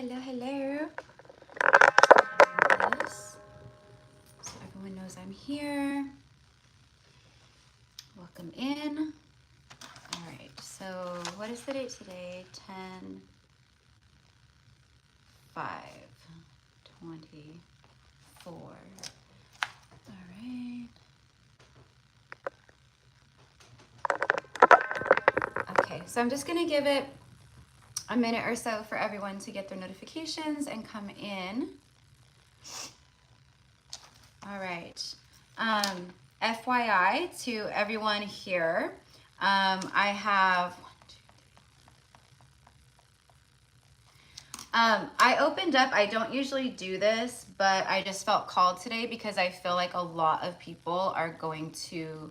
hello, hello. Yes. So everyone knows I'm here. Welcome in. All right, so what is the date today? 10/5/24. All right. Okay, so I'm just gonna give it a minute or so for everyone to get their notifications and come in. All right. FYI to everyone here, I have I opened up, I don't usually do this, but I just felt called today because I feel like a lot of people are going to,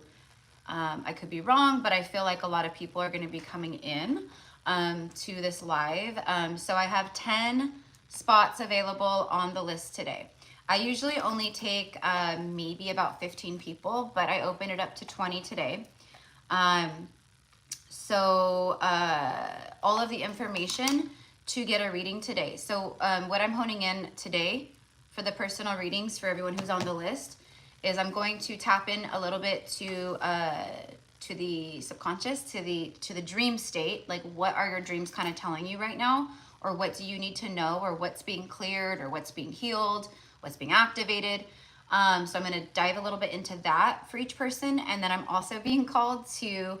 I could be wrong, but I feel like a lot of people are going to be coming in to this live. So I have 10 spots available on the list today. I usually only take maybe about 15 people, but I opened it up to 20 today. So all of the information to get a reading today. So what I'm honing in today for the personal readings for everyone who's on the list is I'm going to tap in a little bit to the subconscious, to the dream state. Like, what are your dreams kind of telling you right now? Or what do you need to know? Or what's being cleared? Or what's being healed? What's being activated? So I'm going to dive a little bit into that for each person. And then I'm also being called to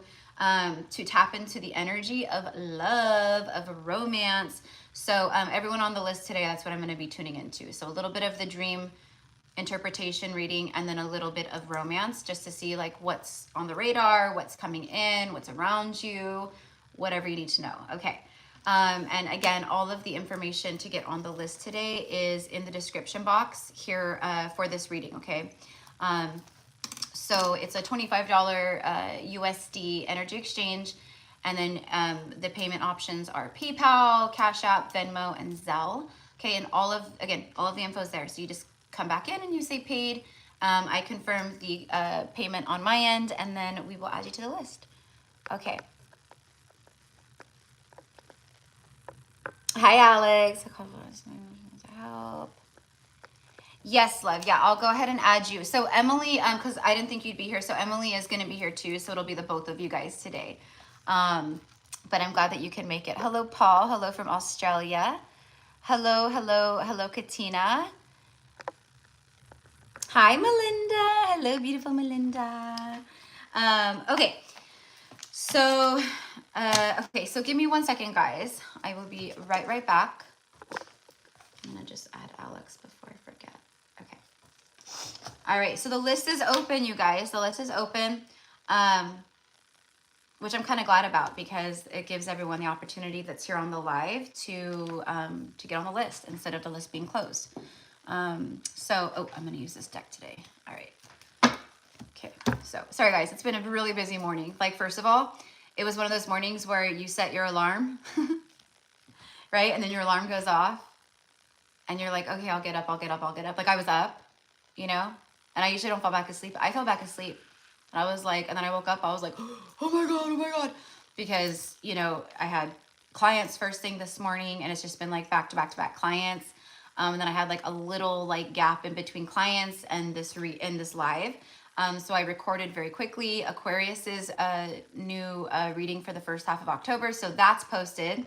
tap into the energy of love, of romance. So everyone on the list today, that's what I'm going to be tuning into. So a little bit of the dream interpretation reading, and then a little bit of romance, just to see like what's on the radar, what's coming in, what's around you, whatever you need to know. Okay. And again, all of the information to get on the list today is in the description box here for this reading. Okay. So it's a $25 USD energy exchange. And then the payment options are PayPal, CASHAPP, VENMO, and ZELLE. Okay, and all of the info is there. So you just come back in and you say paid. I confirm the payment on my end, and then we will add you to the list. Okay. Hi, Alex. Help. Yes, love. Yeah, I'll go ahead and add you. So Emily, because I didn't think you'd be here, so Emily is going to be here too. So it'll be the both of you guys today. But I'm glad that you can make it. Hello, Paul. Hello from Australia. Hello, hello, hello, Katina. Hi, Melinda. Hello, beautiful Melinda. Okay. So, okay. So give me 1 second, guys. I will be right back. I'm going to just add Alex before I forget. Okay. All right. So the list is open, you guys. The list is open. Which I'm kind of glad about, because it gives everyone the opportunity that's here on the live to get on the list instead of the list being closed. So, I'm going to use this deck today. All right. Okay. So, sorry guys, it's been a really busy morning. Like, first of all, it was one of those mornings where you set your alarm, right? And then your alarm goes off and you're like, okay, I'll get up. Like, I was up, you know, and I usually don't fall back asleep. I fell back asleep. And I was like, and then I woke up, I was like, oh my God. Because, you know, I had clients first thing this morning, and it's just been like back to back clients. And then I had like a little like gap in between clients and this live. So I recorded very quickly Aquarius's new reading for the first half of October. So that's posted.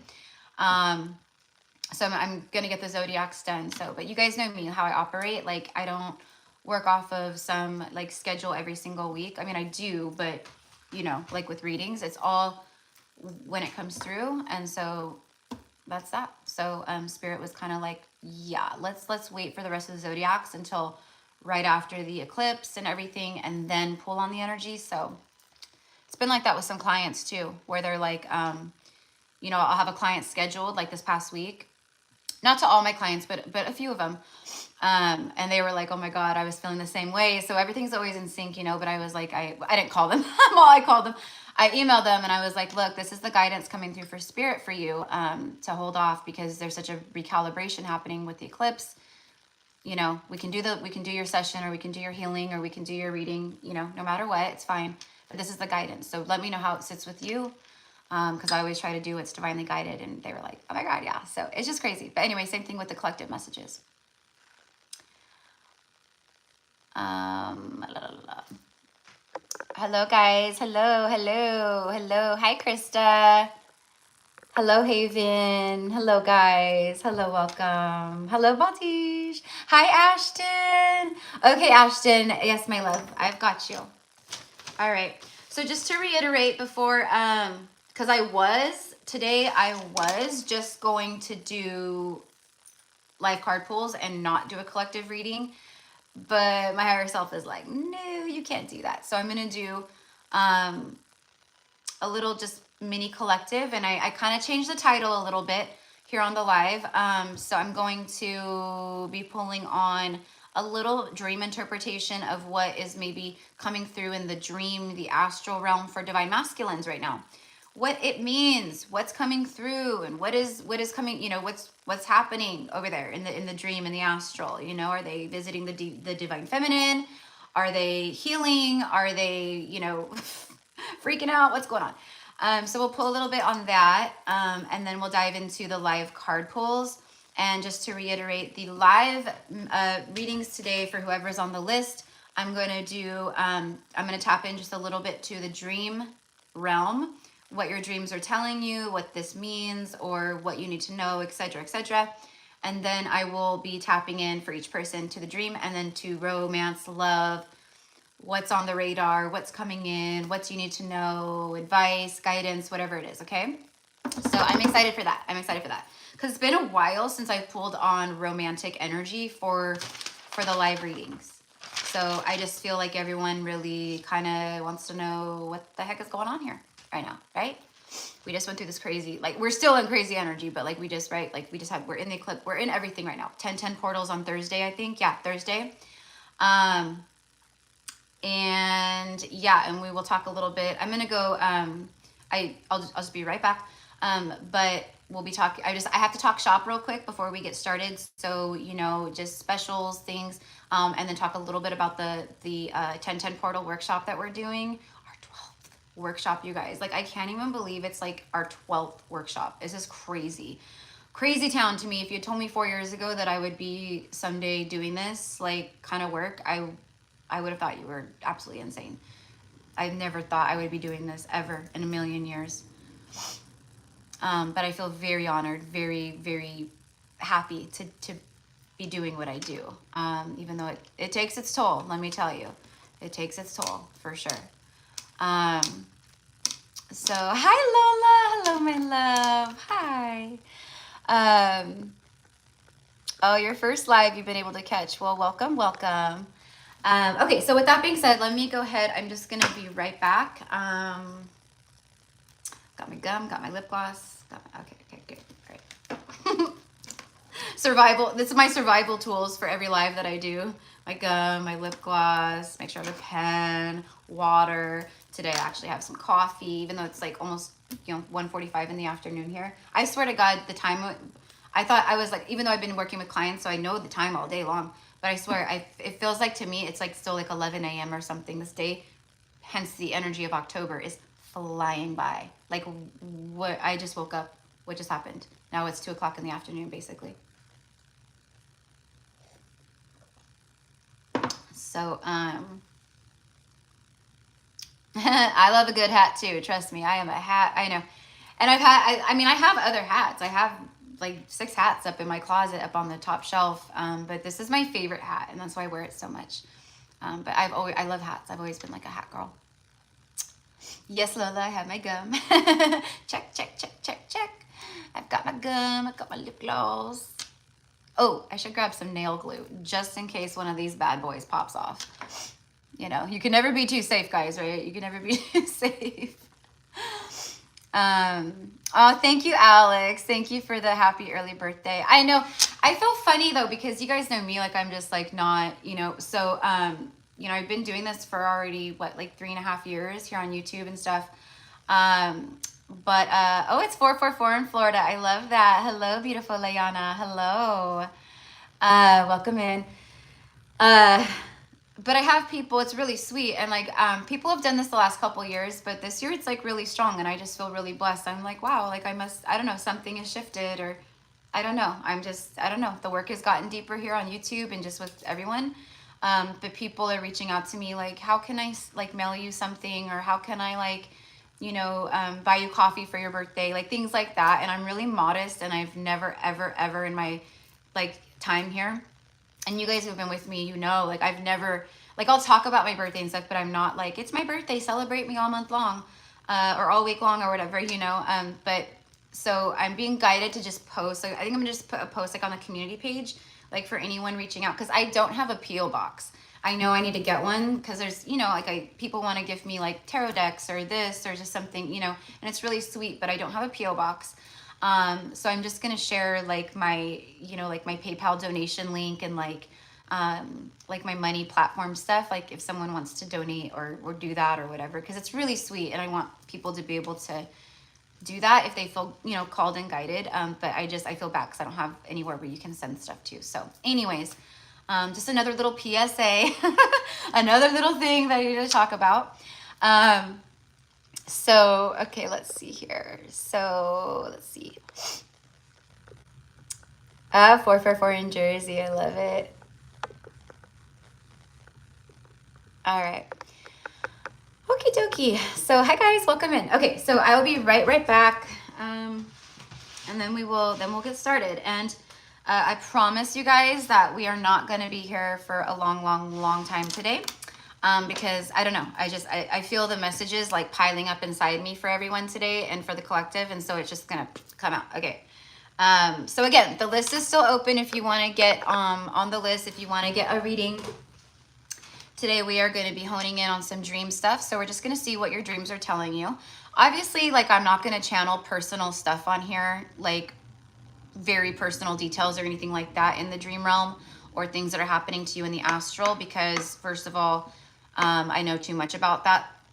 So I'm going to get the zodiacs done. So, but you guys know me, how I operate. Like, I don't work off of some like schedule every single week. I mean, I do, but you know, like with readings, it's all when it comes through. And so that's that. So Spirit was kind of like, yeah, let's wait for the rest of the zodiacs until right after the eclipse and everything, and then pull on the energy. So it's been like that with some clients too, where they're like, you know, I'll have a client scheduled like this past week. Not to all my clients, but a few of them. And they were like, oh my God, I was feeling the same way. So everything's always in sync, you know, but I was like, I didn't call them. I called them. I emailed them and I was like, look, this is the guidance coming through for Spirit for you to hold off, because there's such a recalibration happening with the eclipse. You know, we can do your session, or we can do your healing, or we can do your reading, you know, no matter what, it's fine. But this is the guidance. So let me know how it sits with you. because I always try to do what's divinely guided, and they were like, oh my God, yeah. So it's just crazy. But anyway, same thing with the collective messages. La, la, la. Hello, guys. Hello, hello, hello. Hi, Krista. Hello, Haven. Hello, guys. Hello, welcome. Hello, Batish. Hi, Ashton. Okay, Ashton. Yes, my love. I've got you. All right. So just to reiterate before, because today I was just going to do live card pulls and not do a collective reading. But my higher self is like, no, you can't do that. So I'm going to do a little just mini collective, and I kind of changed the title a little bit here on the live. So I'm going to be pulling on a little dream interpretation of what is maybe coming through in the dream, the astral realm for divine masculines right now. What it means, what's coming through, and what is coming, you know, what's happening over there in the dream, in the astral. You know, are they visiting the divine feminine? Are they healing? Are they, you know, freaking out? What's going on? So we'll pull a little bit on that, and then we'll dive into the live card pulls. And just to reiterate, the live readings today for whoever's on the list, I'm going to tap in just a little bit to the dream realm, what your dreams are telling you, what this means, or what you need to know, etc., etc. And then I will be tapping in for each person to the dream, and then to romance, love, what's on the radar, what's coming in, what do you need to know, advice, guidance, whatever it is, okay? So I'm excited for that. I'm excited for that. Because it's been a while since I've pulled on romantic energy for the live readings. So I just feel like everyone really kind of wants to know what the heck is going on here right now, right? We just went through this crazy, like, we're still in crazy energy, but like we just, right? Like we're in the eclipse, we're in everything right now. 10/10 portals on Thursday, I think. Yeah, Thursday. And yeah, and we will talk a little bit. I'm gonna go. I'll just be right back. But we'll be talking. I have to talk shop real quick before we get started. So you know, just specials, things, and then talk a little bit about the 10/10 portal workshop that we're doing. Our 12th workshop, you guys. Like, I can't even believe it's like our 12th workshop. This is crazy. Crazy town to me. If you told me 4 years ago that I would be someday doing this like kind of work, I would have thought you were absolutely insane. I never thought I would be doing this ever in a million years. But I feel very honored, very, very happy to be doing what I do. Even though it takes its toll, let me tell you. It takes its toll, for sure. So, hi Lola. Hello, my love. Hi. Oh, your first live you've been able to catch. Well, welcome, welcome. Okay, so with that being said, let me go ahead. I'm just going to be right back. Got my gum, got my lip gloss. Okay, good. All right. Survival. This is my survival tools for every live that I do. My gum, my lip gloss, make sure I have a pen, water. Today I actually have some coffee, even though it's like almost, 1:45 in the afternoon here. I swear to God, the time, I thought I was like, even though I've been working with clients, so I know the time all day long. But I swear, it feels like to me, it's like still like 11 a.m. or something this day. Hence the energy of October is flying by. Like, what? I just woke up. What just happened? Now it's 2 o'clock in the afternoon, basically. So, I love a good hat too. Trust me, I am a hat. I know. And I have other hats. I have like 6 hats up in my closet up on the top shelf. But this is my favorite hat, and that's why I wear it so much. But I love hats. I've always been like a hat girl. Yes, Lola, I have my gum. Check, check, check, check, check. I've got my gum. I've got my lip gloss. Oh, I should grab some nail glue just in case one of these bad boys pops off. You can never be too safe, guys, right? You can never be too safe. Oh, thank you, Alex. Thank you for the happy early birthday. I know. I feel funny though, because you guys know me, like I'm just like not, so, I've been doing this for already, like 3.5 years here on YouTube and stuff. But it's 444 in Florida. I love that. Hello, beautiful Layana. Hello. Welcome in. but I have people, it's really sweet. And like, people have done this the last couple years, but this year it's like really strong. And I just feel really blessed. I'm like, wow, like I don't know, something has shifted, or I don't know. I don't know. The work has gotten deeper here on YouTube and just with everyone. But people are reaching out to me like, how can I like mail you something? Or how can I like, you know, buy you coffee for your birthday? Like things like that. And I'm really modest, and I've never, ever, ever in my like time here, and you guys who've been with me, you know, like I've never, like I'll talk about my birthday and stuff, but I'm not like, it's my birthday, celebrate me all month long, or all week long or whatever, you know. But so I'm being guided to just post. Like, I think I'm gonna just put a post like on the community page, like for anyone reaching out, because I don't have a PO box. I know I need to get one, because there's, you know, like people want to give me like tarot decks or this or just something, you know, and it's really sweet, but I don't have a PO box. So I'm just gonna share like my, you know, like my PayPal donation link, and like my money platform stuff, like if someone wants to donate or do that or whatever, because it's really sweet, and I want people to be able to do that if they feel, you know, called and guided. But I feel bad because I don't have anywhere where you can send stuff to. So anyways, just another little PSA, another little thing that I need to talk about. So, okay, let's see here. So, let's see. 444 in Jersey. I love it. All right. Okie dokie. So, hi guys, welcome in. Okay, so I will be right back. And then we'll get started. And I promise you guys that we are not going to be here for a long time today. Because I don't know, I feel the messages like piling up inside me for everyone today and for the collective, and so it's just gonna come out. Okay. So again, the list is still open if you want to get on the list, if you want to get a reading. Today we are going to be honing in on some dream stuff, so we're just going to see what your dreams are telling you. Obviously, like I'm not going to channel personal stuff on here, like very personal details or anything like that in the dream realm, or things that are happening to you in the astral, because first of all, I know too much about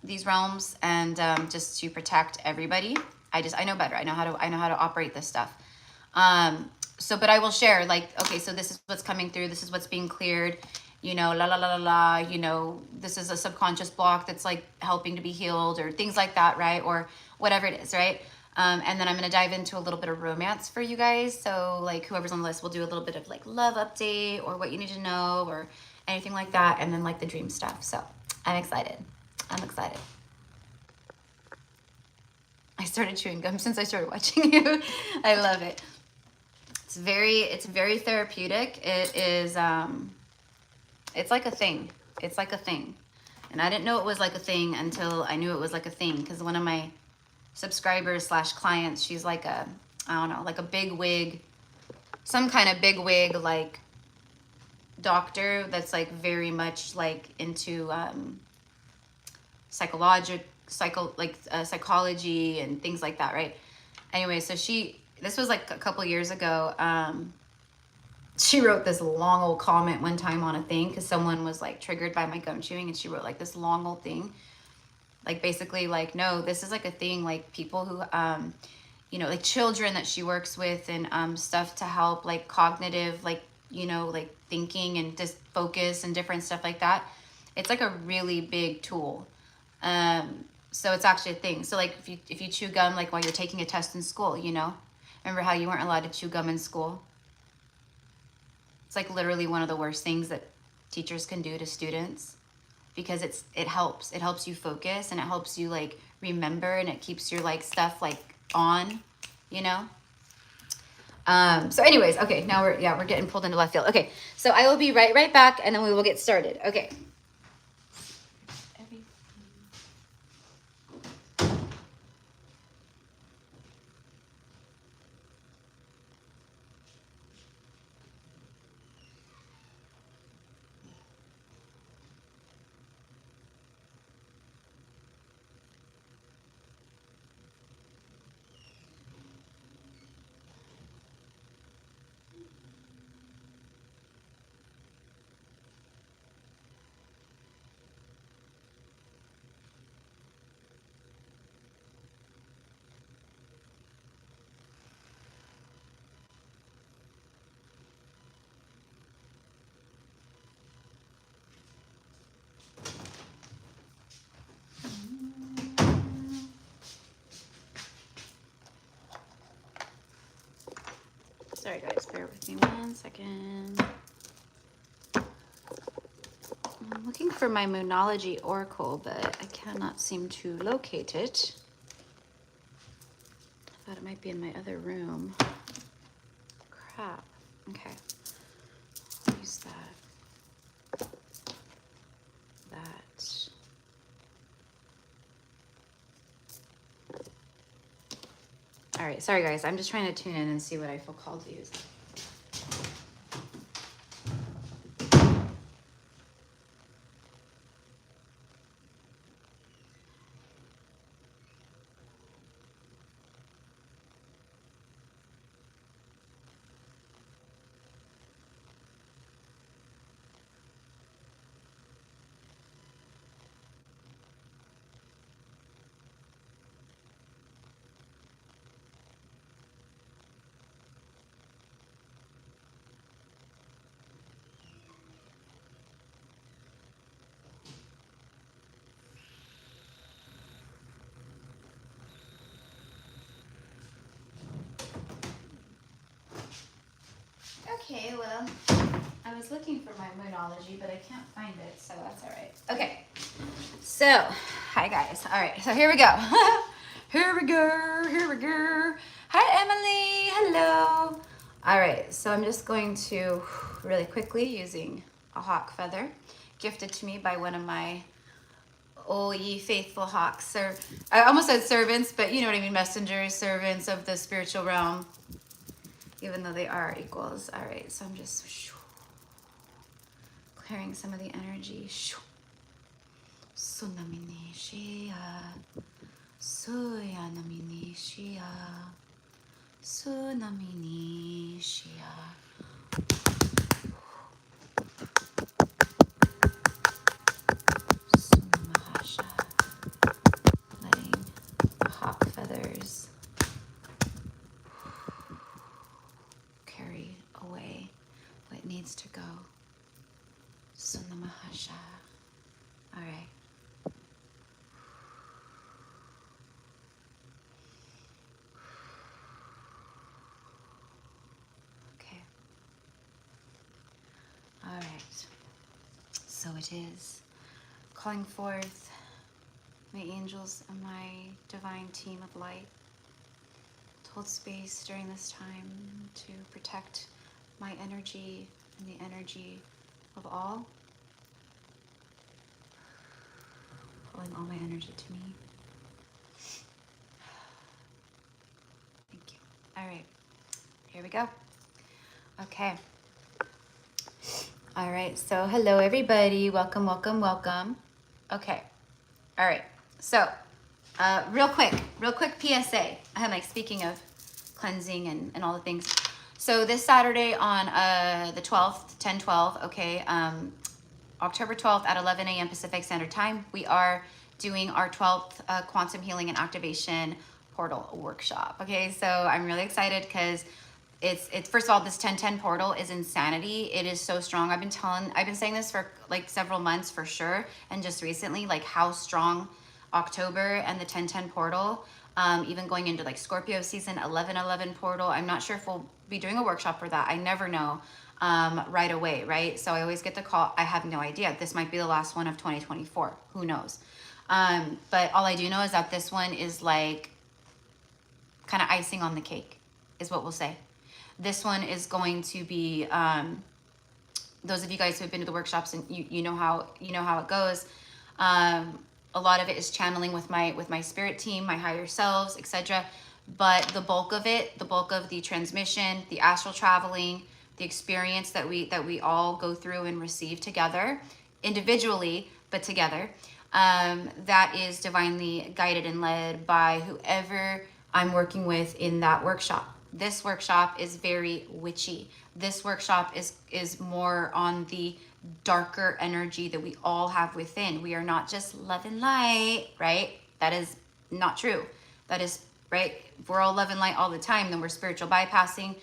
these realms, and just to protect everybody, I know better. I know how to operate this stuff. So, but I will share like, okay, so this is what's coming through. This is what's being cleared, you know, you know, this is a subconscious block that's like helping to be healed, or things like that, right? Or whatever it is, right? And then I'm going to dive into a little bit of romance for you guys. So like whoever's on the list will do a little bit of like love update, or what you need to know, or anything like that. And then like the dream stuff. So I'm excited. I started chewing gum since I started watching you. I love it. It's very therapeutic. It is, it's like a thing. It's like a thing. And I didn't know it was like a thing until I knew it was like a thing, because one of my subscribers / clients, she's like a, I don't know, like a big wig, some kind of big wig, like doctor that's like very much like into psychology and things like that, right? Anyway, so this was like a couple years ago. She wrote this long old comment one time on a thing, because someone was like triggered by my gum chewing, and she wrote like this long old thing, like basically like, no, this is like a thing, like people who you know, like children that she works with, and stuff to help like cognitive, like, you know, like thinking and just focus and different stuff like that. It's like a really big tool. So it's actually a thing. So like if you chew gum, like while you're taking a test in school, you know, remember how you weren't allowed to chew gum in school? It's like literally one of the worst things that teachers can do to students, because it helps you focus, and it helps you like remember, and it keeps your like stuff like on, you know. So anyways, okay, now we're getting pulled into left field. Okay, so I will be right back, and then we will get started. Okay. Sorry guys, bear with me 1 second. I'm looking for my Moonology Oracle, but I cannot seem to locate it. I thought it might be in my other room. Crap. Okay. Use that. That. All right, sorry guys. I'm just trying to tune in and see what I feel called to use. Okay, well, I was looking for my Moonology, but I can't find it, so that's all right. Okay, so, hi guys. All right, so here we go. Here we go. Hi, Emily. Hello. All right, so I'm just going to really quickly using a hawk feather gifted to me by one of my oh ye faithful hawks. Or I almost said servants, but you know what I mean, messengers, servants of the spiritual realm, even though they are equals. All right, so I'm just clearing some of the energy. Sunamini Shia, Suyanamini Shia, Sunamini Shia. Sunamahasha. Letting the hawk feathers carry away what needs to go. Sunamahasha. All right. Okay. All right. So it is. Calling forth my angels and my divine team of light to hold space during this time to protect my energy and the energy of all. Pulling all my energy to me. Thank you. All right, here we go. Okay. All right, so hello everybody. Welcome, welcome, welcome. Okay. All right. So, real quick PSA. Speaking of cleansing and all the things. So this Saturday on the 12th, 10/12, okay, October 12th at 11 a.m. Pacific Standard Time, we are doing our 12th Quantum Healing and Activation Portal Workshop. Okay, so I'm really excited because it's first of all, this 10/10 portal is insanity. It is so strong. I've been saying this for like several months for sure, and just recently, like how strong October and the 10/10 portal, even going into like Scorpio season, 11/11 portal. I'm not sure if we'll be doing a workshop for that. I never know right away, right? So I always get the call. I have no idea. This might be the last one of 2024. Who knows? But all I do know is that this one is like kind of icing on the cake, is what we'll say. This one is going to be, those of you guys who have been to the workshops and you know how it goes. A lot of it is channeling with my spirit team, my higher selves, etc. But the bulk of it, the bulk of the transmission, the astral traveling, the experience that we all go through and receive together, individually but together, that is divinely guided and led by whoever I'm working with in that workshop. This workshop is very witchy. This workshop is more on the darker energy that we all have within. We are not just love and light, right? That is not true. That is, right? If we're all love and light all the time, then we're spiritual bypassing.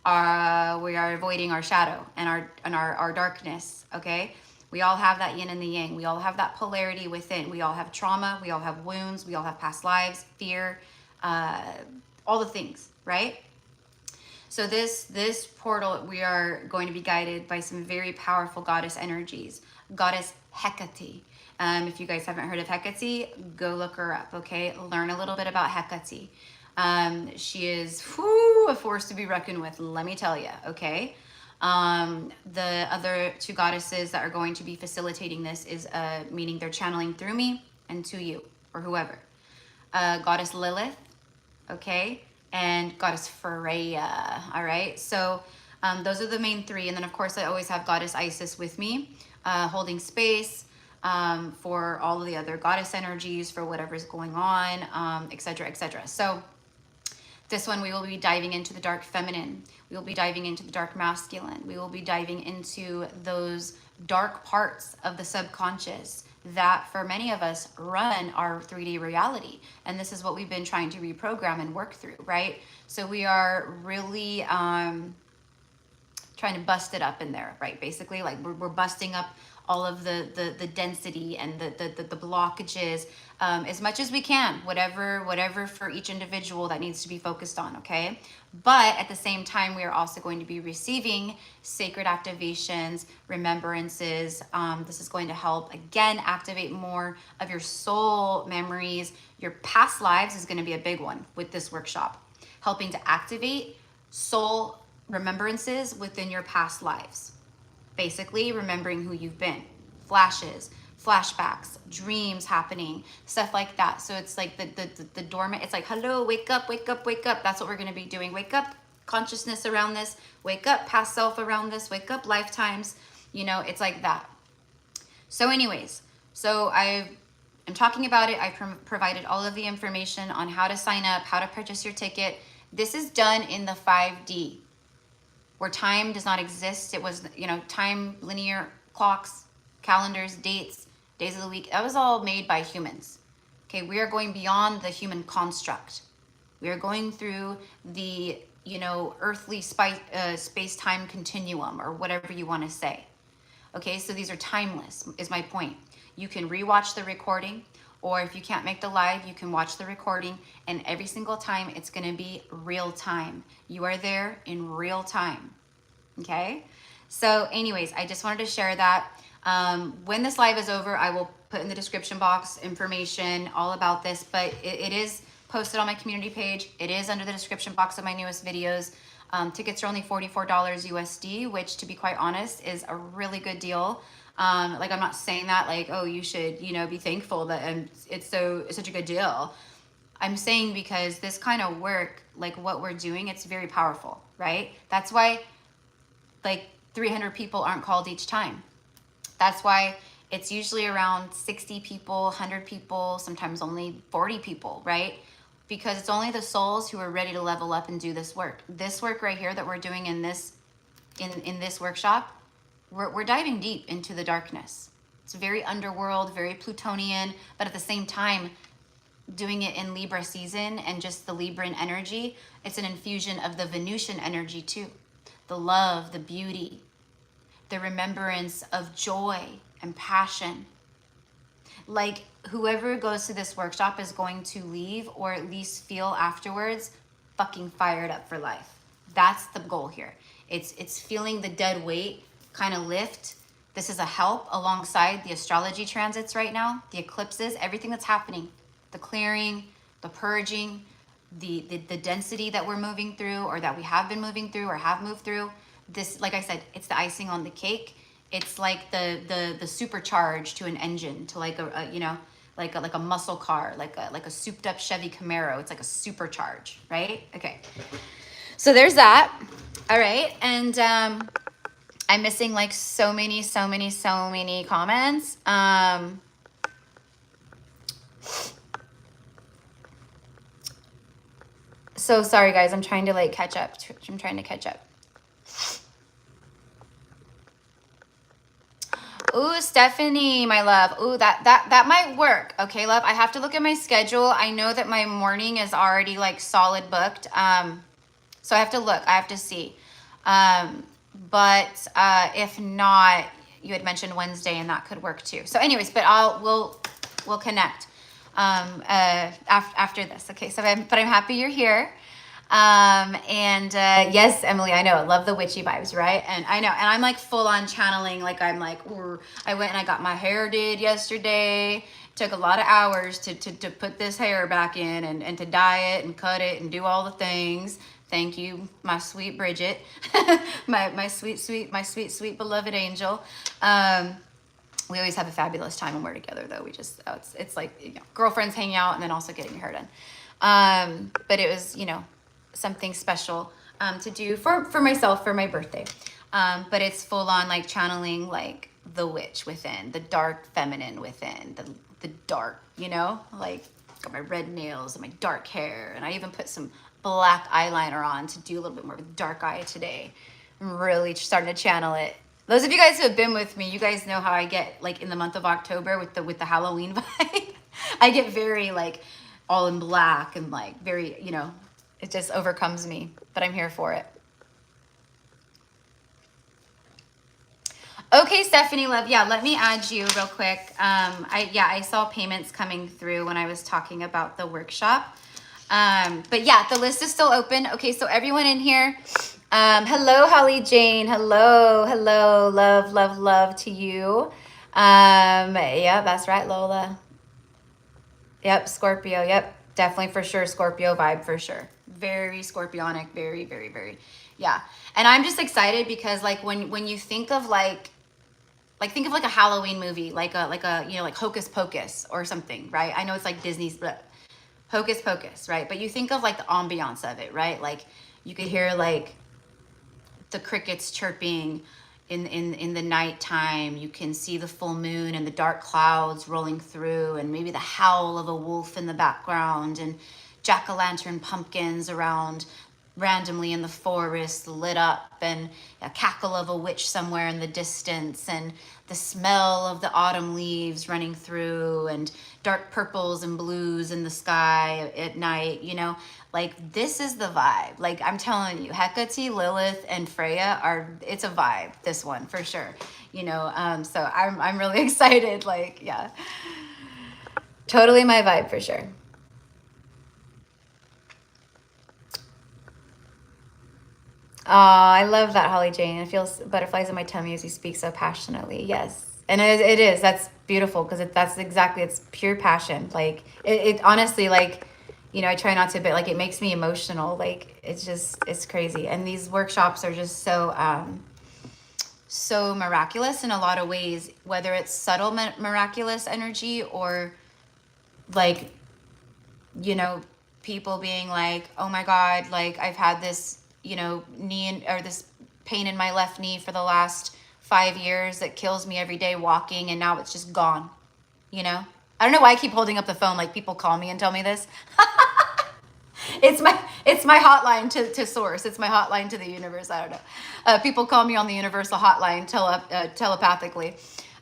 We are avoiding our shadow and our darkness, okay? We all have that yin and the yang. We all have that polarity within. We all have trauma. We all have wounds. We all have past lives, fear, all the things, right? So this portal, we are going to be guided by some very powerful goddess energies. Goddess Hecate. If you guys haven't heard of Hecate, go look her up, okay? Learn a little bit about Hecate. She is a force to be reckoned with, let me tell you, okay? The other two goddesses that are going to be facilitating this is, meaning they're channeling through me and to you, or whoever. Goddess Lilith, okay? And Goddess Freya, all right? So those are the main three. And then, of course, I always have Goddess Isis with me, holding space for all of the other goddess energies, for whatever's going on, etc., etc. So this one, we will be diving into the dark feminine. We will be diving into the dark masculine. We will be diving into those dark parts of the subconscious that for many of us run our 3D reality. And this is what we've been trying to reprogram and work through, right? So we are really trying to bust it up in there, right? Basically, like we're busting up all of the density and the blockages as much as we can, whatever for each individual that needs to be focused on, okay? But at the same time, we are also going to be receiving sacred activations, remembrances. This is going to help, again, activate more of your soul memories. Your past lives is going to be a big one with this workshop, helping to activate soul remembrances within your past lives. Basically, remembering who you've been, flashes, flashbacks, dreams happening, stuff like that. So it's like the dormant, it's like, hello, wake up, wake up, wake up. That's what we're going to be doing. Wake up, consciousness around this. Wake up, past self around this. Wake up, lifetimes. You know, it's like that. So anyways, so I'm talking about it. I provided all of the information on how to sign up, how to purchase your ticket. This is done in the 5D, where time does not exist. It was, you know, time, linear clocks, calendars, dates, days of the week. That was all made by humans. Okay, we are going beyond the human construct. We are going through the, you know, earthly space-time continuum, or whatever you want to say. Okay, so these are timeless, is my point. You can rewatch the recording, or if you can't make the live, you can watch the recording, and every single time it's going to be real time. You are there in real time. Okay, so anyways, I just wanted to share that. When this live is over, I will put in the description box information all about this, but it is posted on my community page. It is under the description box of my newest videos. Tickets are only $44 USD, which, to be quite honest, is a really good deal. Like, I'm not saying that like, oh, you should, you know, be thankful that it's such a good deal. I'm saying because this kind of work, like what we're doing, it's very powerful, right? That's why like 300 people aren't called each time. That's why it's usually around 60 people, 100 people, sometimes only 40 people, right? Because it's only the souls who are ready to level up and do this work. This work right here that we're doing in this workshop, we're diving deep into the darkness. It's very underworld, very Plutonian, but at the same time, doing it in Libra season and just the Libran energy, it's an infusion of the Venusian energy too. The love, the beauty, the remembrance of joy and passion. Like, whoever goes to this workshop is going to leave, or at least feel afterwards, fucking fired up for life. That's the goal here. It's feeling the dead weight kind of lift. This is a help alongside the astrology transits right now, the eclipses, everything that's happening, the clearing, the purging, the density that we're moving through, or that we have been moving through or have moved through. This, like I said, it's the icing on the cake. It's like the supercharge to an engine, to like a you know, like a muscle car, like a souped up Chevy Camaro. It's like a supercharge, right? Okay. So there's that. All right. And I'm missing like so many comments. So sorry guys, I'm trying to like catch up. I'm trying to catch up. Ooh, Stephanie, my love. Ooh, that might work. Okay, love. I have to look at my schedule. I know that my morning is already like solid booked. So I have to look. I have to see. But if not, you had mentioned Wednesday, and that could work too. So anyways, but we'll connect after this. Okay. So but I'm happy you're here. Yes, Emily, I know. I love the witchy vibes, right? And I know. And I'm like full on channeling. Like I'm like, I went and I got my hair did yesterday. Took a lot of hours to put this hair back in and to dye it and cut it and do all the things. Thank you, my sweet Bridget, my sweet beloved angel. We always have a fabulous time when we're together, though. We just, it's like, you know, girlfriends hanging out and then also getting your hair done. But it was, you know, something special to do for myself for my birthday. But it's full on like channeling like the witch within, the dark feminine within, the dark, you know, like got my red nails and my dark hair. And I even put some black eyeliner on to do a little bit more of a dark eye today. I'm really starting to channel it. Those of you guys who have been with me, you guys know how I get like in the month of October with the Halloween vibe. I get very like all in black and like very, you know, it just overcomes me, but I'm here for it. Okay, Stephanie Love. Yeah, let me add you real quick. I saw payments coming through when I was talking about the workshop. But yeah, the list is still open. Okay, so everyone in here, hello, Holly Jane. Hello, hello, love, love, love to you. Yeah, that's right, Lola. Yep, Scorpio. Yep, definitely for sure. Scorpio vibe for sure. Very Scorpionic. Very, very, very. Yeah. And I'm just excited because like when you think of like think of like a Halloween movie, like a you know, like Hocus Pocus or something, right? I know it's like Disney's, but Hocus Pocus, right? But you think of like the ambiance of it, right? Like you could hear like the crickets chirping in the nighttime. You can see the full moon and the dark clouds rolling through, and maybe the howl of a wolf in the background, and jack-o'-lantern pumpkins around randomly in the forest lit up, and a cackle of a witch somewhere in the distance, and the smell of the autumn leaves running through, and dark purples and blues in the sky at night, you know, like this is the vibe. Like I'm telling you, Hecate, Lilith, and Freya it's a vibe, this one for sure, you know. So I'm really excited. Like, yeah, totally my vibe for sure. Oh, I love that, Holly Jane. It feels butterflies in my tummy as you speak so passionately. Yes. And it is. That's beautiful because that's exactly, it's pure passion. Like it honestly, like, you know, I try not to, but like it makes me emotional. Like it's crazy. And these workshops are just so miraculous in a lot of ways, whether it's subtle miraculous energy or like, you know, people being like, oh my God, like I've had this, you know, or this pain in my left knee for the last 5 years that kills me every day walking, and now it's just gone, you know? I don't know why I keep holding up the phone, like people call me and tell me this. It's my hotline to source. It's my hotline to the universe. I don't know. People call me on the universal hotline telepathically.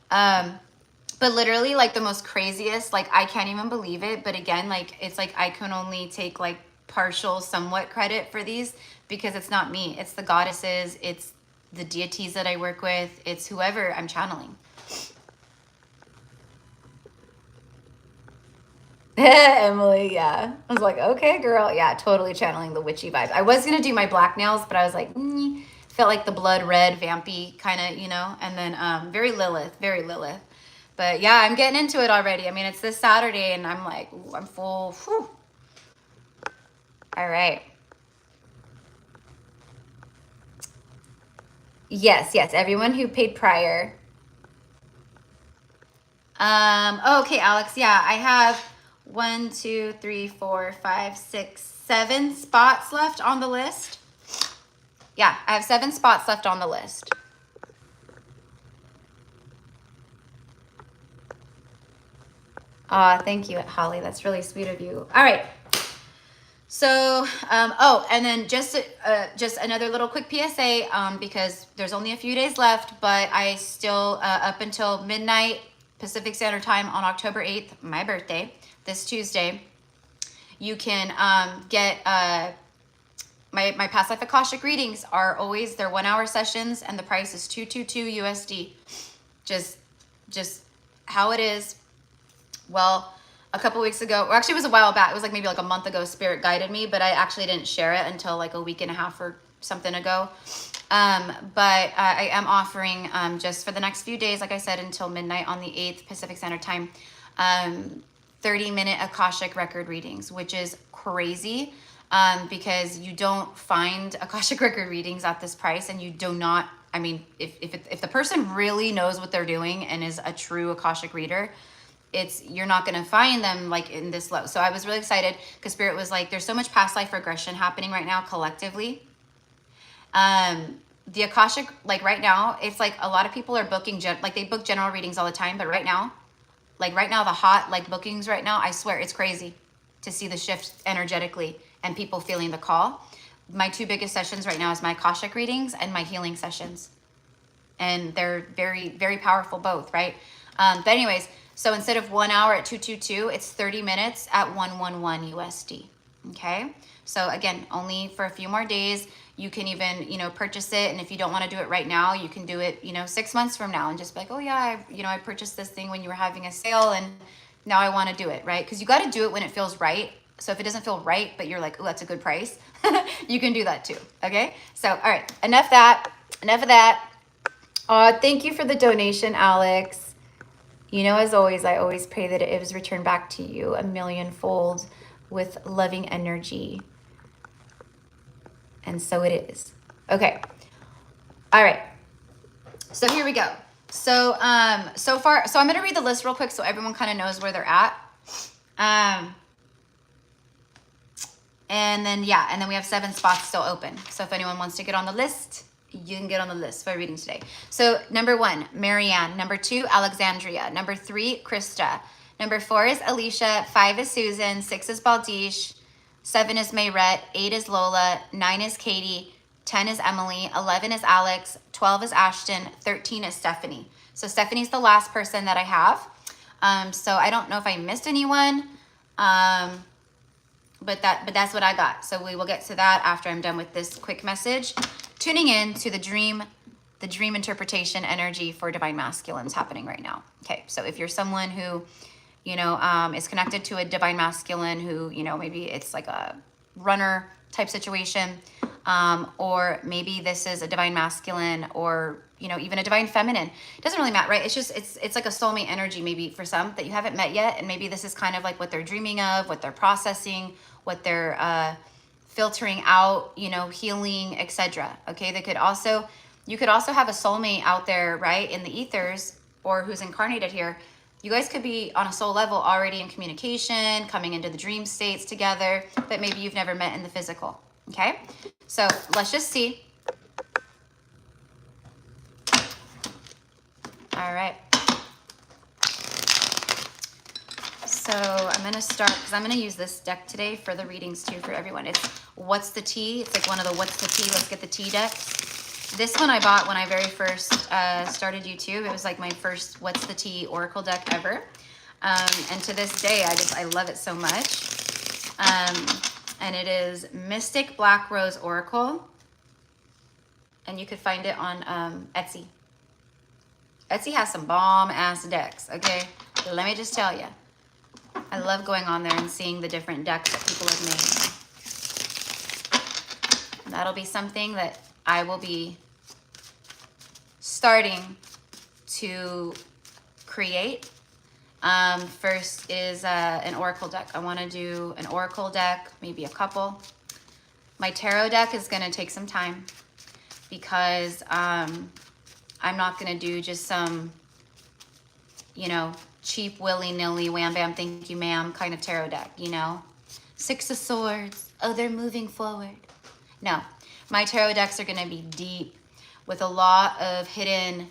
But literally like the most craziest, like I can't even believe it. But again, like it's like I can only take like partial somewhat credit for these because it's not me. It's the goddesses. It's the deities that I work with. It's whoever I'm channeling. Emily, yeah. I was like, okay, girl. Yeah, totally channeling the witchy vibe. I was going to do my black nails, but I was like, felt like the blood red, vampy kind of, you know, and then very Lilith. But yeah, I'm getting into it already. I mean, it's this Saturday and I'm like, ooh, I'm full. Whew. All right. Yes, everyone who paid prior. Okay, Alex, yeah, I have 1, 2, 3, 4, 5, 6, 7 spots left on the list. Yeah, I have 7 spots left on the list. Thank you, Holly. That's really sweet of you. All right. So, and then just another little quick PSA, because there's only a few days left, but I still, up until midnight Pacific Standard Time on October 8th, my birthday, this Tuesday, you can get my past life Akashic readings are always, they're 1-hour sessions, and the price is $222 USD. Just how it is. Well, a couple weeks ago, or actually it was a while back, it was like maybe like a month ago, Spirit guided me, but I actually didn't share it until like a week and a half or something ago. But I am offering just for the next few days, like I said, until midnight on the 8th Pacific Standard Time, 30-minute Akashic record readings, which is crazy because you don't find Akashic record readings at this price, and you do not, I mean, if the person really knows what they're doing and is a true Akashic reader, you're not going to find them like in this low. So I was really excited because Spirit was like, there's so much past life regression happening right now collectively. The Akashic, like right now, it's like a lot of people are booking, like they book general readings all the time, but right now, the hot like bookings right now, I swear it's crazy to see the shift energetically and people feeling the call. My two biggest sessions right now is my Akashic readings and my healing sessions. And they're very, very powerful both, right? But anyways, so instead of 1 hour at 222, it's 30 minutes at 111 USD. Okay. So again, only for a few more days. You can even, you know, purchase it. And if you don't want to do it right now, you can do it, you know, 6 months from now and just be like, oh yeah, I purchased this thing when you were having a sale and now I want to do it, right? Because you got to do it when it feels right. So if it doesn't feel right, but you're like, oh, that's a good price, you can do that too. Okay. So, all right, enough of that. Thank you for the donation, Alex. You know, as always, I always pray that it is returned back to you a millionfold with loving energy. And so it is. Okay. All right. So here we go. So, so far, so I'm going to read the list real quick so everyone kind of knows where they're at. And then, yeah, and then we have 7 spots still open. So if anyone wants to get on the list, you can get on the list for reading today. So number 1, Marianne. Number 2, Alexandria. Number 3, Krista. Number 4 is Alicia. 5 is Susan. 6 is Baldish. 7 is Mayrette. 8 is Lola. 9 is Katie. 10 is Emily. 11 is Alex. 12 is Ashton. 13 is Stephanie. So Stephanie's the last person that I have. So I don't know if I missed anyone. But that's what I got. So we will get to that after I'm done with this quick message. Tuning in to the dream interpretation energy for divine masculines happening right now. Okay, so if you're someone who, you know, is connected to a divine masculine who, you know, maybe it's like a runner type situation, or maybe this is a divine masculine, or, you know, even a divine feminine. It doesn't really matter, right? It's just, it's like a soulmate energy maybe for some that you haven't met yet. And maybe this is kind of like what they're dreaming of, what they're processing, what they're filtering out, you know, healing, etc. Okay, you could also have a soulmate out there, right, in the ethers, or who's incarnated here. You guys could be on a soul level already in communication, coming into the dream states together, but maybe you've never met in the physical. Okay, so let's just see. All right. So I'm going to start, because I'm going to use this deck today for the readings too for everyone. It's What's the Tea? It's like one of the What's the Tea? Let's Get the Tea decks. This one I bought when I very first started YouTube. It was like my first What's the Tea Oracle deck ever. And to this day, I love it so much. And it is Mystic Black Rose Oracle. And you could find it on Etsy. Etsy has some bomb-ass decks, okay? Let me just tell you. I love going on there and seeing the different decks that people have made. And that'll be something that I will be starting to create. First is an oracle deck. I want to do an oracle deck, maybe a couple. My tarot deck is going to take some time because I'm not going to do just some, you know, cheap, willy-nilly, wham bam, thank you ma'am kind of tarot deck, you know. 6 of Swords, oh, they're moving forward. No, my tarot decks are going to be deep with a lot of hidden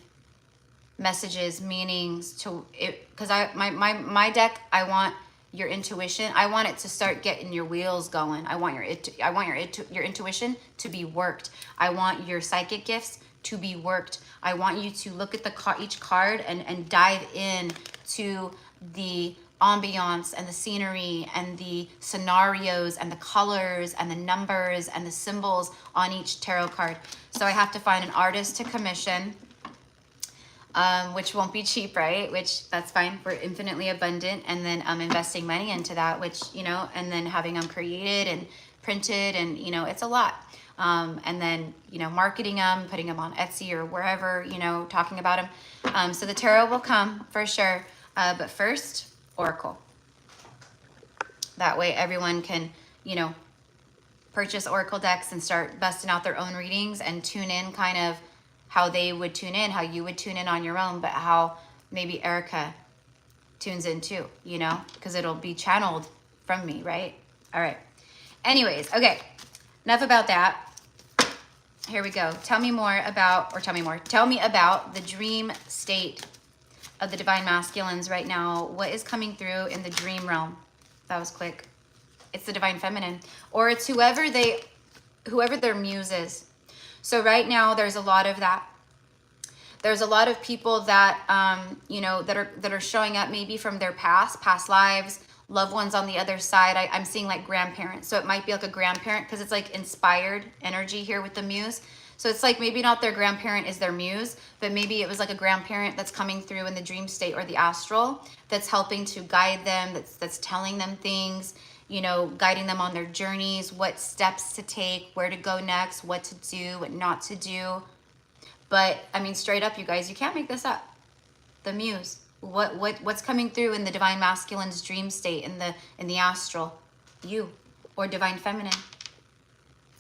messages, meanings to it, because my deck, I want your intuition. I want it to start getting your wheels going. I want your intuition to be worked. I want your psychic gifts to be worked. I want you to look at each card and dive in to the ambiance and the scenery and the scenarios and the colors and the numbers and the symbols on each tarot card. So I have to find an artist to commission. which won't be cheap, right? Which that's fine. We're infinitely abundant. And then investing money into that, which, you know, and then having them created and printed, and, you know, it's a lot. And then, you know, marketing them, putting them on Etsy or wherever, you know, talking about them. So the tarot will come for sure. But first, Oracle. That way everyone can, you know, purchase Oracle decks and start busting out their own readings and tune in kind of how they would tune in, how you would tune in on your own, but how maybe Erica tunes in too, you know, because it'll be channeled from me, right? All right. Anyways, okay, enough about that. Here we go. Tell me about the dream state of the divine masculines right now. What is coming through in the dream realm? That was quick. It's the divine feminine, or it's whoever their muse is. So right now there's a lot of that. There's a lot of people that, you know, that are showing up maybe from their past lives, loved ones on the other side. I'm seeing like grandparents. So it might be like a grandparent, because it's like inspired energy here with the muse. So it's like maybe not their grandparent is their muse, but maybe it was like a grandparent that's coming through in the dream state or the astral, that's helping to guide them, that's telling them things, you know, guiding them on their journeys, what steps to take, where to go next, what to do, what not to do. But I mean, straight up, you guys, you can't make this up. The muse, what's coming through in the divine masculine's dream state, in the astral, you, or divine feminine.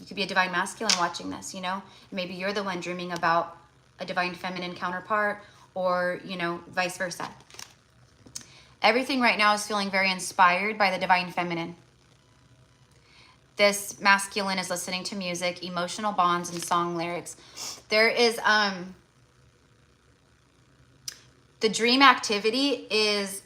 You could be a divine masculine watching this, you know. Maybe you're the one dreaming about a divine feminine counterpart, or, you know, vice versa. Everything right now is feeling very inspired by the divine feminine. This masculine is listening to music, emotional bonds, and song lyrics. There is the dream activity is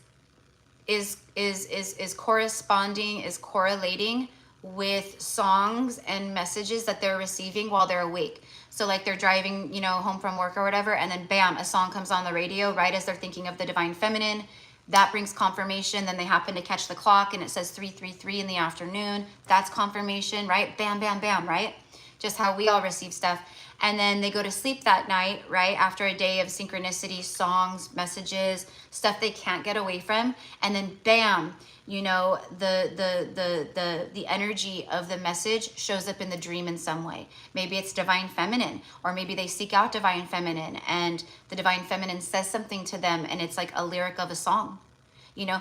corresponding, is correlating with songs and messages that they're receiving while they're awake. So like they're driving, you know, home from work or whatever, and then bam, a song comes on the radio right as they're thinking of the divine feminine. That brings confirmation. Then they happen to catch the clock and it says 3:33 in the afternoon. That's confirmation, right? Bam, bam, bam, right? Just how we all receive stuff. And then they go to sleep that night, right? After a day of synchronicity, songs, messages, stuff they can't get away from. And then bam, you know, the energy of the message shows up in the dream in some way. Maybe it's divine feminine, or maybe they seek out divine feminine and the divine feminine says something to them and it's like a lyric of a song. You know,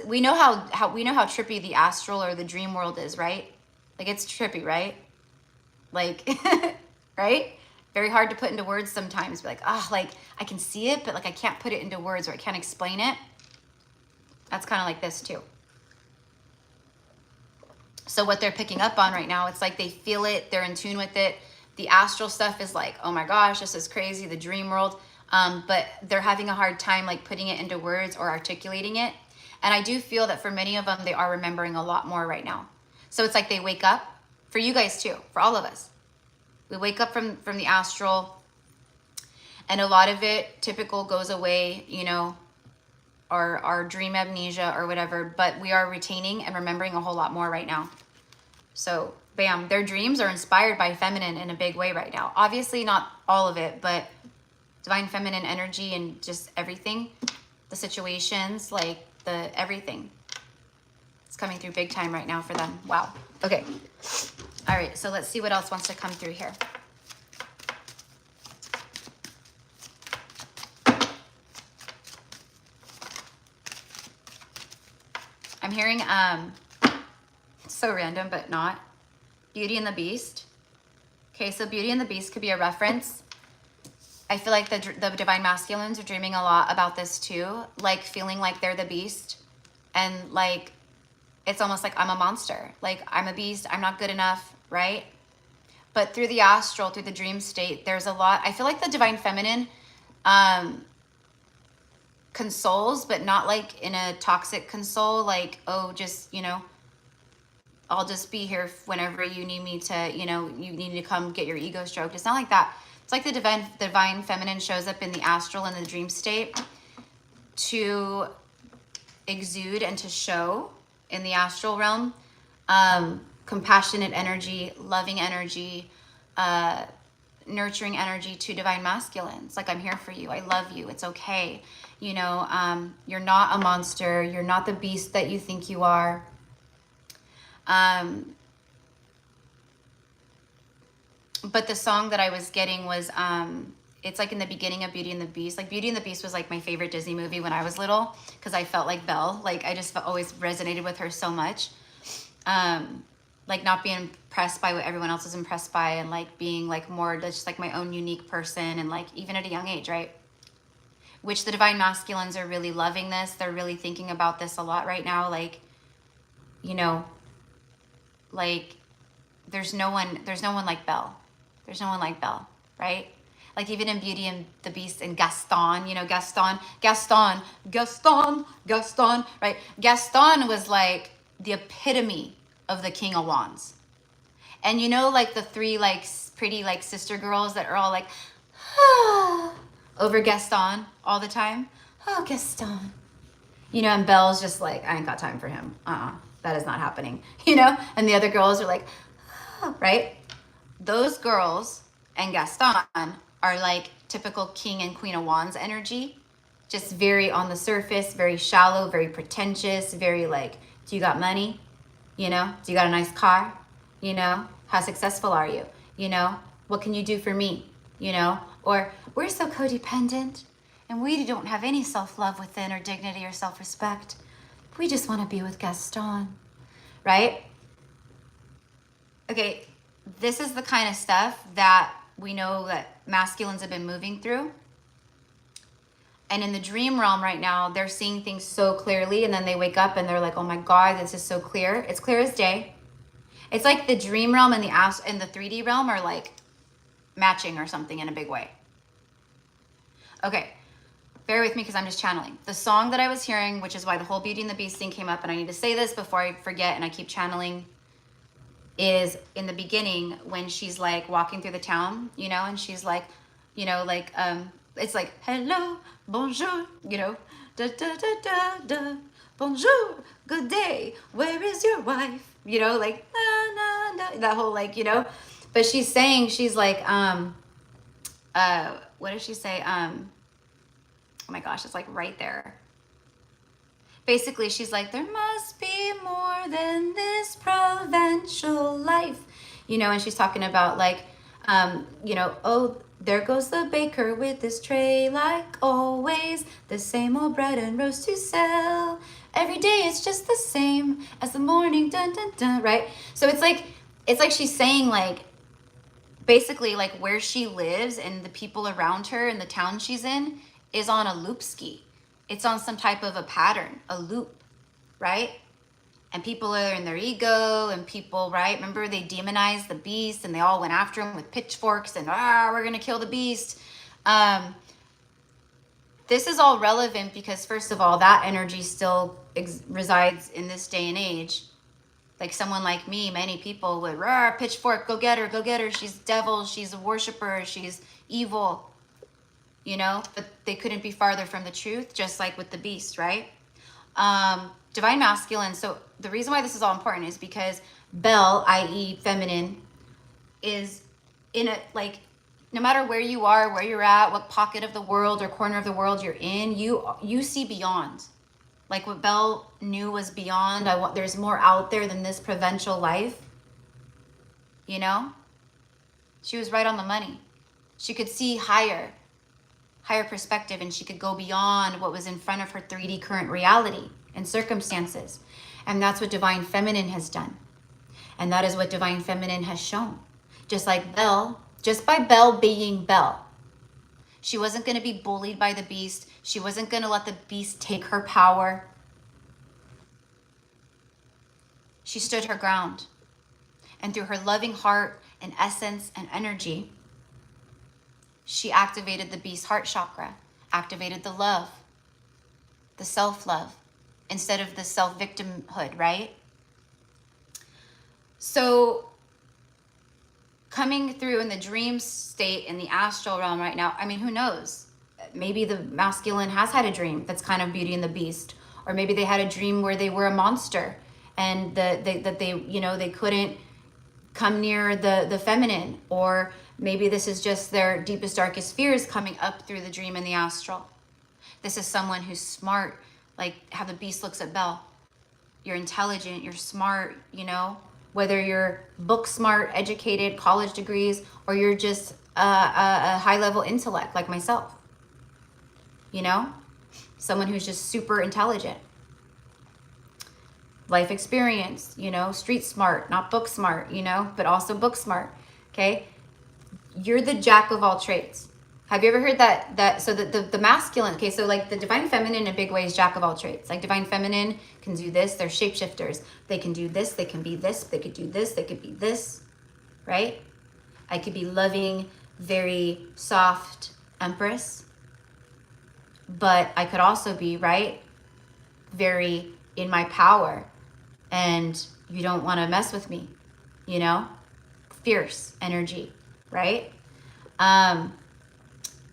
we know how trippy the astral or the dream world is, right? Like, it's trippy, right? Like, right? Very hard to put into words sometimes. Be like, like I can see it, but like I can't put it into words, or I can't explain it. That's kind of like this too. So what they're picking up on right now, it's like they feel it, they're in tune with it. The astral stuff is like, oh my gosh, this is crazy, the dream world. But they're having a hard time like putting it into words or articulating it. And I do feel that for many of them, they are remembering a lot more right now. So it's like they wake up, for you guys too, for all of us. We wake up from the astral, and a lot of it typical goes away, you know, our dream amnesia or whatever, but we are retaining and remembering a whole lot more right now. So bam, their dreams are inspired by feminine in a big way right now. Obviously not all of it, but divine feminine energy and just everything, the situations, like the everything. It's coming through big time right now for them. Wow. Okay. All right, so let's see what else wants to come through here. I'm hearing, so random, but not, Beauty and the Beast. Okay, so Beauty and the Beast could be a reference. I feel like the divine masculines are dreaming a lot about this too, like feeling like they're the beast, and like it's almost like I'm a monster, like I'm a beast, I'm not good enough, right? But through the astral, through the dream state, there's a lot. I feel like the divine feminine consoles, but not like in a toxic console, like, oh, just, you know, I'll just be here whenever you need me to, you know, you need to come get your ego stroked. It's not like that. It's like the divine feminine shows up in the astral and the dream state to exude and to show in the astral realm compassionate energy, loving energy, nurturing energy to divine masculines. Like, I'm here for you. I love you. It's okay. You know, you're not a monster. You're not the beast that you think you are. But the song that I was getting was, it's like in the beginning of Beauty and the Beast. Like, Beauty and the Beast was like my favorite Disney movie when I was little, because I felt like Belle. Like, I just always resonated with her so much. Like, not being impressed by what everyone else is impressed by, and like being like more just like my own unique person, and like even at a young age, right? Which the divine masculines are really loving this. They're really thinking about this a lot right now. Like, you know, like there's no one like Belle. There's no one like Belle, right? Like, even in Beauty and the Beast and Gaston, you know, Gaston, right? Gaston was like the epitome of the King of Wands. And you know, like the three like pretty like sister girls that are all like, ah, over Gaston all the time. Oh, Gaston. You know, and Belle's just like, I ain't got time for him. That is not happening. You know? And the other girls are like, oh, right? Those girls and Gaston are like typical King and Queen of Wands energy. Just very on the surface, very shallow, very pretentious, very like, do you got money? You know, do you got a nice car? You know, how successful are you? You know, what can you do for me? You know, or we're so codependent and we don't have any self-love within, or dignity or self-respect. We just want to be with Gaston, right? Okay, this is the kind of stuff that we know that masculines have been moving through. And in the dream realm right now, they're seeing things so clearly, and then they wake up and they're like, oh my God, this is so clear. It's clear as day. It's like the dream realm and the 3D realm are like matching or something in a big way. Okay, bear with me because I'm just channeling. The song that I was hearing, which is why the whole Beauty and the Beast thing came up, and I need to say this before I forget and I keep channeling, is in the beginning when she's like walking through the town, you know, and she's like, you know, like, it's like, hello, bonjour, you know, da da da da da, bonjour, good day, where is your wife? You know, like, na na na, that whole like, you know, but she's saying, she's like, what does she say? Oh my gosh, it's like right there. Basically, she's like, there must be more than this provincial life, you know, and she's talking about like, you know, oh, there goes the baker with his tray like always, the same old bread and roast to sell. Every day it's just the same as the morning, dun dun dun, right? So it's like she's saying like, basically like where she lives and the people around her and the town she's in is on a loop ski. It's on some type of a pattern, a loop, right? And people are in their ego, and people, right? Remember they demonized the beast and they all went after him with pitchforks and, we're going to kill the beast. This is all relevant because, first of all, that energy still resides in this day and age. Like someone like me, many people would, pitchfork, go get her, she's devil, she's a worshiper, she's evil, you know? But they couldn't be farther from the truth, just like with the beast, right? Divine masculine. So the reason why this is all important is because Belle, i.e. feminine, is in a, like, no matter where you are, where you're at, what pocket of the world or corner of the world you're in, you see beyond. Like what Belle knew was beyond. There's more out there than this provincial life. You know? She was right on the money. She could see higher perspective, and she could go beyond what was in front of her 3D current reality and circumstances. And that's what divine feminine has done. And that is what divine feminine has shown. Just like Belle, just by Belle being Belle. She wasn't going to be bullied by the beast. She wasn't going to let the beast take her power. She stood her ground. And through her loving heart and essence and energy, she activated the beast's heart chakra, activated the love, the self-love, instead of the self-victimhood, right? So coming through in the dream state in the astral realm right now, I mean, who knows? Maybe the masculine has had a dream that's kind of Beauty and the Beast, or maybe they had a dream where they were a monster and that they you know, they couldn't come near the feminine, or Maybe this is just their deepest, darkest fears coming up through the dream and the astral. This is someone who's smart, like how the beast looks at Belle. You're intelligent, you're smart, you know, whether you're book smart, educated, college degrees, or you're just a high level intellect like myself, you know, someone who's just super intelligent. Life experience, you know, street smart, not book smart, you know, but also book smart, okay? You're the jack of all trades. Have you ever heard that so the masculine, okay, so like the divine feminine in a big way is jack of all trades. Like divine feminine can do this, they're shapeshifters. They can do this, they can be this, they could do this, they could be this, right? I could be loving, very soft empress, but I could also be, right, very in my power, and you don't want to mess with me, you know, fierce energy, right?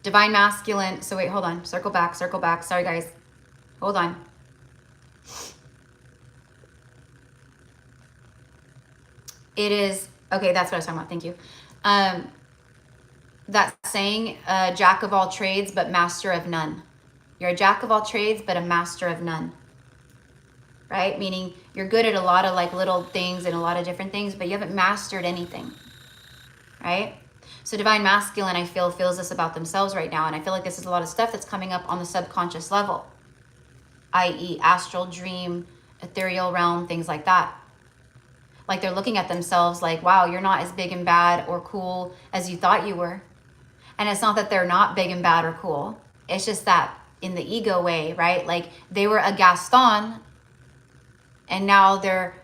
Divine masculine. So wait, hold on. Circle back. Sorry, guys. Hold on. It is, okay, that's what I was talking about. Thank you. That saying, jack of all trades, but master of none. You're a jack of all trades, but a master of none. Right? Meaning you're good at a lot of like little things and a lot of different things, but you haven't mastered anything. Right? So divine masculine, I feel, feels this about themselves right now. And I feel like this is a lot of stuff that's coming up on the subconscious level, i.e. astral, dream, ethereal realm, things like that. Like they're looking at themselves like, wow, you're not as big and bad or cool as you thought you were. And it's not that they're not big and bad or cool. It's just that in the ego way, right? Like they were a Gaston and now their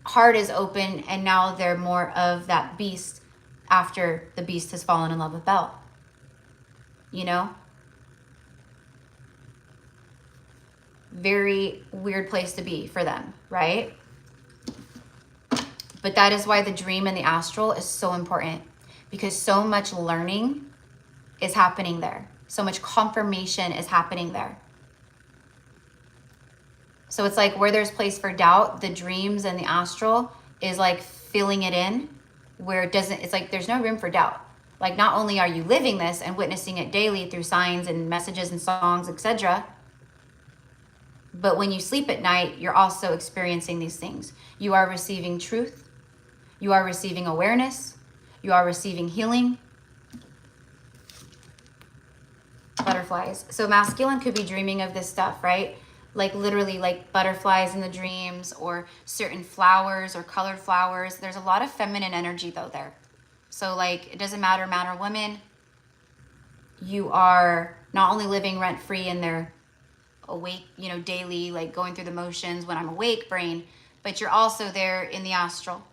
heart is open and now they're more of that beast after the beast has fallen in love with Belle, you know? Very weird place to be for them, right? But that is why the dream and the astral is so important, because so much learning is happening there. So much confirmation is happening there. So it's like where there's place for doubt, the dreams and the astral is like filling it in. Where it doesn't, it's like there's no room for doubt. Like not only are you living this and witnessing it daily through signs and messages and songs, etc., but when you sleep at night, you're also experiencing these things. You are receiving truth. You are receiving awareness. You are receiving healing. Butterflies. So masculine could be dreaming of this stuff, right? Like literally like butterflies in the dreams or certain flowers or colored flowers. There's a lot of feminine energy though there. So like it doesn't matter man or woman. You are not only living rent free in their awake, you know, daily, like going through the motions when I'm awake brain, but you're also there in the astral.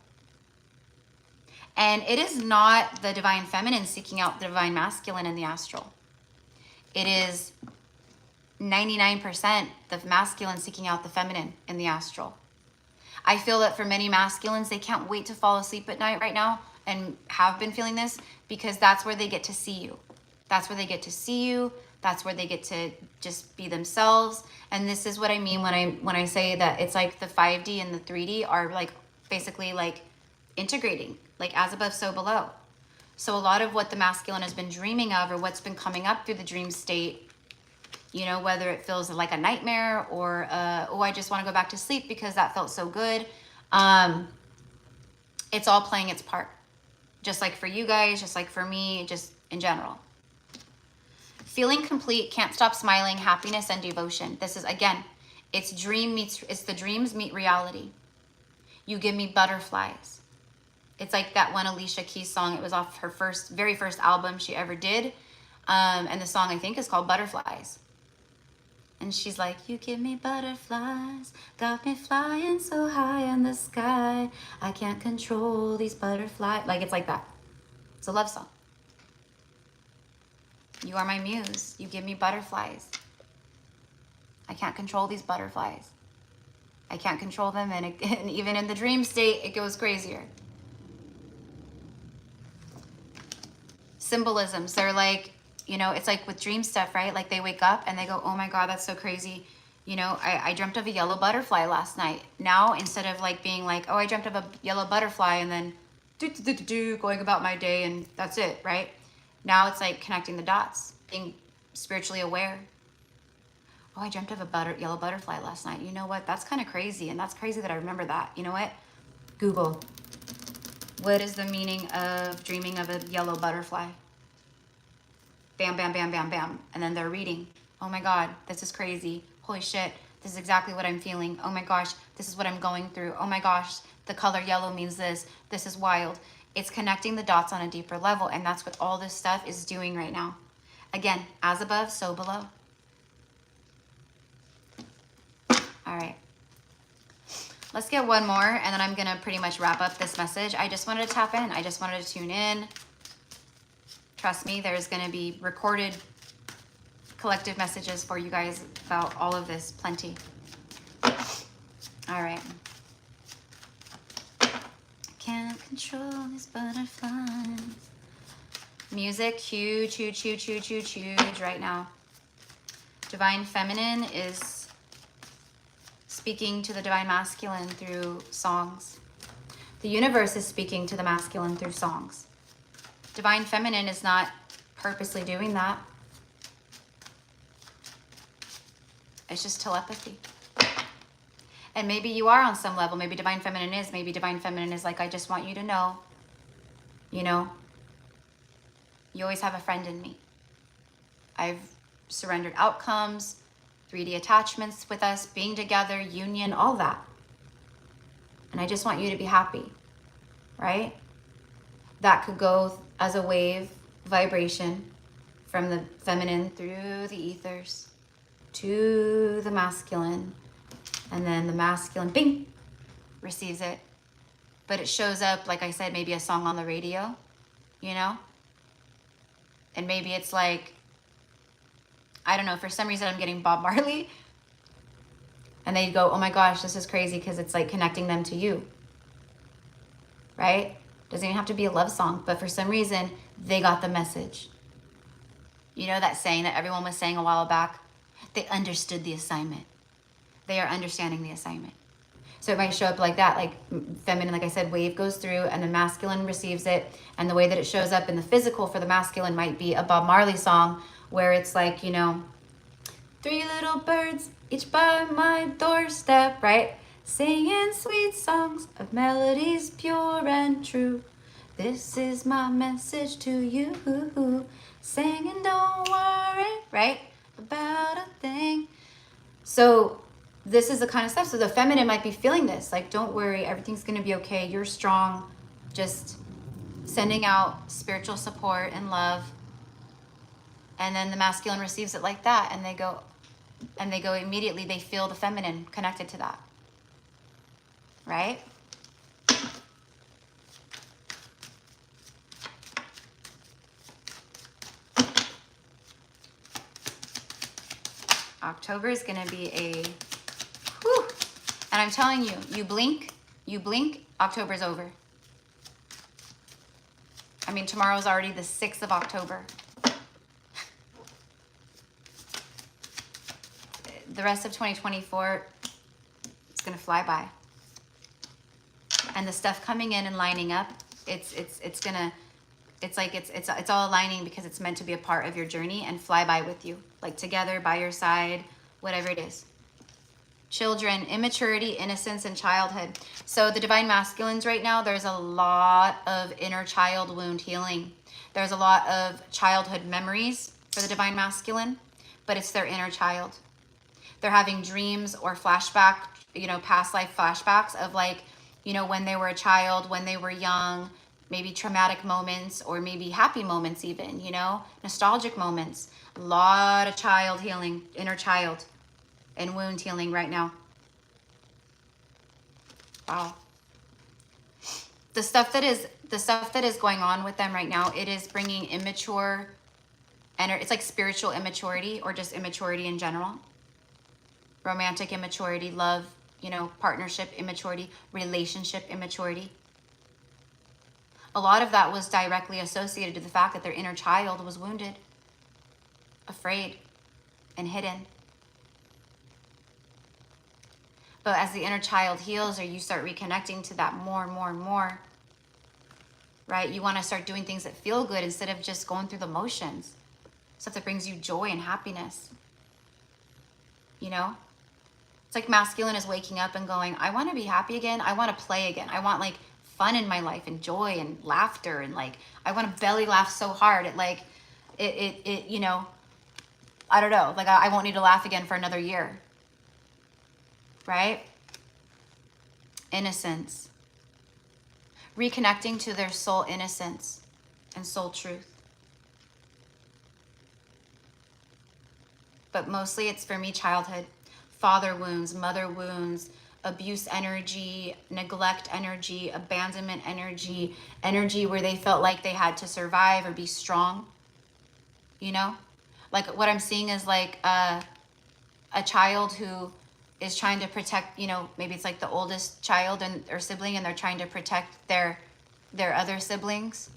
And it is not the divine feminine seeking out the divine masculine in the astral. It is 99% the masculine seeking out the feminine in the astral. I feel that for many masculines, they can't wait to fall asleep at night right now and have been feeling this because that's where they get to see you. That's where they get to see you. That's where they get to just be themselves. And this is what I mean when I say that it's like the 5D and the 3D are like basically like integrating, like as above, so below. So a lot of what the masculine has been dreaming of or what's been coming up through the dream state, you know, whether it feels like a nightmare or, oh, I just want to go back to sleep because that felt so good. It's all playing its part. Just like for you guys, just like for me, just in general. Feeling complete, can't stop smiling, happiness and devotion. This is, again, it's the dreams meet reality. You give me butterflies. It's like that one Alicia Keys song. It was off her very first album she ever did. And the song, I think, is called Butterflies. And she's like, you give me butterflies, got me flying so high in the sky. I can't control these butterflies. Like, it's like that. It's a love song. You are my muse. You give me butterflies. I can't control these butterflies. I can't control them. And even in the dream state, it goes crazier. Symbolisms. They're like, you know, it's like with dream stuff, right? Like they wake up and they go, oh my God, that's so crazy. You know, I dreamt of a yellow butterfly last night. Now, instead of like being like, oh, I dreamt of a yellow butterfly and then going about my day and that's it, right? Now it's like connecting the dots, being spiritually aware. Oh, I dreamt of a yellow butterfly last night. You know what? That's kind of crazy. And that's crazy that I remember that. You know what? Google. What is the meaning of dreaming of a yellow butterfly? Bam, bam, bam, bam, bam. And then they're reading. Oh my God, this is crazy. Holy shit. This is exactly what I'm feeling. Oh my gosh, this is what I'm going through. Oh my gosh, the color yellow means this. This is wild. It's connecting the dots on a deeper level. And that's what all this stuff is doing right now. Again, as above, so below. All right. Let's get one more, and then I'm going to pretty much wrap up this message. I just wanted to tap in. I just wanted to tune in. Trust me, there's going to be recorded collective messages for you guys about all of this. Plenty. All right. Can't control these butterflies. Music, huge, huge, huge, huge, huge, huge right now. Divine Feminine is speaking to the Divine Masculine through songs. The universe is speaking to the masculine through songs. Divine Feminine is not purposely doing that. It's just telepathy. And maybe you are on some level. Maybe Divine Feminine is. Maybe Divine Feminine is like, I just want you to know, you know, you always have a friend in me. I've surrendered outcomes, 3D attachments with us, being together, union, all that. And I just want you to be happy, right? That could go as a wave vibration from the feminine through the ethers to the masculine. And then the masculine, bing, receives it. But it shows up, like I said, maybe a song on the radio, you know? And maybe it's like, I don't know, for some reason I'm getting Bob Marley. And they go, oh my gosh, this is crazy because it's like connecting them to you. Right? Doesn't even have to be a love song, but for some reason they got the message. You know that saying that everyone was saying a while back? They understood the assignment. They are understanding the assignment. So it might show up like that, like feminine, like I said, wave goes through and the masculine receives it. And the way that it shows up in the physical for the masculine might be a Bob Marley song where it's like, you know, 3 little birds, each by my doorstep, right? Singing sweet songs of melodies pure and true. This is my message to you. Singing, don't worry, right? About a thing. So this is the kind of stuff. So the feminine might be feeling this. Like, don't worry, everything's going to be okay. You're strong. Just sending out spiritual support and love. And then the masculine receives it like that. And they go immediately, they feel the feminine connected to that. Right? October is going to be a whew. And I'm telling you, you blink, October's over. I mean, tomorrow's already the 6th of October. The rest of 2024, it's going to fly by. And the stuff coming in and lining up, it's all aligning because it's meant to be a part of your journey and fly by with you, like together, by your side, whatever it is. Children, immaturity, innocence, and childhood. So the Divine Masculines right now, there's a lot of inner child wound healing. There's a lot of childhood memories for the Divine Masculine, but it's their inner child. They're having dreams or flashback, you know, past life flashbacks of like, you know, when they were a child, when they were young, maybe traumatic moments or maybe happy moments even, you know, nostalgic moments. A lot of child healing, inner child and wound healing right now. Wow. The stuff that is going on with them right now, it is bringing immature, and it's like spiritual immaturity or just immaturity in general. Romantic immaturity, love, you know, partnership immaturity, relationship immaturity. A lot of that was directly associated to the fact that their inner child was wounded, afraid, and hidden. But as the inner child heals or you start reconnecting to that more and more and more, right? You want to start doing things that feel good instead of just going through the motions. Stuff that brings you joy and happiness. You know? It's like masculine is waking up and going, I want to be happy again. I want to play again. I want like fun in my life and joy and laughter. And like, I want to belly laugh so hard. It you know, I don't know. Like I won't need to laugh again for another year. Right? Innocence. Reconnecting to their soul innocence and soul truth. But mostly it's for me childhood. Father wounds, mother wounds, abuse energy, neglect energy, abandonment energy, energy where they felt like they had to survive or be strong. You know? Like what I'm seeing is like a child who is trying to protect, you know, maybe it's like the oldest child or sibling and they're trying to protect their other siblings.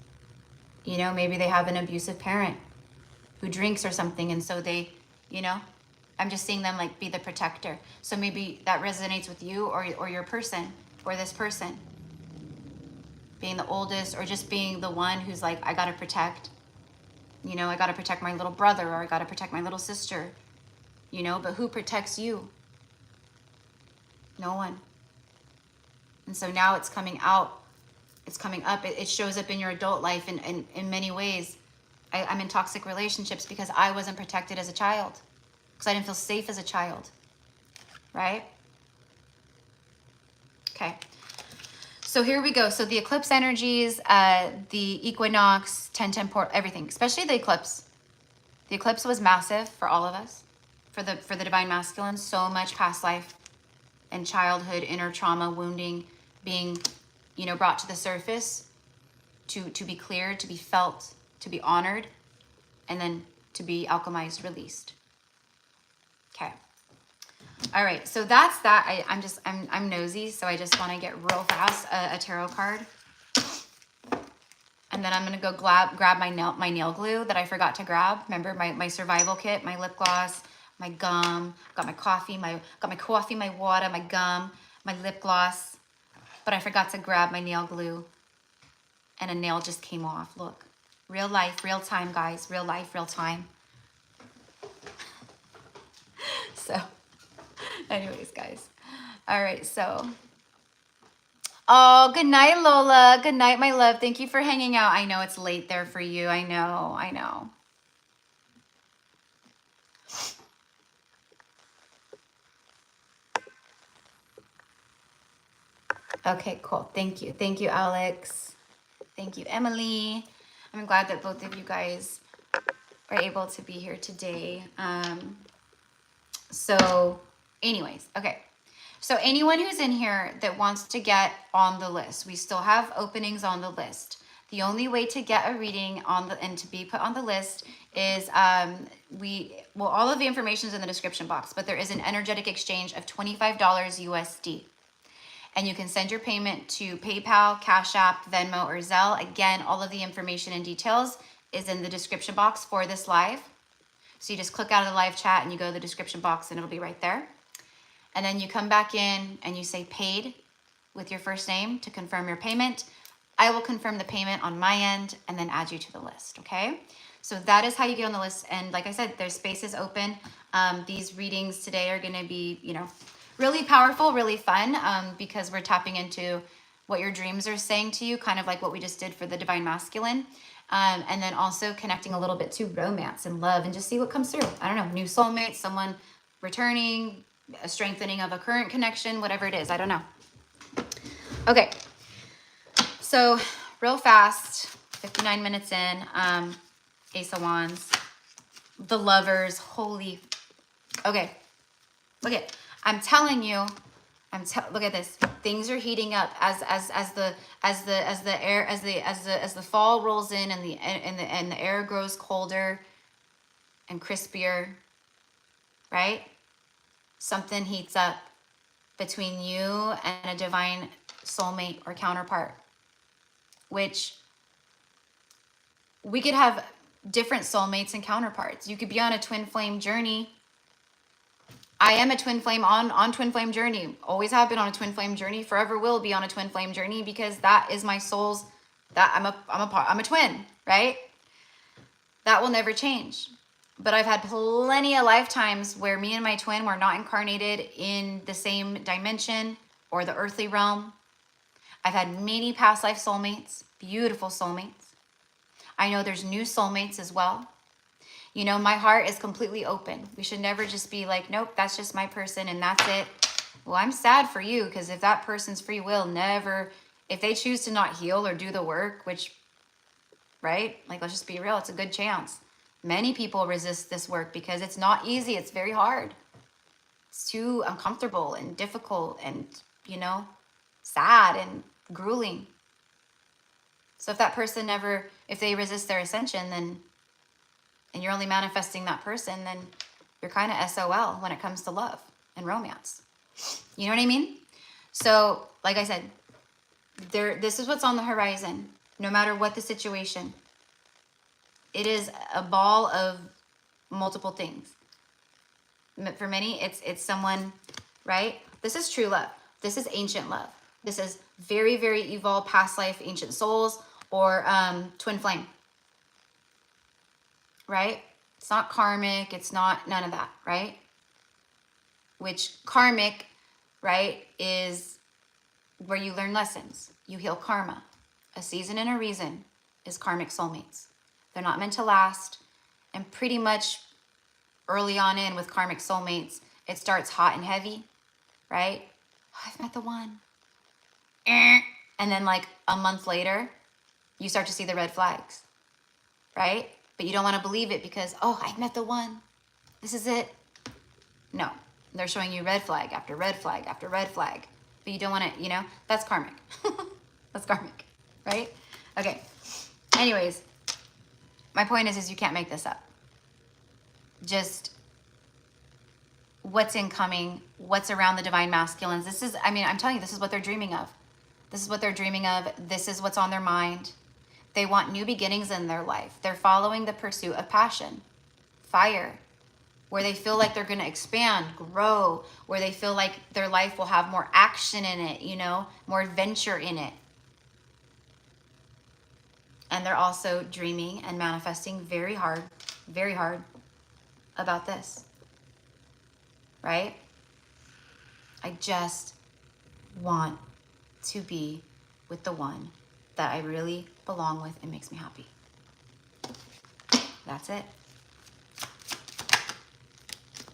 You know, maybe they have an abusive parent who drinks or something, and so they, you know, I'm just seeing them like be the protector. So maybe that resonates with you or your person or this person. Being the oldest or just being the one who's like, I gotta protect. You know, I gotta protect my little brother or I gotta protect my little sister. You know, but who protects you? No one. And so now it's coming out. It's coming up. It shows up in your adult life in many ways. I'm in toxic relationships because I wasn't protected as a child. Because I didn't feel safe as a child. Right? Okay. So here we go. So the eclipse energies, the equinox, 10-10 port, everything. Especially the eclipse. The eclipse was massive for all of us. For the divine masculine. So much past life and childhood, inner trauma, wounding, being, you know, brought to the surface to be cleared, to be felt, to be honored, and then to be alchemized, released. Okay. All right. So that's that. I'm nosy, so I just want to get real fast a tarot card, and then I'm gonna go grab my nail glue that I forgot to grab. Remember my survival kit, my lip gloss, my gum. Got my coffee, my water, my gum, my lip gloss. But I forgot to grab my nail glue and a nail just came off. Look, real life, real time, guys. Real life, real time. So anyways, guys. All right, so. Oh, good night, Lola. Good night, my love. Thank you for hanging out. I know it's late there for you. I know. Okay, cool. Thank you. Thank you, Alex. Thank you, Emily. I'm glad that both of you guys are able to be here today. So anyways, okay. So anyone who's in here that wants to get on the list, we still have openings on the list. The only way to get a reading on the and to be put on the list is all of the information is in the description box, but there is an energetic exchange of $25 USD. And you can send your payment to PayPal, Cash App, Venmo, or Zelle. Again, all of the information and details is in the description box for this live. So you just click out of the live chat and you go to the description box and it'll be right there. And then you come back in and you say paid with your first name to confirm your payment. I will confirm the payment on my end and then add you to the list, okay? So that is how you get on the list. And like I said, there's spaces open. These readings today are gonna be, you know, really powerful, really fun, because we're tapping into what your dreams are saying to you, kind of like what we just did for the divine masculine. And then also connecting a little bit to romance and love and just see what comes through. I don't know, new soulmate, someone returning, a strengthening of a current connection, whatever it is, I don't know. Okay, so real fast, 59 minutes in, Ace of Wands, the Lovers, holy, okay, look at, I'm telling you, look at this. Things are heating up as the fall rolls in and the air grows colder and crispier, right? Something heats up between you and a divine soulmate or counterpart, which we could have different soulmates and counterparts. You could be on a twin flame journey. I am a twin flame on twin flame journey. Always have been on a twin flame journey. Forever will be on a twin flame journey because that is my soul's That I'm a twin, right? That will never change. But I've had plenty of lifetimes where me and my twin were not incarnated in the same dimension or the earthly realm. I've had many past life soulmates, beautiful soulmates. I know there's new soulmates as well. You know, my heart is completely open. We should never just be like, nope, that's just my person and that's it. Well, I'm sad for you, because if that person's free will never, if they choose to not heal or do the work, which, right? Like, let's just be real, it's a good chance. Many people resist this work because it's not easy. It's very hard. It's too uncomfortable and difficult and, you know, sad and grueling. So if that person never, if they resist their ascension, then, and you're only manifesting that person, then you're kind of SOL when it comes to love and romance. You know what I mean? So, like I said, this is what's on the horizon, no matter what the situation. It is a ball of multiple things. For many, it's someone, right? This is true love. This is ancient love. This is very, very evolved past life ancient souls, or twin flame, right? It's not karmic. It's not none of that, right? Which karmic, right, is where you learn lessons. You heal karma. A season and a reason is karmic soulmates. They're not meant to last. And pretty much early on in with karmic soulmates, it starts hot and heavy, right? Oh, I've met the one. And then like a month later, you start to see the red flags, right? But you don't want to believe it because, oh, I've met the one. This is it. No, they're showing you red flag after red flag after red flag. But you don't want to, you know, that's karmic. That's karmic, right? Okay. Anyways, my point is you can't make this up. Just what's incoming, what's around the divine masculines. This is, I mean, I'm telling you, this is what they're dreaming of. This is what they're dreaming of. This is what's on their mind. They want new beginnings in their life. They're following the pursuit of passion, fire, where they feel like they're going to expand, grow, where they feel like their life will have more action in it, you know, more adventure in it. And they're also dreaming and manifesting very hard about this, right? I just want to be with the one that I really belong with and makes me happy. That's it.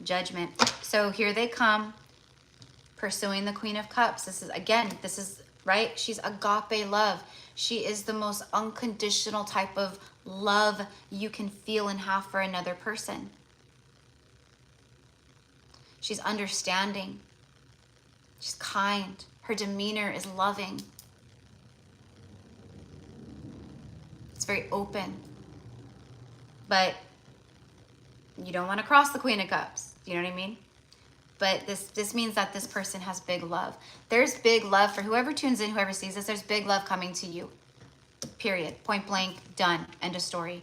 Judgment. So here they come, pursuing the Queen of Cups. This is, again, this is, right? She's agape love. She is the most unconditional type of love you can feel and have for another person. She's understanding. She's kind. Her demeanor is loving. It's very open. But you don't want to cross the Queen of Cups. You know what I mean? But this means that this person has big love. There's big love for whoever tunes in, whoever sees this. There's big love coming to you. Period. Point blank. Done. End of story.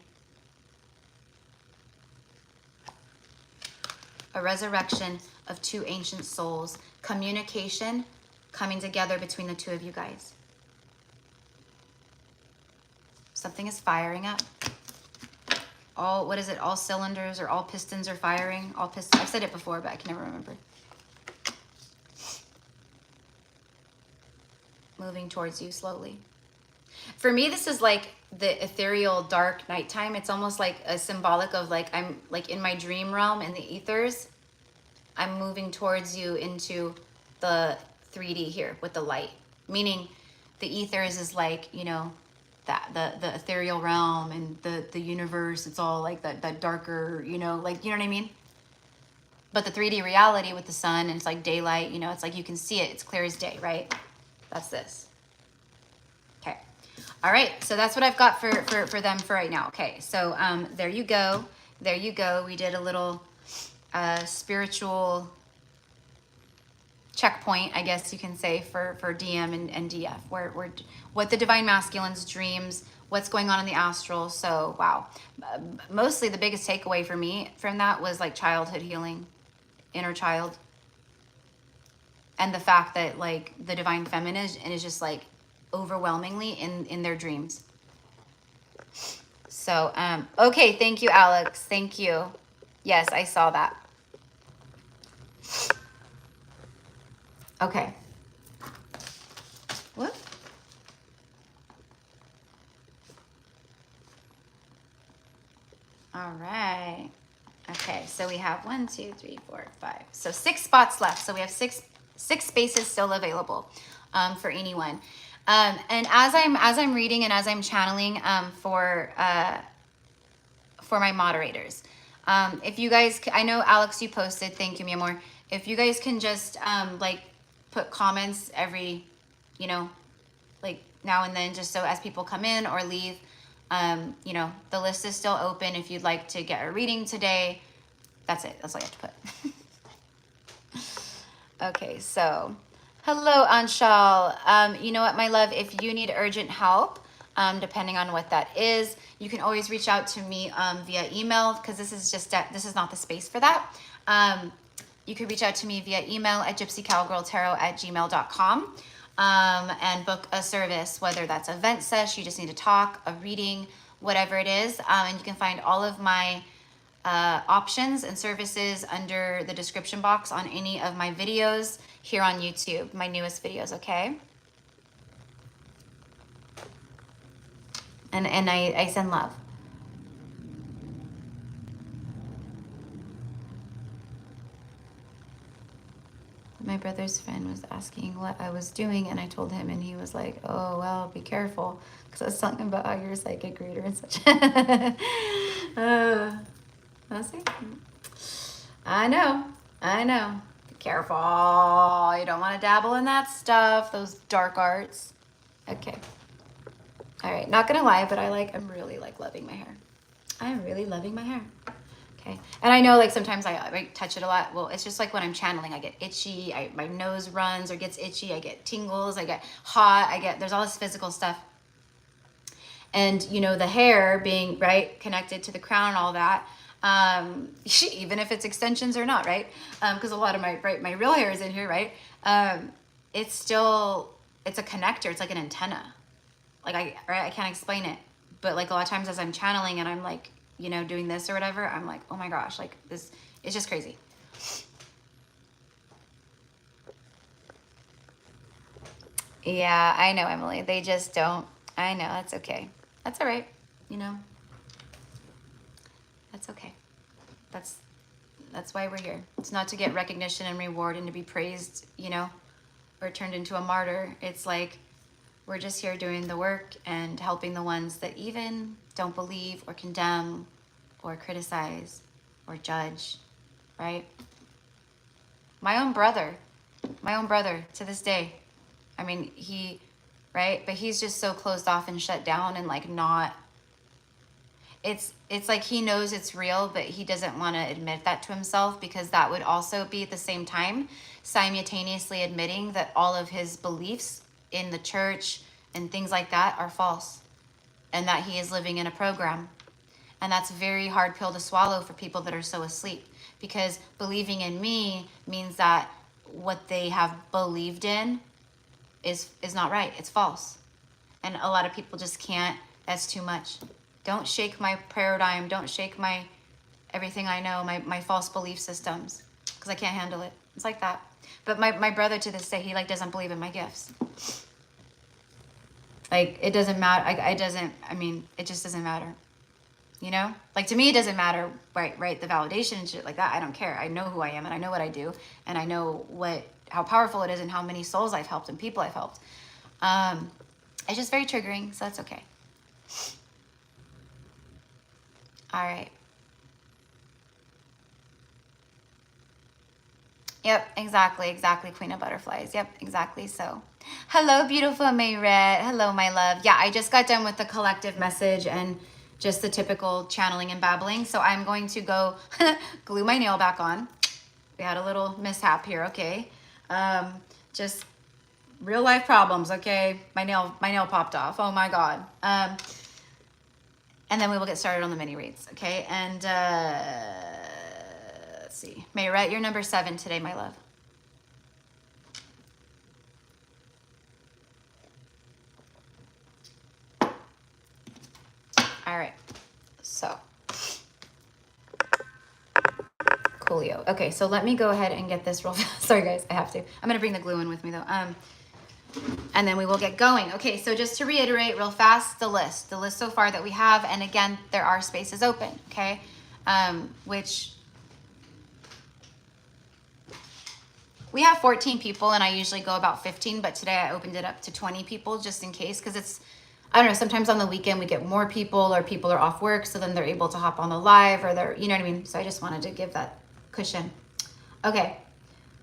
A resurrection of two ancient souls. Communication coming together between the two of you guys. Something is firing up. All, what is it? All cylinders or all pistons are firing. All pistons. I've said it before, but I can never remember. Moving towards you slowly. For me, this is like the ethereal dark nighttime. It's almost like a symbolic of like, I'm like in my dream realm in the ethers. I'm moving towards you into the 3D here with the light. Meaning the ethers is like, you know, that the ethereal realm and the universe. It's all like that darker, you know, like, you know what I mean? But the 3D reality with the sun, and it's like daylight, you know, it's like you can see it. It's clear as day, right? That's this. Okay. All right. So that's what I've got for them for right now. Okay. So there you go. There you go. We did a little spiritual checkpoint, I guess you can say, for DM and DF, where what the divine masculines dreams, what's going on in the astral. So wow, mostly the biggest takeaway for me from that was like childhood healing, inner child, and the fact that like the divine feminine is just like overwhelmingly in their dreams. So, okay, thank you, Alex. Thank you. Yes, I saw that. Okay. What? All right. Okay, so we have 1, 2, 3, 4, 5. So 6 spots left. So we have six spaces still available for anyone. And as I'm reading and as I'm channeling for my moderators, if you guys, I know Alex, you posted. Thank you, mi amor. If you guys can just like put comments every, you know, like now and then, just so as people come in or leave, you know, the list is still open. If you'd like to get a reading today, that's it. That's all you have to put. Okay, so hello, Anshal. You know what, my love, if you need urgent help, depending on what that is, you can always reach out to me via email, because this is not the space for that. You can reach out to me via email at GypsyCowgirlTarot@gmail.com. And book a service, whether that's a vent sesh, you just need to talk, a reading, whatever it is. And you can find all of my options and services under the description box on any of my videos here on YouTube, my newest videos, okay? And I send love. My brother's friend was asking what I was doing, and I told him, and he was like, oh, well, be careful, because I was talking about how you're a psychic reader and such. Let's see. I know. Be careful. You don't want to dabble in that stuff, those dark arts. Okay. All right. Not gonna lie, but I'm really loving my hair. I'm really loving my hair. Okay. And I know like sometimes I touch it a lot. Well, it's just like when I'm channeling, I get itchy. My nose runs or gets itchy. I get tingles. I get hot. There's all this physical stuff. And you know, the hair being right connected to the crown and all that, even if it's extensions or not, right? Because a lot of my real hair is in here, right? It's a connector. It's like an antenna. Like I can't explain it, but like a lot of times as I'm channeling and I'm like, you know, doing this or whatever, I'm like, oh my gosh, like this, it's just crazy. Yeah, I know, Emily. They just don't. I know. That's okay. That's all right. You know, that's okay. That's why we're here. It's not to get recognition and reward and to be praised, you know, or turned into a martyr. It's like, we're just here doing the work and helping the ones that even don't believe or condemn or criticize or judge, right? My own brother to this day. I mean, right? But he's just so closed off and shut down and like not, it's like he knows it's real, but he doesn't want to admit that to himself, because that would also be at the same time simultaneously admitting that all of his beliefs in the church and things like that are false, and that he is living in a program. And that's a very hard pill to swallow for people that are so asleep, because believing in me means that what they have believed in is not right. It's false. And a lot of people just can't. That's too much. Don't shake my paradigm. Don't shake my everything I know, my false belief systems, because I can't handle it. It's like that. But my brother to this day, he like doesn't believe in my gifts. Like, it doesn't matter. I mean, it just doesn't matter. You know? Like, to me, it doesn't matter, right? The validation and shit like that. I don't care. I know who I am, and I know what I do, and I know how powerful it is and how many souls I've helped and people I've helped. It's just very triggering, so that's okay. All right. Yep, exactly, Queen of Butterflies. Yep, exactly so. Hello, beautiful Mayret. Hello, my love. Yeah, I just got done with the collective message and just the typical channeling and babbling. So I'm going to go glue my nail back on. We had a little mishap here, okay? Just real life problems, okay? My nail popped off. Oh my God. And then we will get started on the mini reads, okay? And let's see. Mayret, you're number 7 today, my love. All right, so coolio. Okay, so let me go ahead and get this real fast. Sorry guys, I have to. I'm gonna bring the glue in with me though. And then we will get going. Okay, so just to reiterate real fast, the list so far that we have, and again, there are spaces open, okay? Which we have 14 people and I usually go about 15, but today I opened it up to 20 people just in case, because it's, I don't know, sometimes on the weekend we get more people or people are off work, so then they're able to hop on the live or they're, you know what I mean? So I just wanted to give that cushion. Okay.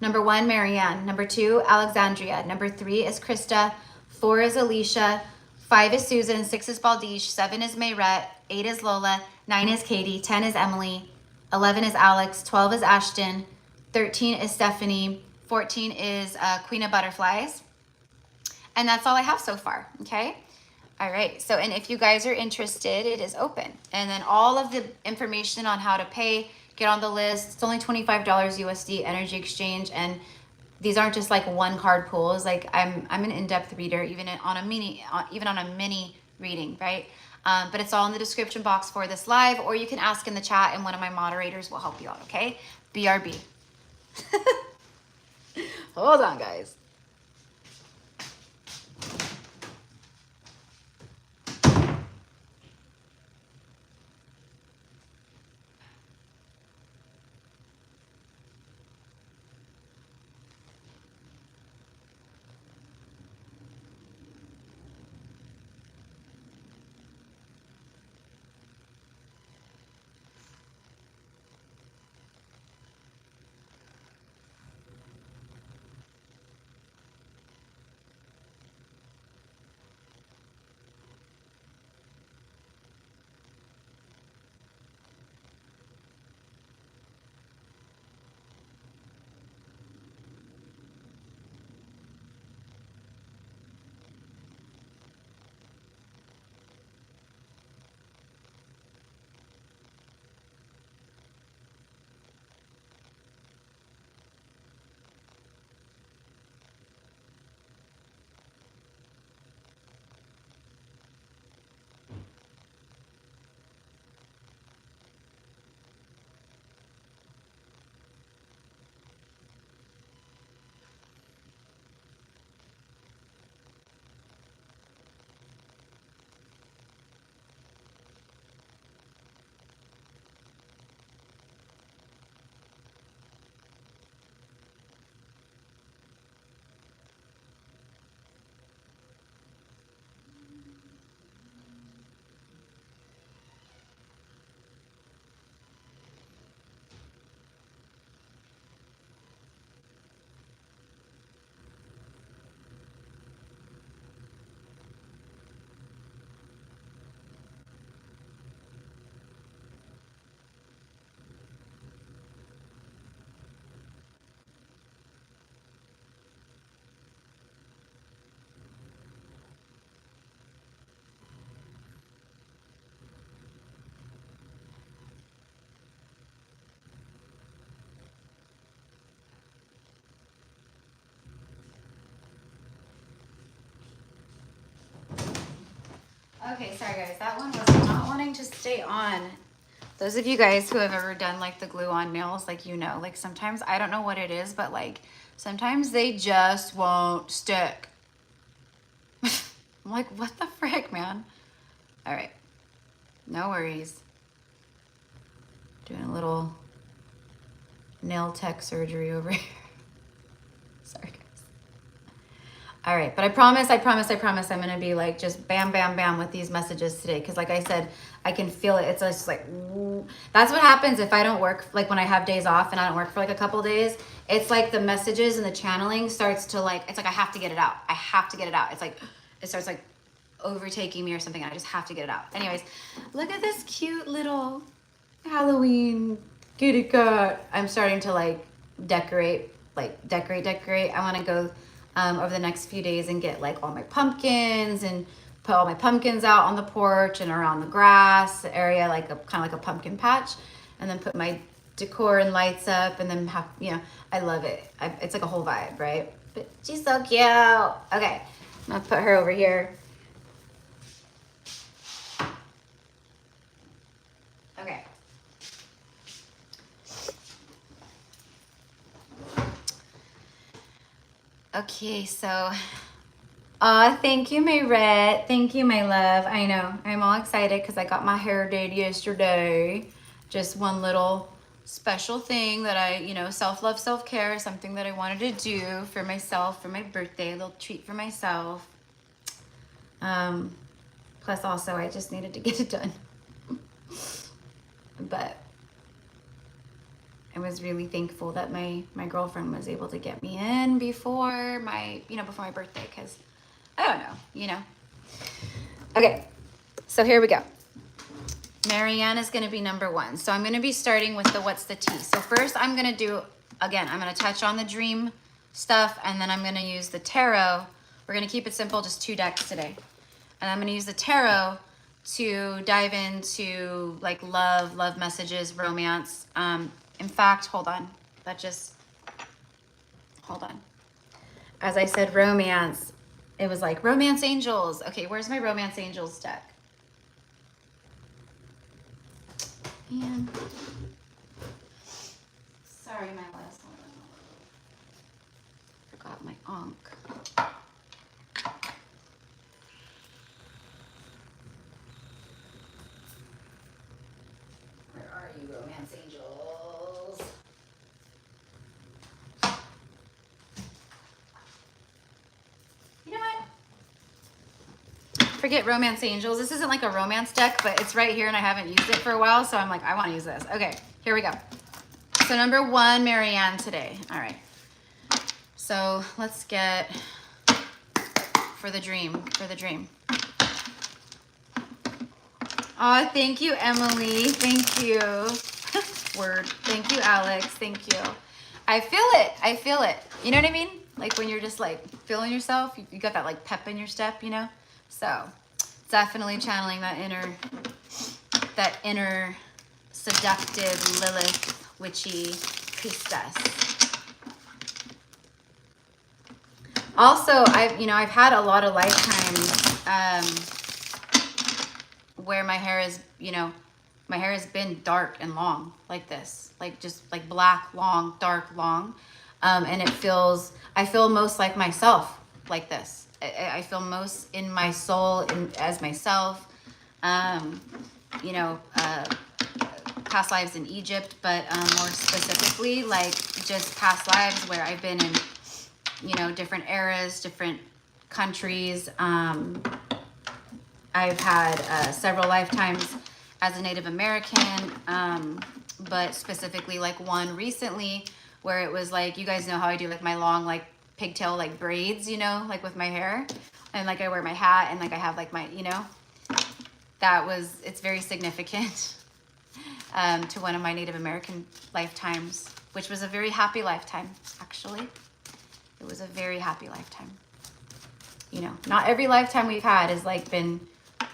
Number 1, Marianne. Number 2, Alexandria. Number 3 is Krista. 4 is Alicia. 5 is Susan. 6 is Baldish. 7 is Mayrette. 8 is Lola. 9 is Katie. 10 is Emily. 11 is Alex. 12 is Ashton. 13 is Stephanie. 14 is Queen of Butterflies. And that's all I have so far, okay? All right, so, and if you guys are interested, it is open. And then all of the information on how to pay, get on the list. It's only $25 USD energy exchange, and these aren't just like one card pulls. Like I'm an in-depth reader, even on a mini reading, right? But it's all in the description box for this live, or you can ask in the chat, and one of my moderators will help you out. Okay, BRB. Hold on, guys. Okay, sorry guys, that one was not wanting to stay on. Those of you guys who have ever done like the glue on nails, like, you know, like sometimes, I don't know what it is, but like sometimes they just won't stick. I'm like, what the frick, man? All right, no worries. Doing a little nail tech surgery over here. Sorry guys. All right, but I promise I'm gonna be like just bam, bam, bam with these messages today. Cause like I said, I can feel it. It's just like, woo. That's what happens if I don't work, like when I have days off and I don't work for like a couple days, it's like the messages and the channeling starts to like, it's like, I have to get it out. I have to get it out. It's like, it starts like overtaking me or something. And I just have to get it out. Anyways, look at this cute little Halloween kitty cat. I'm starting to like decorate. I want to go over the next few days and get like all my pumpkins and put all my pumpkins out on the porch and around the grass area, like a kind of like a pumpkin patch, and then put my decor and lights up, and then have, you know, I love it. It's like a whole vibe, right? But she's so cute. Okay, I'm gonna put her over here. Okay, so, thank you, my red. Thank you, my love. I know, I'm all excited because I got my hair did yesterday. Just one little special thing that I, you know, self-love, self-care, something that I wanted to do for myself for my birthday, a little treat for myself. Plus also I just needed to get it done. But I was really thankful that my girlfriend was able to get me in before my, you know, before my birthday, because I don't know, you know. Okay, so here we go. Marianne is going to be number 1. So I'm going to be starting with the what's the tea. So first I'm going to do, again, I'm going to touch on the dream stuff, and then I'm going to use the tarot. We're going to keep it simple, just 2 decks today. And I'm going to use the tarot to dive into like love messages, romance. In fact, hold on. Hold on. As I said, romance, it was like romance angels. Okay, where's my romance angels deck? And sorry, my last one. Forgot my ankh. Where are you, romance angels? You know what? Forget romance angels. This isn't like a romance deck, but it's right here and I haven't used it for a while, so I'm like, I want to use this. Okay, here we go. So number 1, Marianne today. All right. So let's get for the dream. Oh, thank you, Emily. Thank you. Word. Thank you, Alex. Thank you. I feel it. You know what I mean? Like when you're just like feeling yourself, you got that like pep in your step, you know? So definitely channeling that inner seductive Lilith, witchy priestess. Also, I've had a lot of lifetimes where my hair is, my hair has been dark and long like this, like just like black, long, dark, long. And I feel most like myself like this. I feel most in my soul as myself, past lives in Egypt, but more specifically, like just past lives where I've been in, different eras, different countries. I've had several lifetimes as a Native American, but specifically like one recently where it was like, you guys know how I do like my long, like pigtail, like braids, like with my hair, and like I wear my hat and like I have like my, it's very significant to one of my Native American lifetimes, which was a very happy lifetime, actually. It was a very happy lifetime. Not every lifetime we've had has like been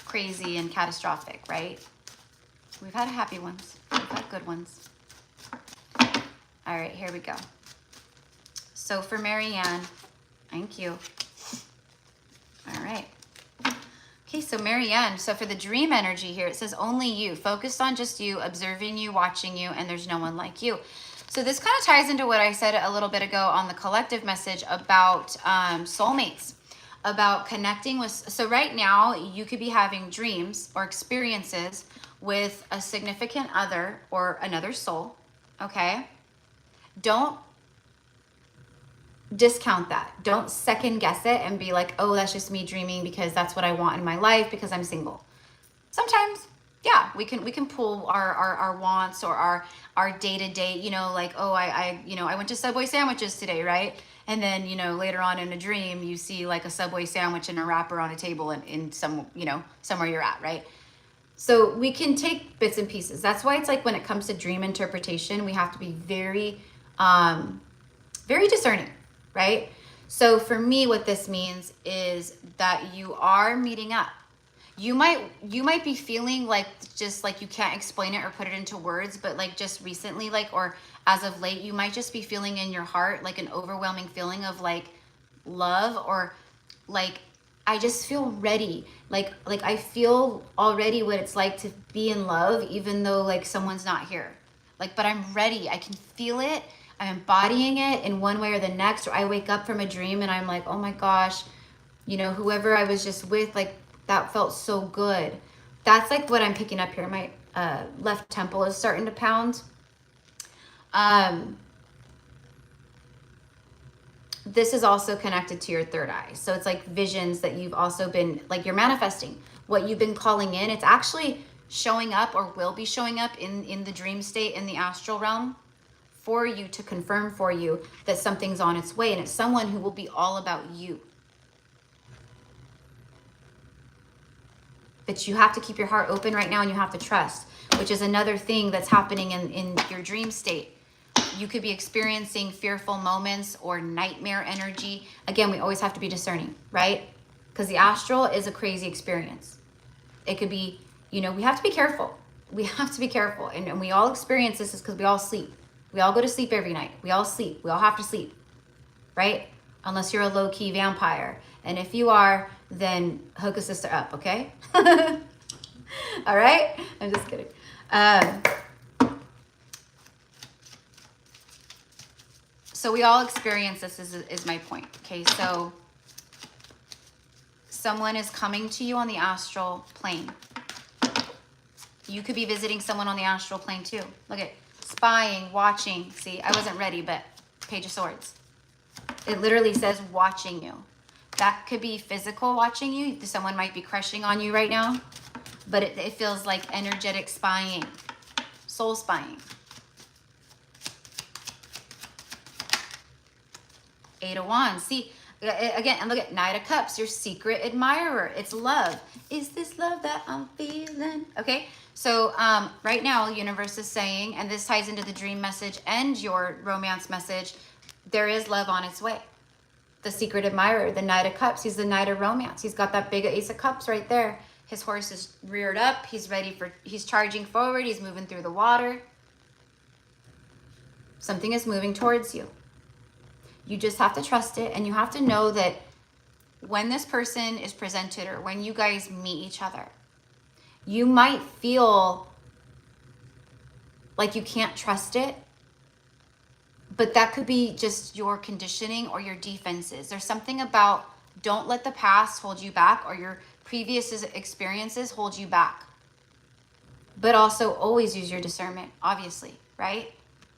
crazy and catastrophic, right? We've had happy ones. We've had good ones. All right, here we go. So for Marianne, thank you. All right. Okay, so Marianne, so for the dream energy here, it says only you, focused on just you, observing you, watching you, and there's no one like you. So this kind of ties into what I said a little bit ago on the collective message about soulmates, about connecting with, so right now you could be having dreams or experiences with a significant other or another soul, okay? Don't discount that. Don't second guess it and be like, oh, that's just me dreaming because that's what I want in my life because I'm single. Sometimes, yeah, we can pull our wants or our day-to-day, like, oh, I went to Subway sandwiches today, right? And then, later on in a dream, you see like a Subway sandwich and a wrapper on a table in some, somewhere you're at, right? So we can take bits and pieces. That's why it's like when it comes to dream interpretation, we have to be very, very discerning, right? So for me, what this means is that you are meeting up. You might be feeling like just like you can't explain it or put it into words, but like just recently, like, or as of late, you might just be feeling in your heart like an overwhelming feeling of like love, or like I just feel ready. Like I feel already what it's like to be in love, even though like someone's not here. Like, but I'm ready. I can feel it. I'm embodying it in one way or the next, or I wake up from a dream and I'm like, oh my gosh, you know, whoever I was just with, like, that felt so good. That's like what I'm picking up here. My left temple is starting to pound. This is also connected to your third eye. So it's like visions that you've also been, like, you're manifesting what you've been calling in. It's actually showing up, or will be showing up in the dream state, in the astral realm, for you to confirm for you that something's on its way. And it's someone who will be all about you. But you have to keep your heart open right now, and you have to trust, which is another thing that's happening in your dream state. You could be experiencing fearful moments or nightmare energy. Again, we always have to be discerning, right? Because the astral is a crazy experience. It could be, you know, we have to be careful. We have to be careful. And we all experience this is because we all sleep. We all go to sleep every night. We all sleep. We all have to sleep, right? Unless you're a low-key vampire. And if you are, then hook a sister up, okay? All right? I'm just kidding. So we all experience this, is my point, okay? So someone is coming to you on the astral plane. You could be visiting someone on the astral plane too. Look at spying, watching. See, I wasn't ready, but Page of Swords. It literally says watching you. That could be physical watching you. Someone might be crushing on you right now, but it feels like energetic spying, soul spying. Eight of Wands. See, again, and look at Knight of Cups, your secret admirer. It's love. Is this love that I'm feeling? Okay, so right now, universe is saying, and this ties into the dream message and your romance message, there is love on its way. The secret admirer, the Knight of Cups, he's the Knight of Romance. He's got that big Ace of Cups right there. His horse is reared up. He's ready for, he's charging forward. He's moving through the water. Something is moving towards you. You just have to trust it, and you have to know that when this person is presented, or when you guys meet each other, you might feel like you can't trust it, but that could be just your conditioning or your defenses. There's something about, don't let the past hold you back, or your previous experiences hold you back. But also always use your discernment, obviously, right?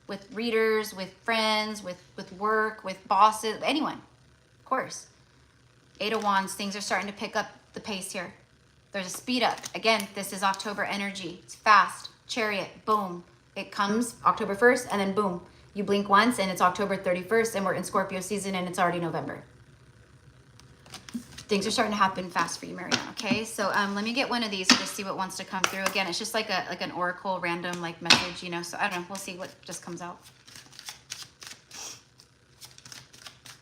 With readers, with friends, with work, with bosses, anyone, of course. Eight of Wands, things are starting to pick up the pace here. There's a speed up. Again, this is October energy. It's fast. Chariot, boom. It comes October 1st, and then boom. You blink once, and it's October 31st, and we're in Scorpio season, and it's already November. Things are starting to happen fast for you, Marianne, okay? So let me get one of these and just see what wants to come through. Again, it's just like an oracle random like message, you know, so I don't know. We'll see what just comes out.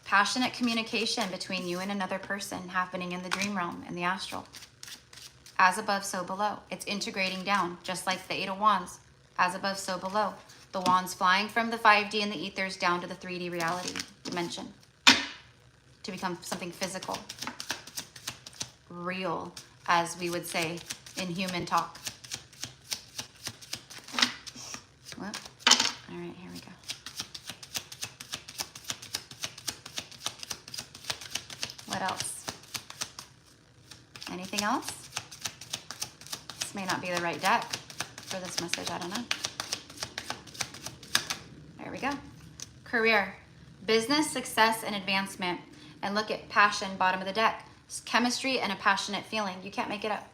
Passionate communication between you and another person happening in the dream realm, in the astral. As above, so below. It's integrating down, just like the Eight of Wands. As above, so below. The wands flying from the 5D and the ethers down to the 3D reality dimension to become something physical. Real, as we would say in human talk. Well, all right, here we go. What else? Anything else? This may not be the right deck for this message, I don't know. There we go. Career, business, success, and advancement. And look at passion, bottom of the deck. It's chemistry and a passionate feeling. You can't make it up.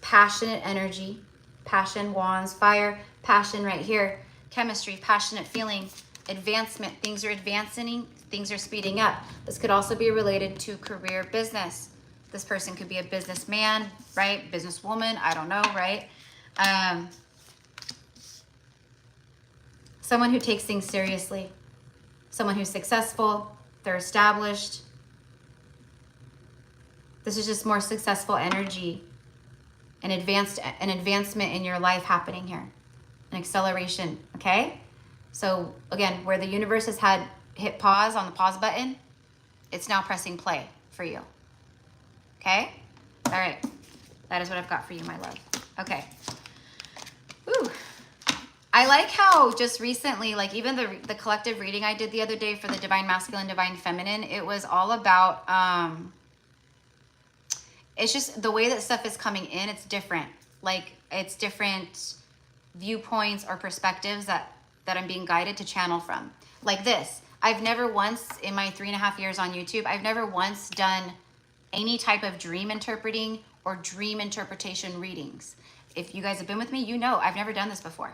Passionate energy, passion, wands, fire, passion right here. Chemistry, passionate feeling, advancement. Things are advancing, things are speeding up. This could also be related to career, business. This person could be a businessman, right? Businesswoman, I don't know, right? Someone who takes things seriously. Someone who's successful, they're established. This is just more successful energy, an advancement in your life happening here, an acceleration, okay? So again, where the universe has had hit pause on the pause button, it's now pressing play for you, okay? All right, that is what I've got for you, my love. Okay. Woo. I like how just recently, like even the collective reading I did the other day for the Divine Masculine, Divine Feminine, it was all about, it's just the way that stuff is coming in, it's different. Like it's different viewpoints or perspectives that I'm being guided to channel from. Like this, I've never once in my 3.5 years on YouTube, I've never once done any type of dream interpreting or dream interpretation readings. If you guys have been with me, you know I've never done this before.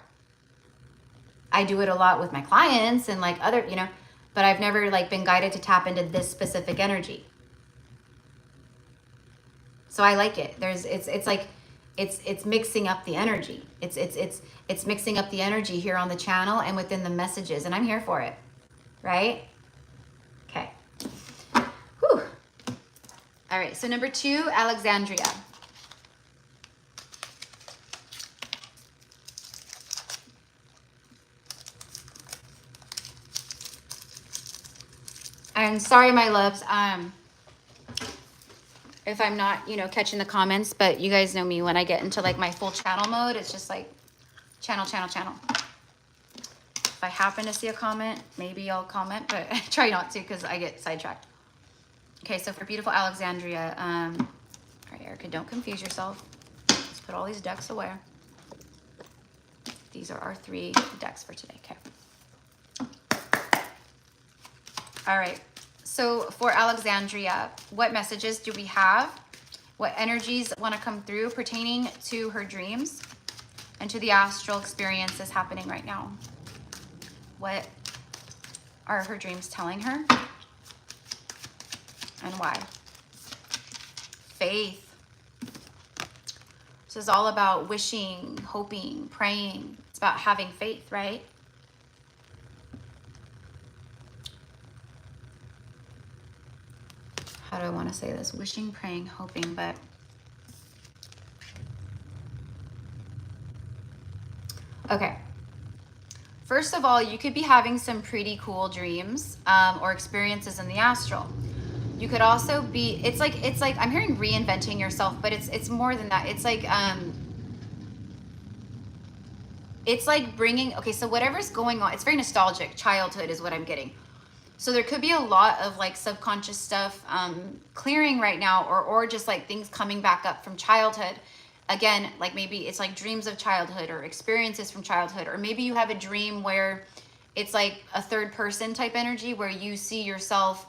I do it a lot with my clients and like other, you know, but I've never like been guided to tap into this specific energy. So I like it. It's like it's mixing up the energy. It's mixing up the energy here on the channel and within the messages, and I'm here for it. Right? Okay. Whew. All right, so number 2, Alexandria. And sorry, my loves, if I'm not, you know, catching the comments, but you guys know me, when I get into like my full channel mode, it's just like channel. If I happen to see a comment, maybe I'll comment, but I try not to because I get sidetracked. Okay, so for beautiful Alexandria, all right, Erica, don't confuse yourself. Let's put all these decks away. These are our 3 decks for today, okay. All right, so for Alexandria, what messages do we have? What energies want to come through pertaining to her dreams and to the astral experiences happening right now? What are her dreams telling her? And why? Faith. This is all about wishing, hoping, praying. It's about having faith, right? How do I want to say this? Wishing, praying, hoping, but okay. First of all, you could be having some pretty cool dreams or experiences in the astral. You could also be, it's like I'm hearing reinventing yourself, but it's more than that. It's like bringing, okay, so whatever's going on, it's very nostalgic. Childhood is what I'm getting. So there could be a lot of like subconscious stuff clearing right now, or just like things coming back up from childhood. Again, like maybe it's like dreams of childhood or experiences from childhood, or maybe you have a dream where it's like a third person type energy where you see yourself,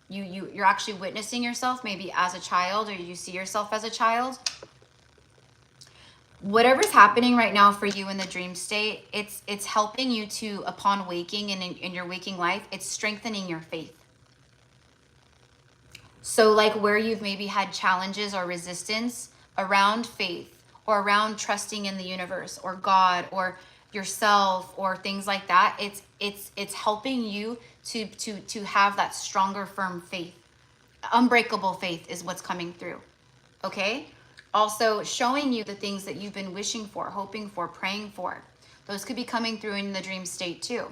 you're actually witnessing yourself maybe as a child, or you see yourself as a child. Whatever's happening right now for you in the dream state, it's helping you to, upon waking and in your waking life, it's strengthening your faith. So like where you've maybe had challenges or resistance around faith or around trusting in the universe or God or yourself or things like that, it's helping you to have that stronger, firm faith. Unbreakable faith is what's coming through. Okay? Also showing you the things that you've been wishing for, hoping for, praying for. Those could be coming through in the dream state too.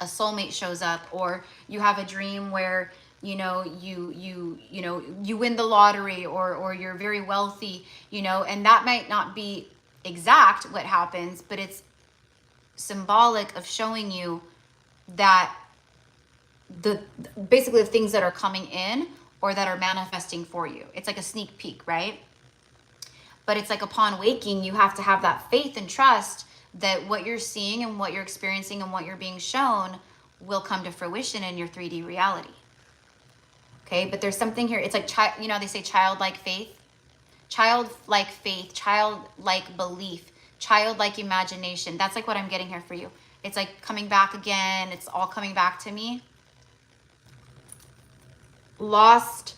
A soulmate shows up, or you have a dream where you win the lottery, or you're very wealthy, and that might not be exact what happens, but it's symbolic of showing you that basically the things that are coming in or that are manifesting for you. It's like a sneak peek, right? But it's like upon waking, you have to have that faith and trust that what you're seeing and what you're experiencing and what you're being shown will come to fruition in your 3D reality. Okay, but there's something here. It's like, they say childlike faith, childlike belief, childlike imagination. That's like what I'm getting here for you. It's like coming back again. It's all coming back to me. Lost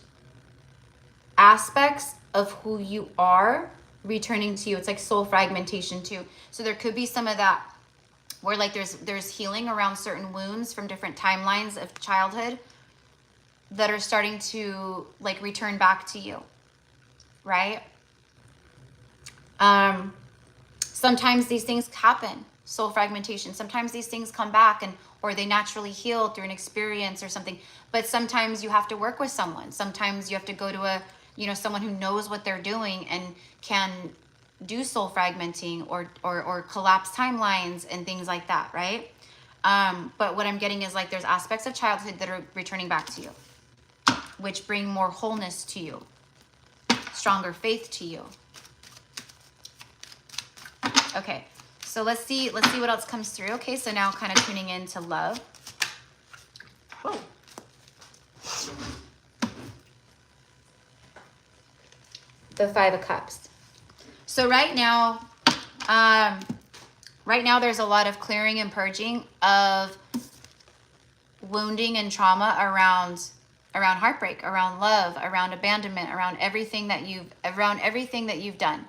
aspects of who you are returning to you. It's like soul fragmentation too. So there could be some of that where like there's healing around certain wounds from different timelines of childhood that are starting to like return back to you, right? Sometimes these things happen, soul fragmentation. Sometimes these things come back or they naturally heal through an experience or something. But sometimes you have to work with someone. Sometimes you have to go to someone who knows what they're doing and can do soul fragmenting or collapse timelines and things like that, right? But what I'm getting is like there's aspects of childhood that are returning back to you, which bring more wholeness to you, stronger faith to you. Okay, so let's see what else comes through. Okay, so now kind of tuning into love. Whoa. The Five of Cups. So right now there's a lot of clearing and purging of wounding and trauma around heartbreak, around love, around abandonment, around everything that you've done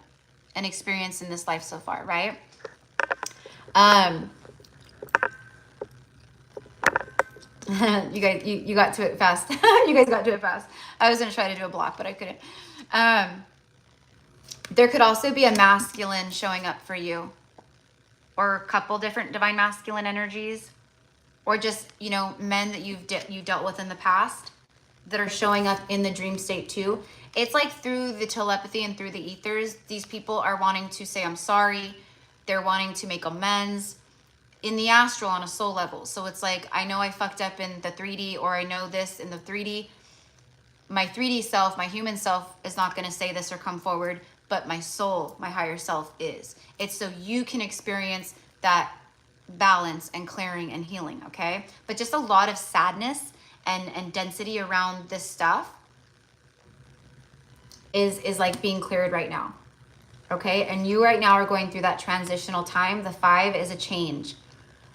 and experienced in this life so far, right? You guys, you got to it fast. You guys got to it fast. I was gonna try to do a block, but I couldn't. There could also be a masculine showing up for you, or a couple different divine masculine energies, or just, you know, men that you dealt with in the past that are showing up in the dream state too. It's like through the telepathy and through the ethers, these people are wanting to say, I'm sorry. They're wanting to make amends in the astral on a soul level. So it's like, I know I fucked up in the 3D, or I know this in the 3D. My 3D self, my human self is not going to say this or come forward, but my soul, my higher self is. It's so you can experience that balance and clearing and healing, okay? But just a lot of sadness and density around this stuff is like being cleared right now, okay? And you right now are going through that transitional time. The 5 is a change.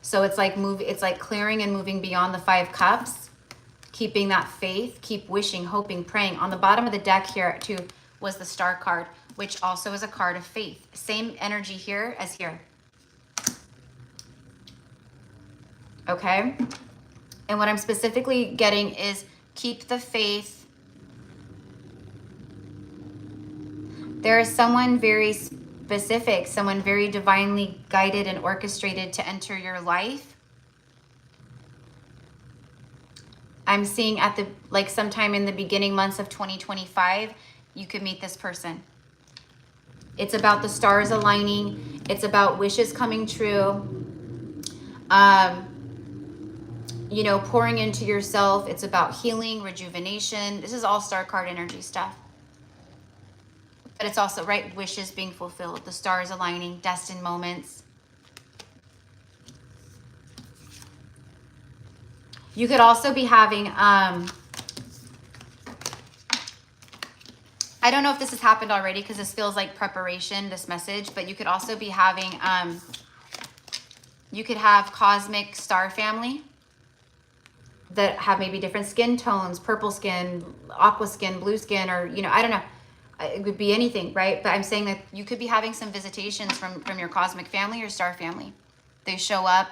So it's like clearing and moving beyond the 5 cups, keeping that faith, keep wishing, hoping, praying. On the bottom of the deck here too was the Star card, which also is a card of faith. Same energy here as here. Okay? And what I'm specifically getting is keep the faith. There is someone very specific, someone very divinely guided and orchestrated to enter your life. I'm seeing at the, like sometime in the beginning months of 2025, you could meet this person. It's about the stars aligning. It's about wishes coming true. You know, pouring into yourself. It's about healing, rejuvenation. This is all star card energy stuff. But it's also, right, wishes being fulfilled, the stars aligning, destined moments. You could also be having, I don't know if this has happened already because this feels like preparation, this message, but you could also be having, you could have cosmic star family that have maybe different skin tones, purple skin, aqua skin, blue skin, or, you know, I don't know. It would be anything, right? But I'm saying that you could be having some visitations from your cosmic family or star family. They show up,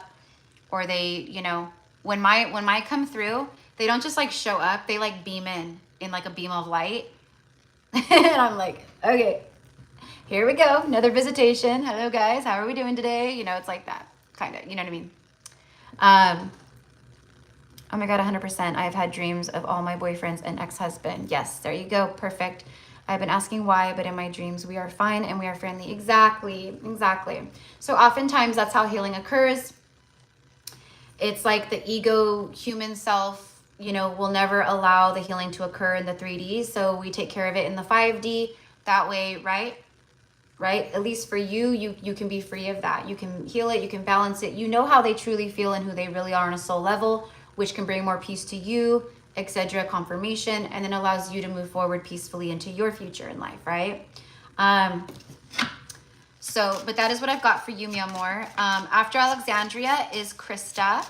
or they, you know, when my come through, they don't just like show up, they like beam in like a beam of light. And I'm like, okay, here we go. Another visitation. Hello guys, how are we doing today? You know, it's like that kind of, you know what I mean? Oh my God, 100%. I've had dreams of all my boyfriends and ex-husband. Yes, there you go. Perfect. I've been asking why, but in my dreams, we are fine and we are friendly. Exactly, exactly. So oftentimes that's how healing occurs. It's like the ego, human self, you know, will never allow the healing to occur in the 3D. So we take care of it in the 5D that way, right? Right? At least for you, you can be free of that. You can heal it, you can balance it. You know how they truly feel and who they really are on a soul level, which can bring more peace to you, etc., confirmation, and then allows you to move forward peacefully into your future in life, right? So, but that is what I've got for you, mi amor. After Alexandria is Krista.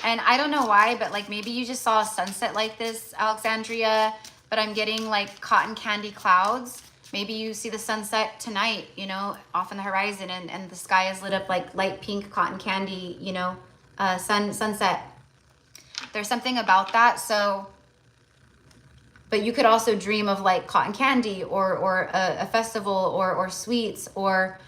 And I don't know why, but like maybe you just saw a sunset like this, Alexandria, but I'm getting like cotton candy clouds. Maybe you see the sunset tonight, you know, off on the horizon, and the sky is lit up like light pink cotton candy, you know, sunset. There's something about that. So, but you could also dream of like cotton candy or a festival or sweets or,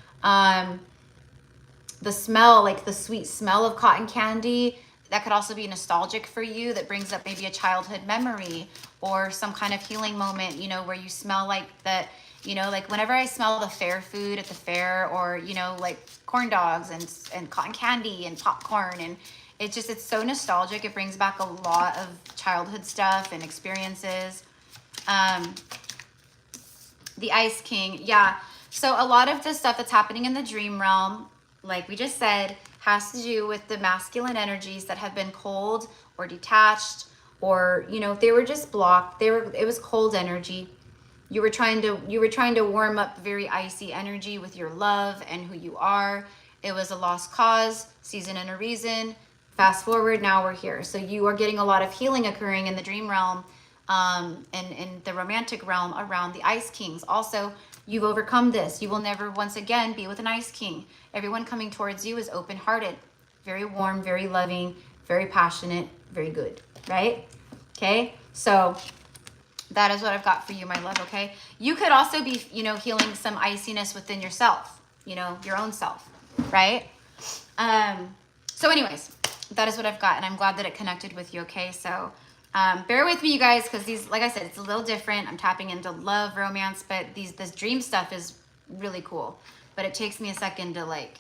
the smell, like the sweet smell of cotton candy, that could also be nostalgic for you. That brings up maybe a childhood memory or some kind of healing moment, you know, where you smell like that, you know, like whenever I smell the fair food at the fair, or, you know, like corn dogs and cotton candy and popcorn, and it's so nostalgic. It brings back a lot of childhood stuff and experiences. The Ice King, yeah. So a lot of the stuff that's happening in the dream realm, like we just said, has to do with the masculine energies that have been cold or detached, or, you know, they were just blocked. It was cold energy. You were trying to warm up very icy energy with your love and who you are. It was a lost cause, season and a reason. Fast forward, now we're here. So you are getting a lot of healing occurring in the dream realm, and in the romantic realm around the Ice Kings. Also, you've overcome this. You will never once again be with an Ice King. Everyone coming towards you is open-hearted, very warm, very loving, very passionate, very good, right? Okay, so that is what I've got for you, my love, okay? You could also be, you know, healing some iciness within yourself, you know, your own self, right? So anyways, that is what I've got, and I'm glad that it connected with you, okay? So bear with me, you guys, because these, like I said, it's a little different. I'm tapping into love, romance, but this dream stuff is really cool. But it takes me a second to, like,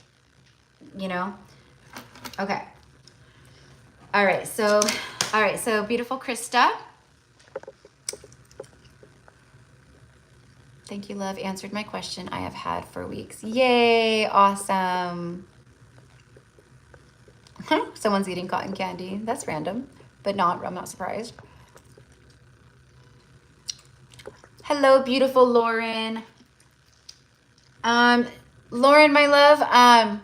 you know? Okay. All right, so beautiful Krista. Thank you, love. Answered my question I have had for weeks. Yay, awesome. Someone's eating cotton candy. That's random, but I'm not surprised. Hello, beautiful Lauren. Lauren, my love,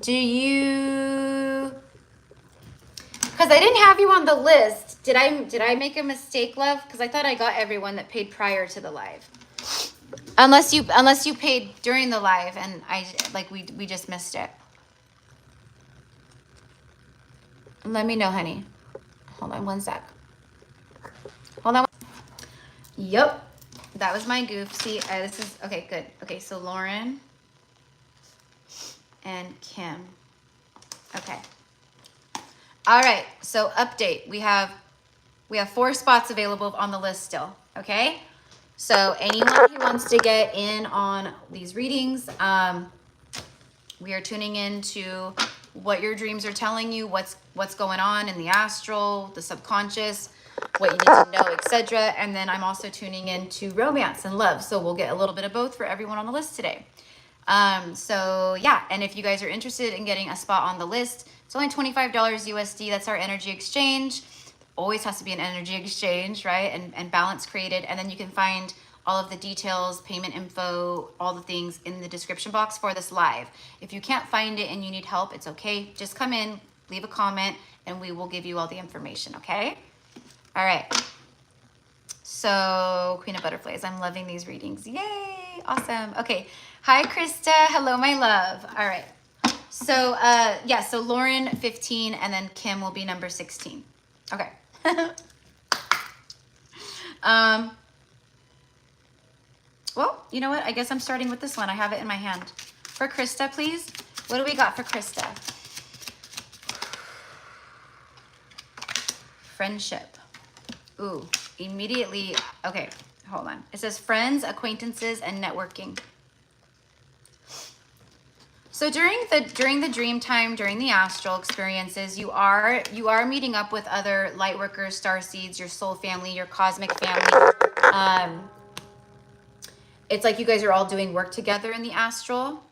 do you, because I didn't have you on the list. Did I make a mistake, love? Because I thought I got everyone that paid prior to the live. Unless you paid during the live and we just missed it. Let me know, honey. Hold on one sec. Hold on. Yep. That was my goof. See, this is, okay, good. Okay, so Lauren and Kim. Okay. All right, so update. We have 4 spots available on the list still, okay? So anyone who wants to get in on these readings, we are tuning into what your dreams are telling you, what's going on in the astral, the subconscious, what you need to know, etc. And then I'm also tuning into romance and love. So we'll get a little bit of both for everyone on the list today. So yeah, and if you guys are interested in getting a spot on the list, it's only $25 USD. That's our energy exchange. Always has to be an energy exchange, right? And balance created. And then you can find all of the details, payment info, all the things in the description box for this live. If you can't find it and you need help, it's okay. Just come in, leave a comment, and we will give you all the information, okay? All right. So, Queen of Butterflies, I'm loving these readings. Yay, awesome. Okay, hi, Krista. Hello, my love. All right. So, yeah, so Lauren, 15, and then Kim will be number 16. Okay. Well, you know what? I guess I'm starting with this one. I have it in my hand. For Krista, please. What do we got for Krista? Friendship. Ooh, immediately. Okay, hold on. It says friends, acquaintances, and networking. So during the dream time, during the astral experiences, you are meeting up with other light workers, starseeds, your soul family, your cosmic family. It's like you guys are all doing work together in the astral.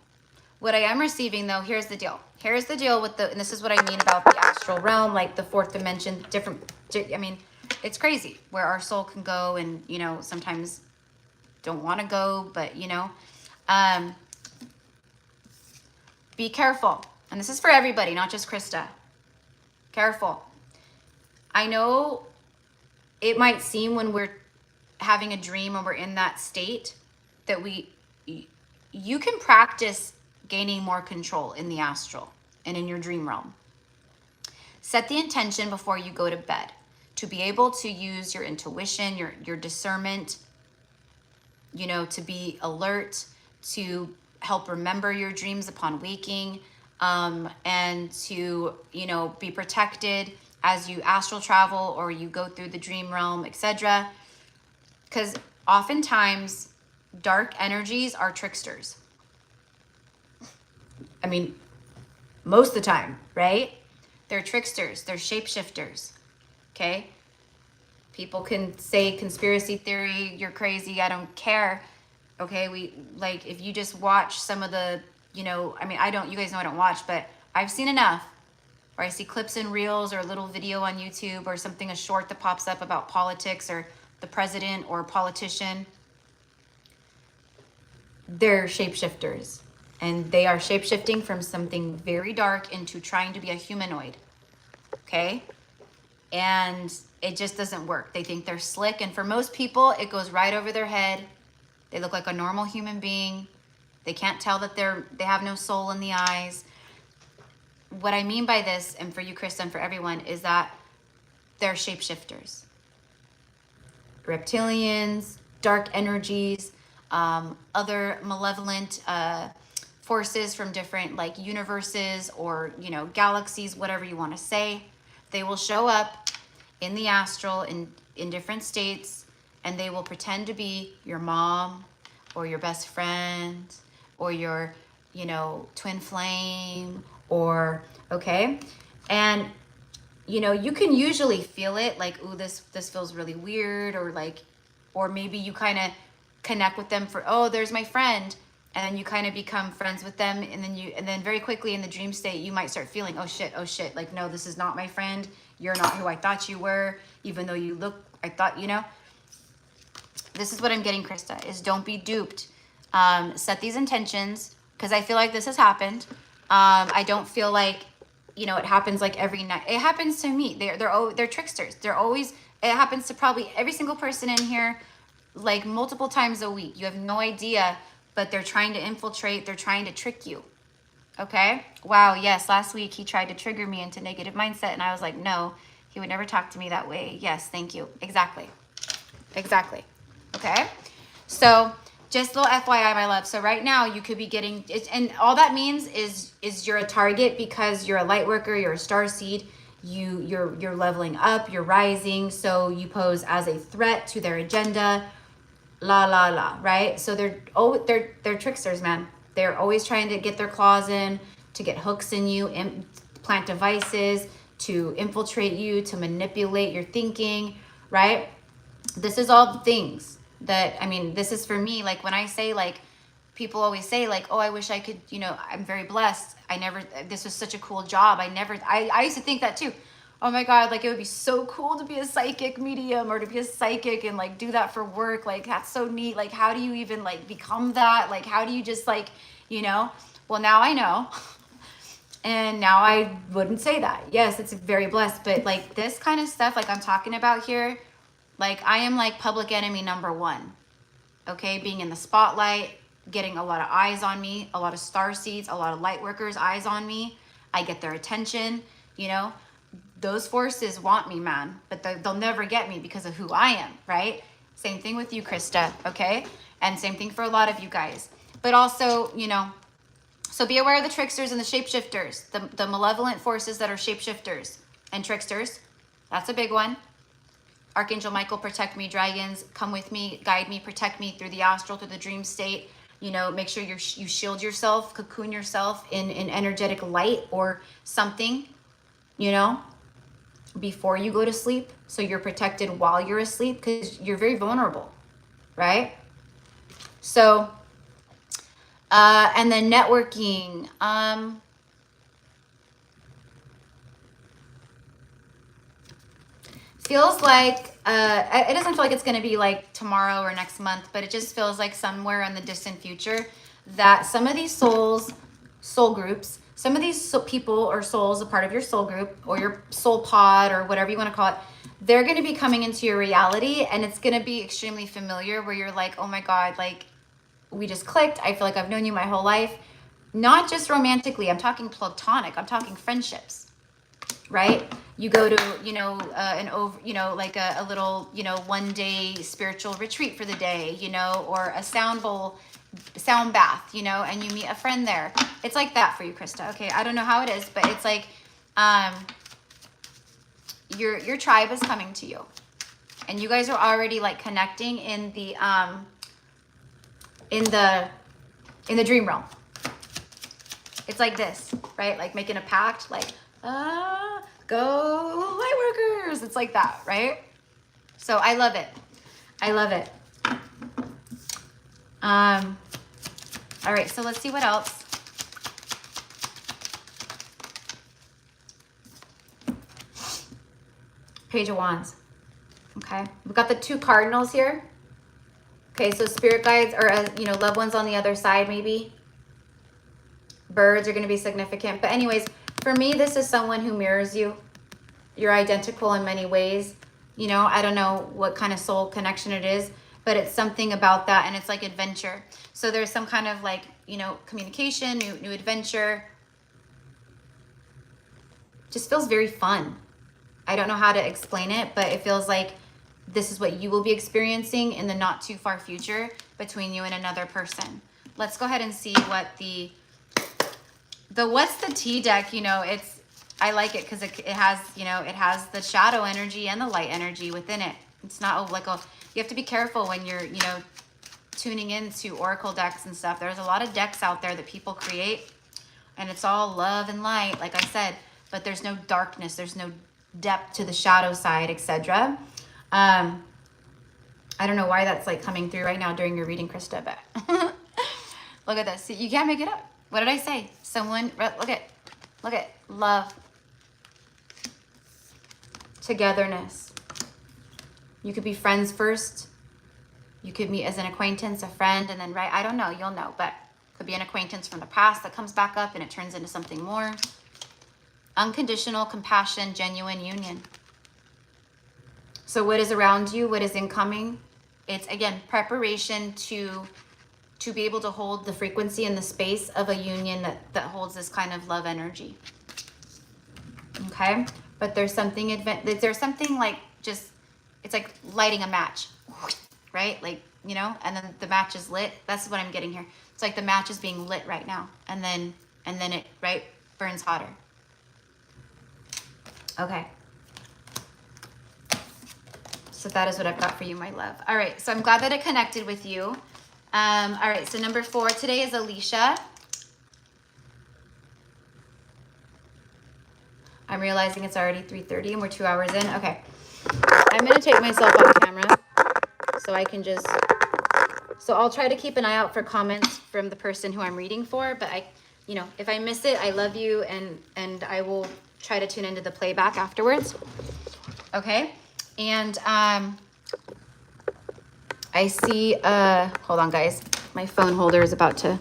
What I am receiving, though, here's the deal. Here's the deal with and this is what I mean about the astral realm, like the 4th dimension, I mean, it's crazy where our soul can go and, you know, sometimes don't want to go, but, you know, be careful. And this is for everybody, not just Krista. Careful. I know it might seem when we're having a dream or we're in that state that you can practice gaining more control in the astral and in your dream realm. Set the intention before you go to bed to be able to use your intuition, your discernment, you know, to be alert, to help remember your dreams upon waking, and to, you know, be protected as you astral travel or you go through the dream realm, etc. Because oftentimes dark energies are tricksters. I mean, most of the time, right? They're tricksters, they're shapeshifters, okay? People can say conspiracy theory, you're crazy, I don't care. Okay, we, like, if you just watch some of the, you know, I mean, you guys know I don't watch, but I've seen enough where I see clips and reels or a little video on YouTube or something, a short that pops up about politics or the president or a politician. They're shapeshifters, and they are shapeshifting from something very dark into trying to be a humanoid, okay? And it just doesn't work. They think they're slick, and for most people, it goes right over their head. They look like a normal human being. They can't tell that they have no soul in the eyes. What I mean by this, and for you, Krista, and for everyone, is that they're shapeshifters. Reptilians, dark energies, other malevolent forces from different, like, universes or, you know, galaxies, whatever you want to say. They will show up in the astral in different states, and they will pretend to be your mom or your best friend or your, you know, twin flame, or, okay? And, you know, you can usually feel it, like, ooh, this feels really weird, or like, or maybe you kind of connect with them for, oh, there's my friend, and then you kind of become friends with them, and then very quickly in the dream state, you might start feeling, oh shit, like, no, this is not my friend, you're not who I thought you were, even though you look, I thought, you know. This is what I'm getting, Krista, is don't be duped. Set these intentions, because I feel like this has happened. I don't feel like, you know, it happens like every night. It happens to me. They're tricksters. They're always, it happens to probably every single person in here, like, multiple times a week. You have no idea, but they're trying to infiltrate. They're trying to trick you. Okay? Wow, yes, last week he tried to trigger me into negative mindset, and I was like, no, he would never talk to me that way. Yes, thank you. Exactly. Exactly. Okay? So just a little FYI, my love. So right now you could be getting, and all that means is you're a target because you're a light worker, you're a star seed, you're leveling up, you're rising, so you pose as a threat to their agenda, right? So they're tricksters, man. They're always trying to get their claws in, to get hooks in you, plant devices, to infiltrate you, to manipulate your thinking, right? This is all the things that, I mean, this is for me, like, when I say, like, people always say, like, oh, I wish I could, you know, I'm very blessed. This was such a cool job. I used to think that too. Oh my God, like, it would be so cool to be a psychic medium or to be a psychic and, like, do that for work. Like, that's so neat. Like, how do you even, like, become that? Like, how do you just, like, you know? Well, now I know. And now I wouldn't say that. Yes, it's very blessed. But, like, this kind of stuff, like I'm talking about here, like, I am, like, public enemy #1. Okay? Being in the spotlight, getting a lot of eyes on me, a lot of star seeds, a lot of light workers' eyes on me. I get their attention, you know? Those forces want me, man, but they'll never get me because of who I am, right? Same thing with you, Krista, okay? And same thing for a lot of you guys. But also, you know, so be aware of the tricksters and the shapeshifters, the malevolent forces that are shapeshifters and tricksters. That's a big one. Archangel Michael, protect me. Dragons, come with me, guide me, protect me through the astral, through the dream state. You know, make sure you shield yourself, cocoon yourself in energetic light or something, you know, before you go to sleep, so you're protected while you're asleep, because you're very vulnerable, right? So, and then networking. Feels like, it doesn't feel like it's going to be like tomorrow or next month, but it just feels like somewhere in the distant future that some of these soul groups, some of these people or souls, a part of your soul group or your soul pod or whatever you want to call it, they're going to be coming into your reality, and it's going to be extremely familiar, where you're like, oh my God, like, we just clicked. I feel like I've known you my whole life. Not just romantically. I'm talking platonic. I'm talking friendships, right? You go to, you know, like a little, you know, 1-day spiritual retreat for the day, you know, or a sound bowl sound bath, you know, and you meet a friend there. It's like that for you, Krista. Okay, I don't know how it is, but it's like your tribe is coming to you, and you guys are already like connecting in the dream realm. It's like this, right? Like making a pact, like go light workers. It's like that, right? So I love it. I love it. All right, so let's see what else. Page of Wands. Okay, we've got the 2 cardinals here. Okay, so spirit guides or you know, loved ones on the other side maybe. Birds are going to be significant. But anyways, for me, this is someone who mirrors you. You're identical in many ways. You know, I don't know what kind of soul connection it is, but it's something about that, and it's like adventure. So there's some kind of like, you know, communication, new adventure. Just feels very fun. I don't know how to explain it, but it feels like this is what you will be experiencing in the not too far future between you and another person. Let's go ahead and see what the what's the T deck, you know, I like it because it has, you know, it has the shadow energy and the light energy within it. It's not like you have to be careful when you're, you know, tuning into oracle decks and stuff. There's a lot of decks out there that people create, and it's all love and light, like I said, but there's no darkness, there's no depth to the shadow side, etc. I don't know why that's like coming through right now during your reading, Krista, but look at this. See, you can't make it up. What did I say? Someone, look at love, togetherness. You could be friends first. You could meet as an acquaintance, a friend, and then, right, I don't know, you'll know, but could be an acquaintance from the past that comes back up and it turns into something more. Unconditional compassion, genuine union. So what is around you? What is incoming? It's, again, preparation to be able to hold the frequency and the space of a union that holds this kind of love energy. Okay? But there's something like just, it's like lighting a match, right? Like, you know, and then the match is lit. That's what I'm getting here. It's like the match is being lit right now. And then it, right, burns hotter. Okay. So that is what I've got for you, my love. All right, so I'm glad that it connected with you. All right, so number 4 today is Alicia. I'm realizing it's already 3:30 and we're 2 hours in. Okay, I'm gonna take myself off camera so I can just, so I'll try to keep an eye out for comments from the person who I'm reading for, but you know, if I miss it, I love you, and I will try to tune into the playback afterwards. Okay, and I see, hold on guys, my phone holder is about to,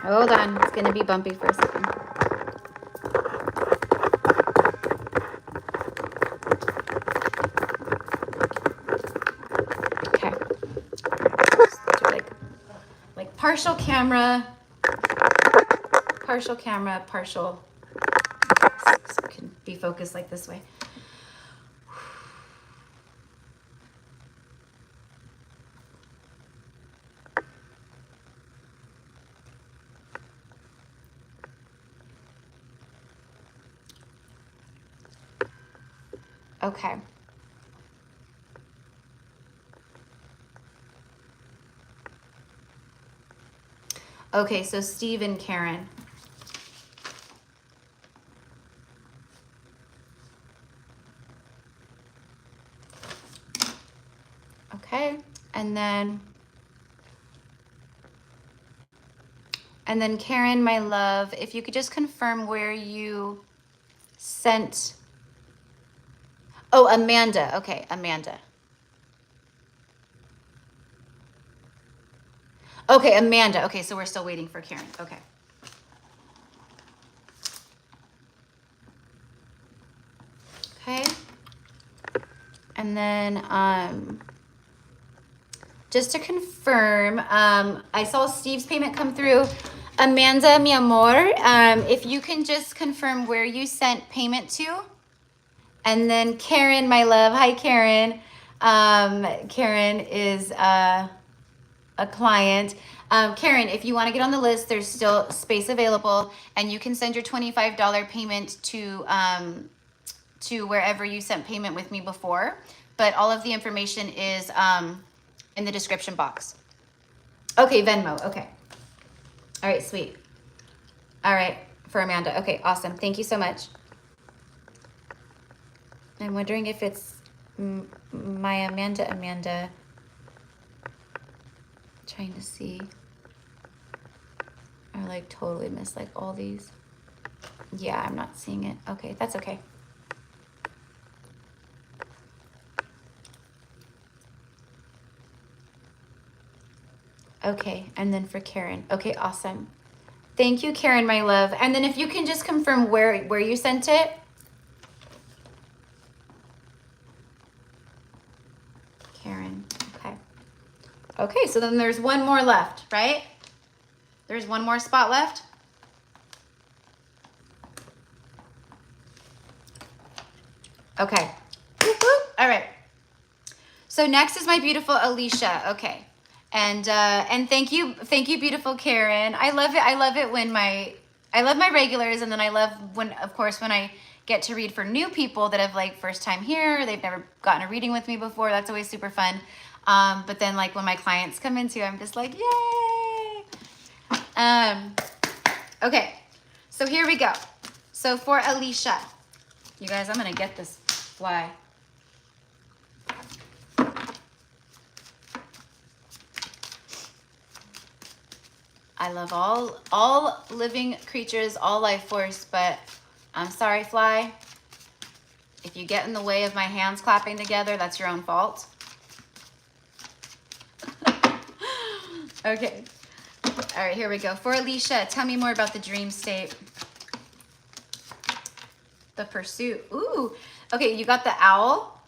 hold on, it's gonna be bumpy for a second. Okay, like partial camera, partial, so it can be focused like this way. Okay. Okay, so Steve and Karen. Okay, and then Karen, my love, if you could just confirm where you sent. Oh, Amanda. Okay, Amanda. Okay, Amanda. Okay, so we're still waiting for Karen. Okay. Okay. And then just to confirm, I saw Steve's payment come through. Amanda, mi amor, if you can just confirm where you sent payment to. And then Karen, my love. Hi, Karen. Karen is, a client. Karen, if you want to get on the list, there's still space available, and you can send your $25 payment to wherever you sent payment with me before. But all of the information is in the description box. Okay, Venmo. Okay. All right, sweet. All right, for Amanda. Okay, awesome. Thank you so much. I'm wondering if it's my Amanda. Trying to see. I like totally missed like all these. Yeah, I'm not seeing it. Okay, that's okay. Okay, and then for Karen. Okay, awesome. Thank you, Karen, my love. And then if you can just confirm where you sent it. Karen, okay. Okay, so then there's one more left, right? There's one more spot left. Okay. Whoop, whoop. All right. So next is my beautiful Alicia. Okay. And thank you, beautiful Karen. I love it. I love it when I love my regulars, and then I love when, of course, when I get to read for new people that have like first time here, they've never gotten a reading with me before. That's always super fun. But then like when my clients come in too, I'm just like, yay. Okay, so here we go. So for Alicia, you guys, I'm gonna get this fly. I love all living creatures, all life force, but I'm sorry, fly. If you get in the way of my hands clapping together, that's your own fault. Okay. All right, here we go. For Alicia, tell me more about the dream state. The pursuit. Ooh. Okay, you got the owl.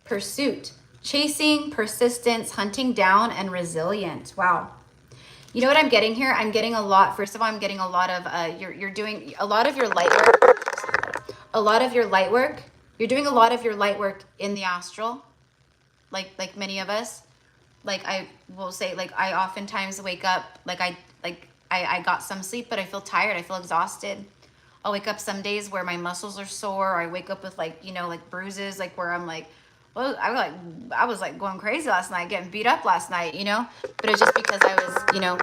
Pursuit. Chasing, persistence, hunting down, and resilient. Wow. You know what I'm getting here? I'm getting a lot. First of all, I'm getting a lot of, you're doing a lot of your light work. A lot of your light work. You're doing a lot of your light work in the astral. Like many of us. Like I will say, like I oftentimes wake up, like I got some sleep, but I feel tired. I feel exhausted. I'll wake up some days where my muscles are sore, or I wake up with like, you know, like bruises, like where I'm like, well, I was like going crazy last night, getting beat up last night, you know, but it's just because I was, you know,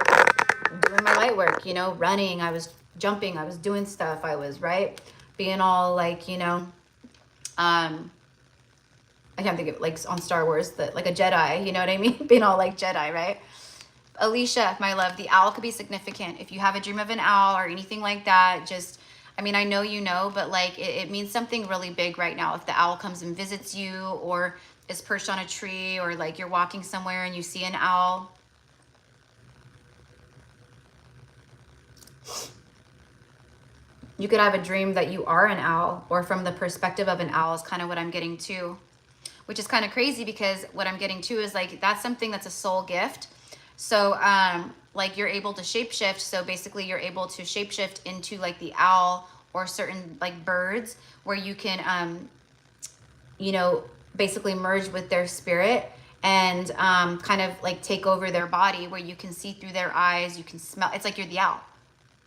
doing my light work, you know, running, I was jumping, I was doing stuff, I was, right, being all like, you know, I can't think of it, like on Star Wars, like a Jedi, you know what I mean? Being all like Jedi, right? Alicia, my love, the owl could be significant. If you have a dream of an owl or anything like that, just, I mean, I know you know, but like it means something really big right now. If the owl comes and visits you, or is perched on a tree, or like you're walking somewhere and you see an owl. You could have a dream that you are an owl, or from the perspective of an owl is kind of what I'm getting too. Which is kind of crazy, because what I'm getting to is like, that's something that's a soul gift. So like you're able to shapeshift. So basically you're able to shapeshift into like the owl or certain like birds, where you can, you know, basically merge with their spirit and kind of like take over their body, where you can see through their eyes, you can smell. It's like you're the owl.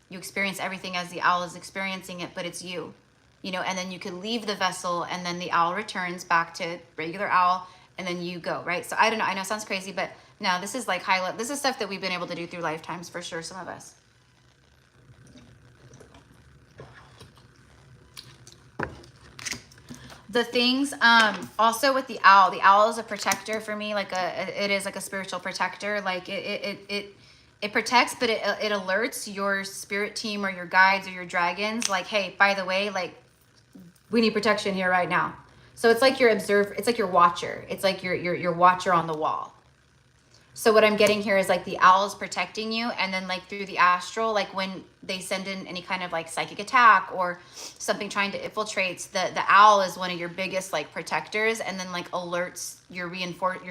You experience everything as the owl is experiencing it, but it's you. You know, and then you can leave the vessel, and then the owl returns back to regular owl, and then you go, right? So I don't know, I know it sounds crazy, but no, this is like this is stuff that we've been able to do through lifetimes for sure, some of us. The things, also with the owl is a protector for me, like it is like a spiritual protector. Like it protects, but it alerts your spirit team or your guides or your dragons, like, hey, by the way, like, we need protection here right now. So it's like your observer, it's like your watcher. It's like your watcher on the wall. So what I'm getting here is like the owl is protecting you, and then like through the astral, like when they send in any kind of like psychic attack or something trying to infiltrate, the owl is one of your biggest like protectors, and then like alerts your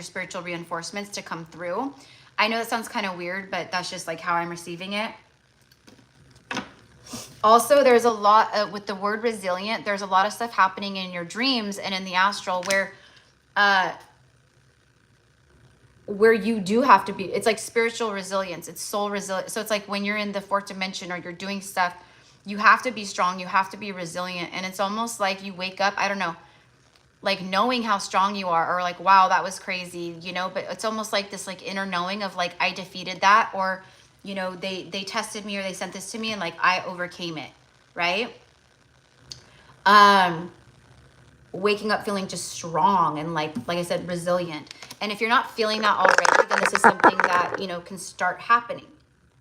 spiritual reinforcements to come through. I know that sounds kind of weird, but that's just like how I'm receiving it. Also, there's a lot with the word resilient, there's a lot of stuff happening in your dreams and in the astral where where you do have to be, it's like spiritual resilience, it's soul resilience. So it's like when you're in the fourth dimension or you're doing stuff, you have to be strong, you have to be resilient. And it's almost like you wake up, I don't know, like knowing how strong you are, or like, wow, that was crazy, you know, but it's almost like this like inner knowing of like, I defeated that, or, you know, they tested me or they sent this to me and like, I overcame it, right? Waking up feeling just strong and like I said, resilient. And if you're not feeling that already, then this is something that, you know, can start happening,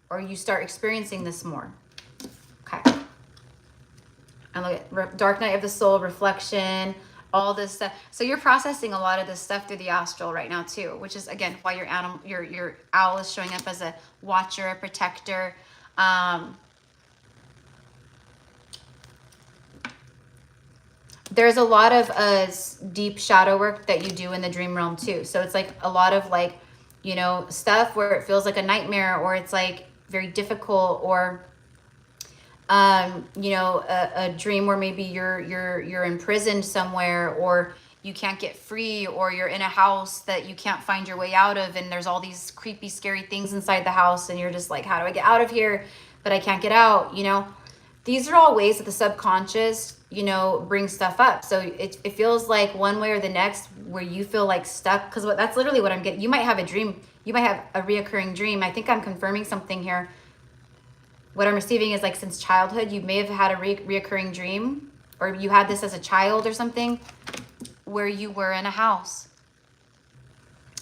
or you start experiencing this more. Okay. And look at Dark Night of the Soul, reflection, all this stuff. So you're processing a lot of this stuff through the astral right now too, which is again why your owl is showing up as a watcher, a protector. There's a lot of deep shadow work that you do in the dream realm too. So it's like a lot of like, you know, stuff where it feels like a nightmare, or it's like very difficult, or you know, a dream where maybe you're imprisoned somewhere, or you can't get free, or you're in a house that you can't find your way out of, and there's all these creepy, scary things inside the house, and you're just like, how do I get out of here? But I can't get out, you know? These are all ways that the subconscious, you know, brings stuff up. So it feels like one way or the next where you feel like stuck, because that's literally what I'm getting. You might have a dream, you might have a reoccurring dream. I think I'm confirming something here. What I'm receiving is like since childhood, you may have had a reoccurring dream, or you had this as a child or something, where you were in a house.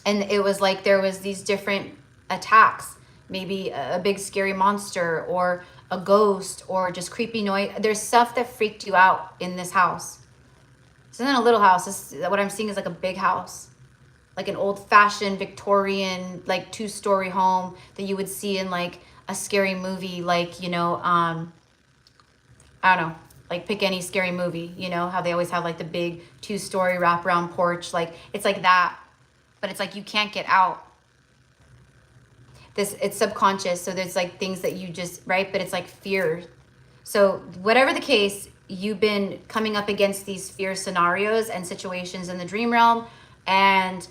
And it was like there was these different attacks, maybe a big scary monster, or a ghost, or just creepy noise. There's stuff that freaked you out in this house. This isn't a little house. What I'm seeing is like a big house, like an old-fashioned Victorian, like 2-story home that you would see in like a scary movie, like, you know, I don't know, like pick any scary movie, you know, how they always have like the big 2-story wraparound porch. Like, it's like that, but it's like you can't get out. It's subconscious, so there's like things that you just, right, but it's like fear. So whatever the case, you've been coming up against these fear scenarios and situations in the dream realm, and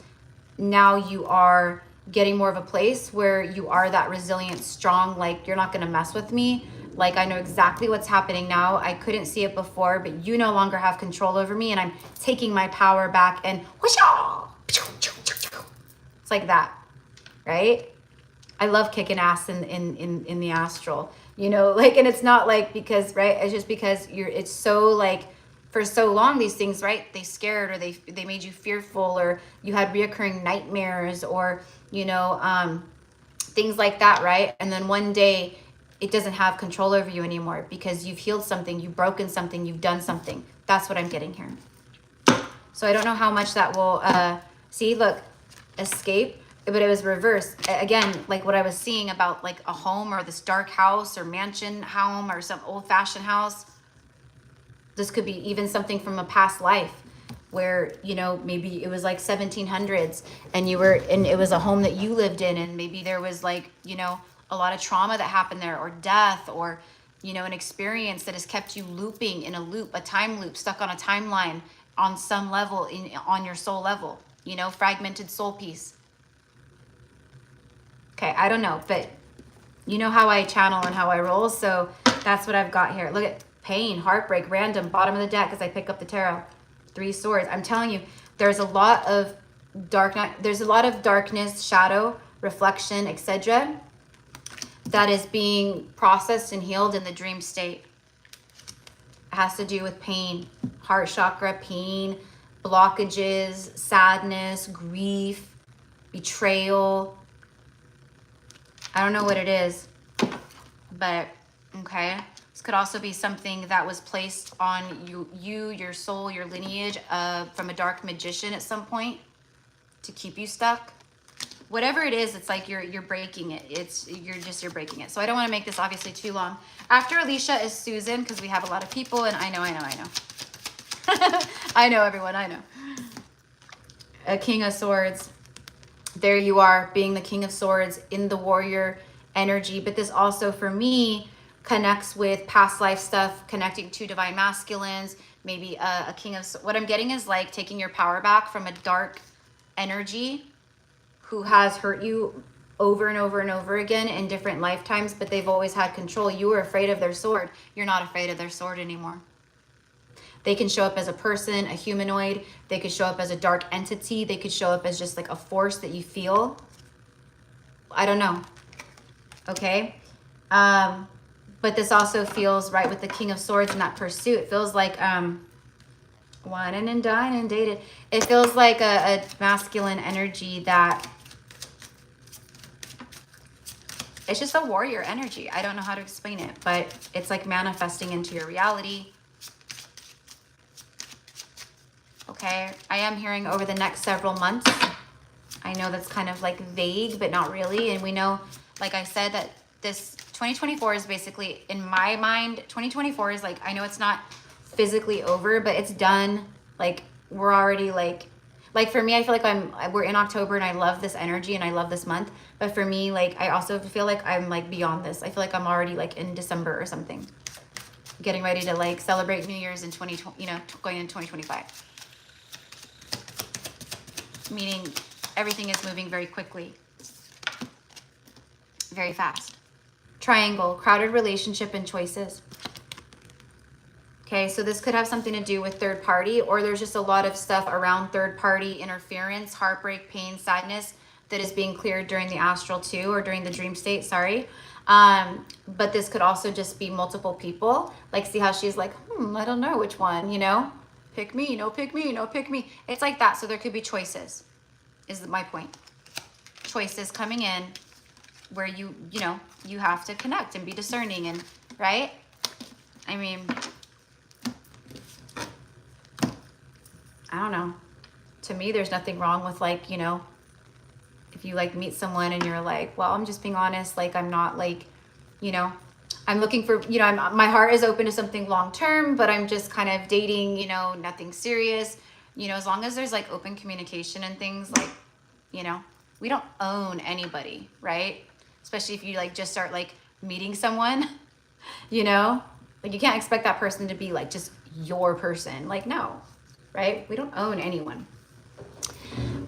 now you are getting more of a place where you are that resilient, strong, like, you're not going to mess with me, like, I know exactly what's happening now. I couldn't see it before, but you no longer have control over me, and I'm taking my power back, and whoosh-ah! It's like that, right? I love kicking ass in the astral, you know, like, and it's not like because, right, it's just because it's so like, for so long, these things, right, they scared, or they made you fearful, or you had reoccurring nightmares, or, you know, things like that, right? And then one day it doesn't have control over you anymore because you've healed something, you've broken something, you've done something. That's what I'm getting here. So I don't know how much that will, see, look, escape. But it was reversed. Again, like what I was seeing about like a home, or this dark house or mansion home, or some old-fashioned house. This could be even something from a past life where, you know, maybe it was like 1700s and it was a home that you lived in, and maybe there was like, you know, a lot of trauma that happened there, or death, or, you know, an experience that has kept you looping in a loop, a time loop, stuck on a timeline on some level, on your soul level, you know, fragmented soul piece. Okay, I don't know, but you know how I channel and how I roll, so that's what I've got here. Look at pain, heartbreak, random, bottom of the deck as I pick up the tarot. 3 swords. I'm telling you, there's a lot of there's a lot of darkness, shadow, reflection, etc. that is being processed and healed in the dream state. It has to do with pain, heart chakra, pain, blockages, sadness, grief, betrayal. I don't know what it is, but okay. This could also be something that was placed on your soul, your lineage from a dark magician at some point to keep you stuck. Whatever it is, it's like you're breaking it. You're breaking it. So I don't want to make this obviously too long. After Alicia is Susan, because we have a lot of people, and I know. I know everyone, I know. A King of Swords. There you are, being the King of Swords in the warrior energy. But this also, for me, connects with past life stuff, connecting to divine masculines, maybe a King of... What I'm getting is like taking your power back from a dark energy who has hurt you over and over and over again in different lifetimes, but they've always had control. You were afraid of their sword. You're not afraid of their sword anymore. They can show up as a person, a humanoid. They could show up as a dark entity. They could show up as just like a force that you feel. I don't know. Okay. But this also feels right with the King of Swords and that pursuit. It feels like whining and dining and dated. It feels like a masculine energy that it's just a warrior energy. I don't know how to explain it, but it's like manifesting into your reality. Okay, I am hearing over the next several months. I know that's kind of like vague, but not really. And we know, like I said, that this 2024 is basically, in my mind, 2024 is like, I know it's not physically over, but it's done. Like we're already like for me, I feel like we're in October and I love this energy and I love this month. But for me, like, I also feel like I'm like beyond this. I feel like I'm already like in December or something, getting ready to like celebrate New Year's in 2020, you know, going into 2025. Meaning everything is moving very quickly, very fast. Triangle, crowded relationship and choices. Okay, so this could have something to do with third party, or there's just a lot of stuff around third party interference, heartbreak, pain, sadness that is being cleared during the astral too, or during the dream state, sorry. But this could also just be multiple people. Like, see how she's like, I don't know which one, you know? Pick me, no pick me, no pick me. It's like that, so there could be choices, is my point. Choices coming in where you know, you have to connect and be discerning and, right? I mean, I don't know. To me, there's nothing wrong with like, you know, if you like meet someone and you're like, well, I'm just being honest. Like, I'm not like, you know, I'm looking for, you know, my heart is open to something long-term, but I'm just kind of dating, you know, nothing serious, you know, as long as there's like open communication and things like, you know, we don't own anybody, right? Especially if you like just start like meeting someone, you know, like you can't expect that person to be like just your person. Like, no. Right? We don't own anyone.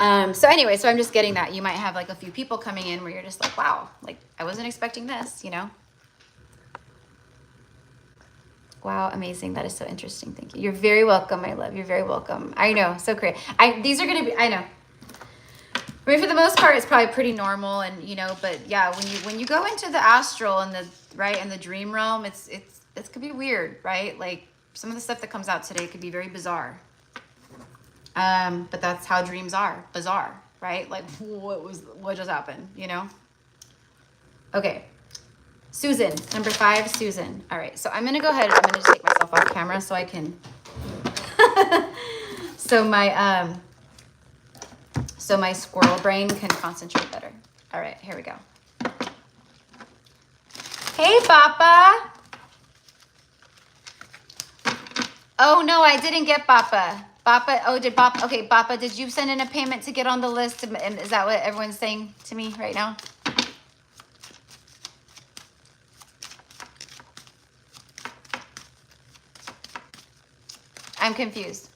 So anyway, so I'm just getting that. You might have like a few people coming in where you're just like, wow, like I wasn't expecting this, you know? Wow, amazing. That is so interesting. Thank you. You're very welcome, my love. You're very welcome. I know, so great. These are going to be, I know. I mean, for the most part, it's probably pretty normal and, you know, but yeah, when you go into the astral and the, right, and the dream realm, it could be weird, right? Like some of the stuff that comes out today could be very bizarre. But that's how dreams are, bizarre, right? Like what just happened, you know? Okay. Susan, number 5, Susan. All right. So I'm going to go ahead. I'm going to just take myself off camera so I can, so my squirrel brain can concentrate better. All right, here we go. Hey, Papa. Oh no, I didn't get Papa. Papa, oh, did Papa, okay, Papa, did you send in a payment to get on the list? And is that what everyone's saying to me right now? I'm confused.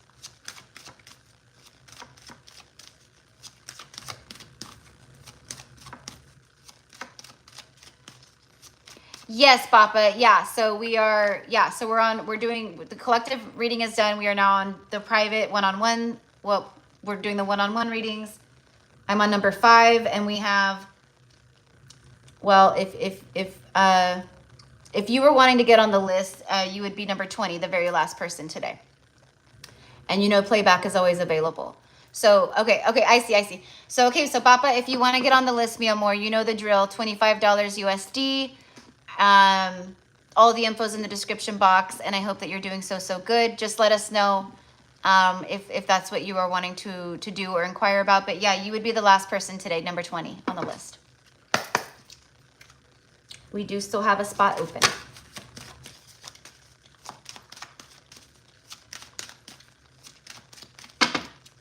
Yes, Papa. Yeah. So we are, yeah. So we're doing, the collective reading is done. We are now on the private one-on-one. Well, we're doing the one-on-one readings. I'm on number 5 and we have, well, if you were wanting to get on the list, you would be number 20, the very last person today. And you know, playback is always available. So, okay, I see. So, okay, so Papa, if you want to get on the list, mi amor, you know the drill, $25 USD. All the info's in the description box, and I hope that you're doing so good. Just let us know if that's what you are wanting to do or inquire about. But yeah, you would be the last person today, number 20 on the list. We do still have a spot open.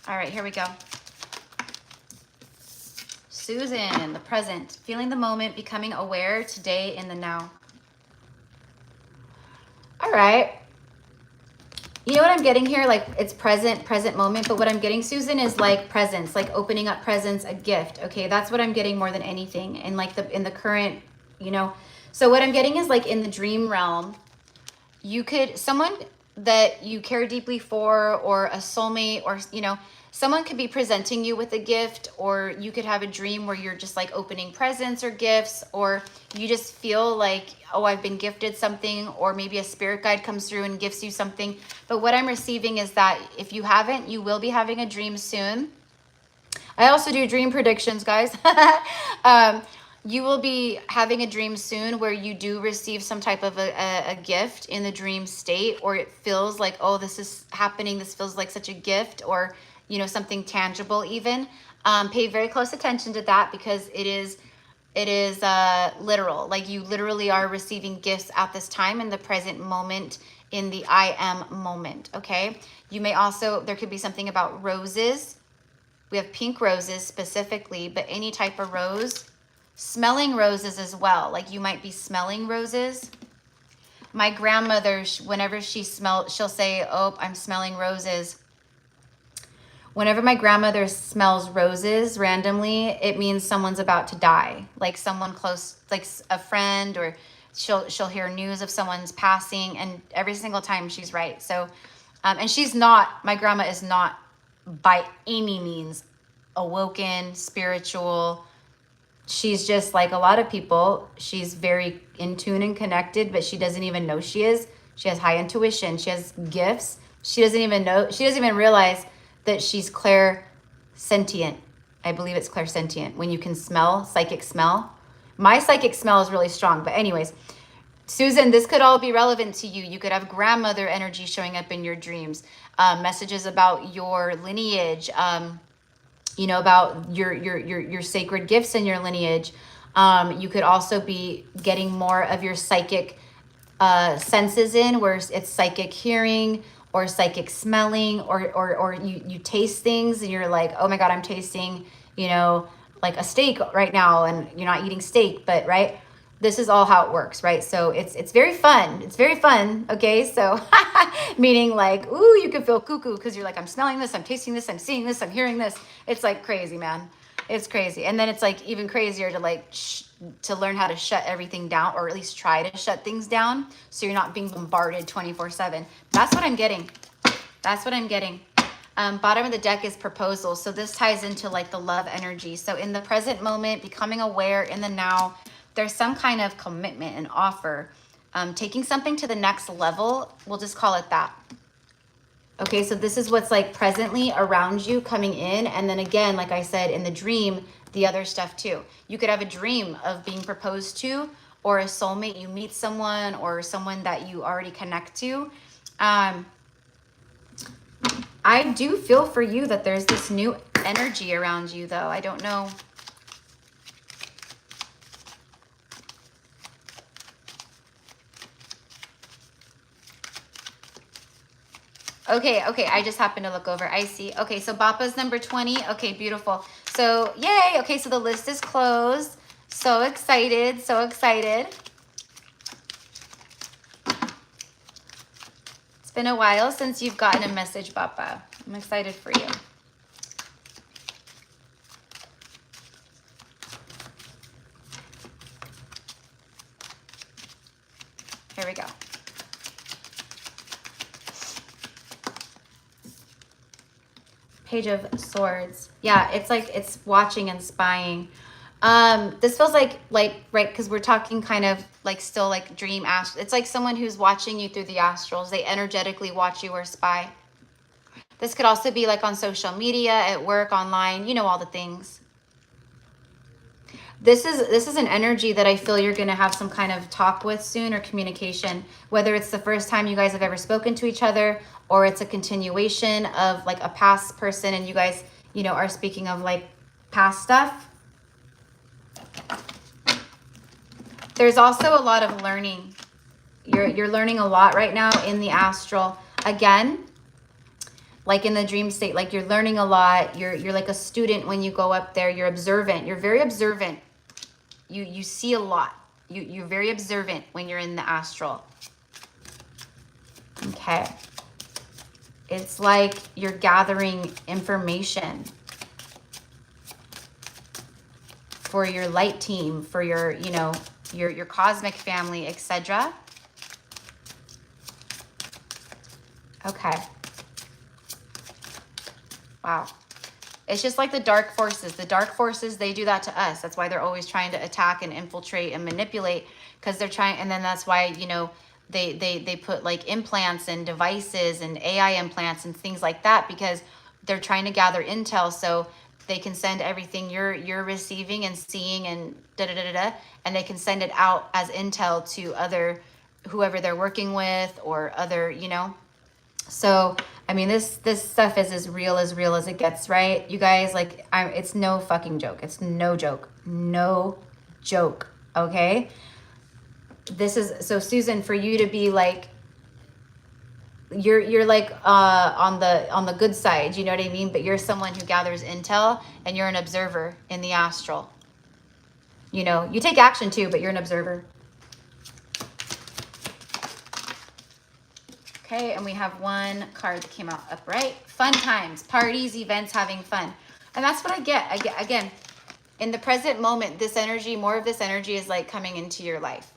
All right, here we go. Susan, the present, feeling the moment, becoming aware today in the now. All right. You know what I'm getting here? Like it's present moment. But what I'm getting, Susan, is like presents, like opening up presents, a gift. Okay, that's what I'm getting more than anything. And like in the current, you know. So what I'm getting is like in the dream realm, you could, someone that you care deeply for, or a soulmate, or, you know, someone could be presenting you with a gift, or you could have a dream where you're just like opening presents or gifts, or you just feel like, oh, I've been gifted something, or maybe a spirit guide comes through and gifts you something. But what I'm receiving is that if you haven't, you will be having a dream soon. I also do dream predictions, guys. You will be having a dream soon where you do receive some type of a gift in the dream state, or it feels like, oh, this is happening. This feels like such a gift, or, you know, something tangible even. Pay very close attention to that, because it is literal. Like you literally are receiving gifts at this time in the present moment, in the I am moment. Okay. You may also, there could be something about roses. We have pink roses specifically, but any type of rose. Smelling roses as well. Like you might be smelling roses. My grandmother, whenever she'll say, oh, I'm smelling roses. Whenever my grandmother smells roses randomly, it means someone's about to die. Like someone close, like a friend, or she'll hear news of someone's passing, and every single time she's right. So, and she's not, my grandma is not by any means awoken, spiritual. She's just like a lot of people. She's very in tune and connected, but she doesn't even know she is. She has high intuition. She has gifts. She doesn't even know. She doesn't even realize that she's clairsentient. I believe it's clairsentient. When you can smell, psychic smell. My psychic smell is really strong. But anyways, Susan, this could all be relevant to you. You could have grandmother energy showing up in your dreams. Messages about your lineage. You know, about your sacred gifts in your lineage. You could also be getting more of your psychic senses in, where it's psychic hearing or psychic smelling, or you taste things and you're like, oh my God, I'm tasting, you know, like a steak right now, and you're not eating steak, but right. This is all how it works, right? So it's very fun. It's very fun. Okay. So meaning like, ooh, you can feel cuckoo because you're like, I'm smelling this, I'm tasting this, I'm seeing this, I'm hearing this. It's like crazy, man. It's crazy. And then it's like even crazier to like, to learn how to shut everything down, or at least try to shut things down, so you're not being bombarded 24/7. That's what I'm getting. That's what I'm getting. Bottom of the deck is proposal. So this ties into like the love energy. So in the present moment, becoming aware in the now, there's some kind of commitment and offer, taking something to the next level. We'll just call it that. Okay, so this is what's like presently around you coming in. And then again, like I said, in the dream, the other stuff too. You could have a dream of being proposed to, or a soulmate. You meet someone, or someone that you already connect to. I do feel for you that there's this new energy around you, though. I don't know. Okay, I just happened to look over. I see. Okay, so Bapa's number 20. Okay, beautiful. So, yay. Okay, so the list is closed. So excited, so excited. It's been a while since you've gotten a message, Bapa. I'm excited for you. Here we go. Page of Swords. Yeah, it's like it's watching and spying. This feels like right, because we're talking kind of like still like dream astral. It's like someone who's watching you through the astrals. They energetically watch you or spy. This could also be like on social media, at work, online, you know, all the things. This is an energy that I feel you're going to have some kind of talk with soon, or communication, whether it's the first time you guys have ever spoken to each other, or it's a continuation of like a past person and you guys, you know, are speaking of like past stuff. There's also a lot of learning. You're learning a lot right now in the astral. Again, like in the dream state, like you're learning a lot. You're like a student when you go up there. You're observant. You're very observant. You see a lot. You're very observant when you're in the astral. Okay. It's like you're gathering information for your light team, for your, you know, your cosmic family, etc. Okay. Wow. It's just like the dark forces. The dark forces, they do that to us. That's why they're always trying to attack and infiltrate and manipulate, because they're trying, and then that's why, you know, they put like implants and devices and AI implants and things like that, because they're trying to gather intel so they can send everything you're receiving and seeing and and they can send it out as intel to other, whoever they're working with, or other, you know. So I mean, this stuff is as real as it gets, right? You guys, like, it's no fucking joke. It's no joke. No joke. Okay. This is, so Susan, for you to be like, you're like on the good side, you know what I mean? But you're someone who gathers intel, and you're an observer in the astral. You know, you take action too, but you're an observer. Okay, and we have one card that came out upright. Fun times, parties, events, having fun. And that's what I get. Again, in the present moment, this energy, more of this energy is like coming into your life.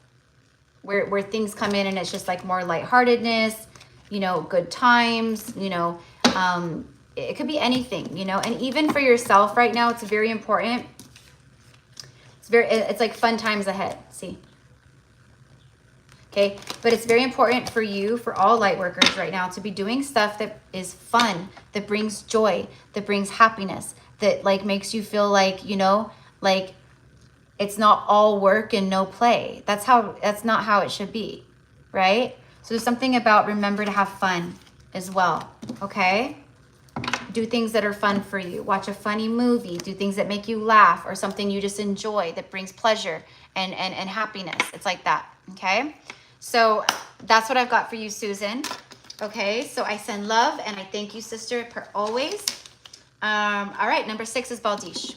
Where things come in and it's just like more lightheartedness, you know, good times, you know, it could be anything, you know, and even for yourself right now, it's very important. It's like fun times ahead, see? Okay, but it's very important for you, for all light workers right now, to be doing stuff that is fun, that brings joy, that brings happiness, that like makes you feel like, you know, like it's not all work and no play. That's not how it should be, right? So there's something about, remember to have fun as well, okay? Do things that are fun for you. Watch a funny movie, do things that make you laugh, or something you just enjoy that brings pleasure and happiness. It's like that, okay? So that's what I've got for you, Susan. Okay, so I send love and I thank you, sister, per always. All right, number 6 is Baldish.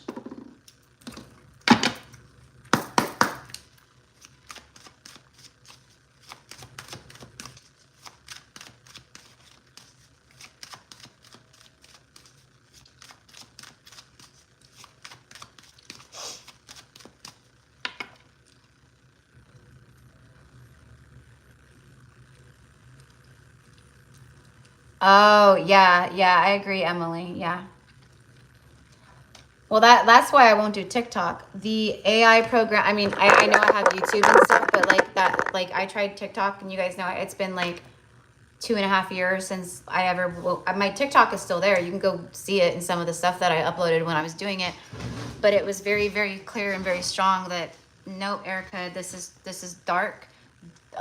Oh, yeah, I agree, Emily. Yeah. Well, that's why I won't do TikTok. The AI program, I mean, I know I have YouTube and stuff, but like that, like I tried TikTok, and you guys know it's been like 2.5 years since I ever, well, my TikTok is still there. You can go see it in some of the stuff that I uploaded when I was doing it. But it was very, very clear and very strong that, no, Erica, this is dark,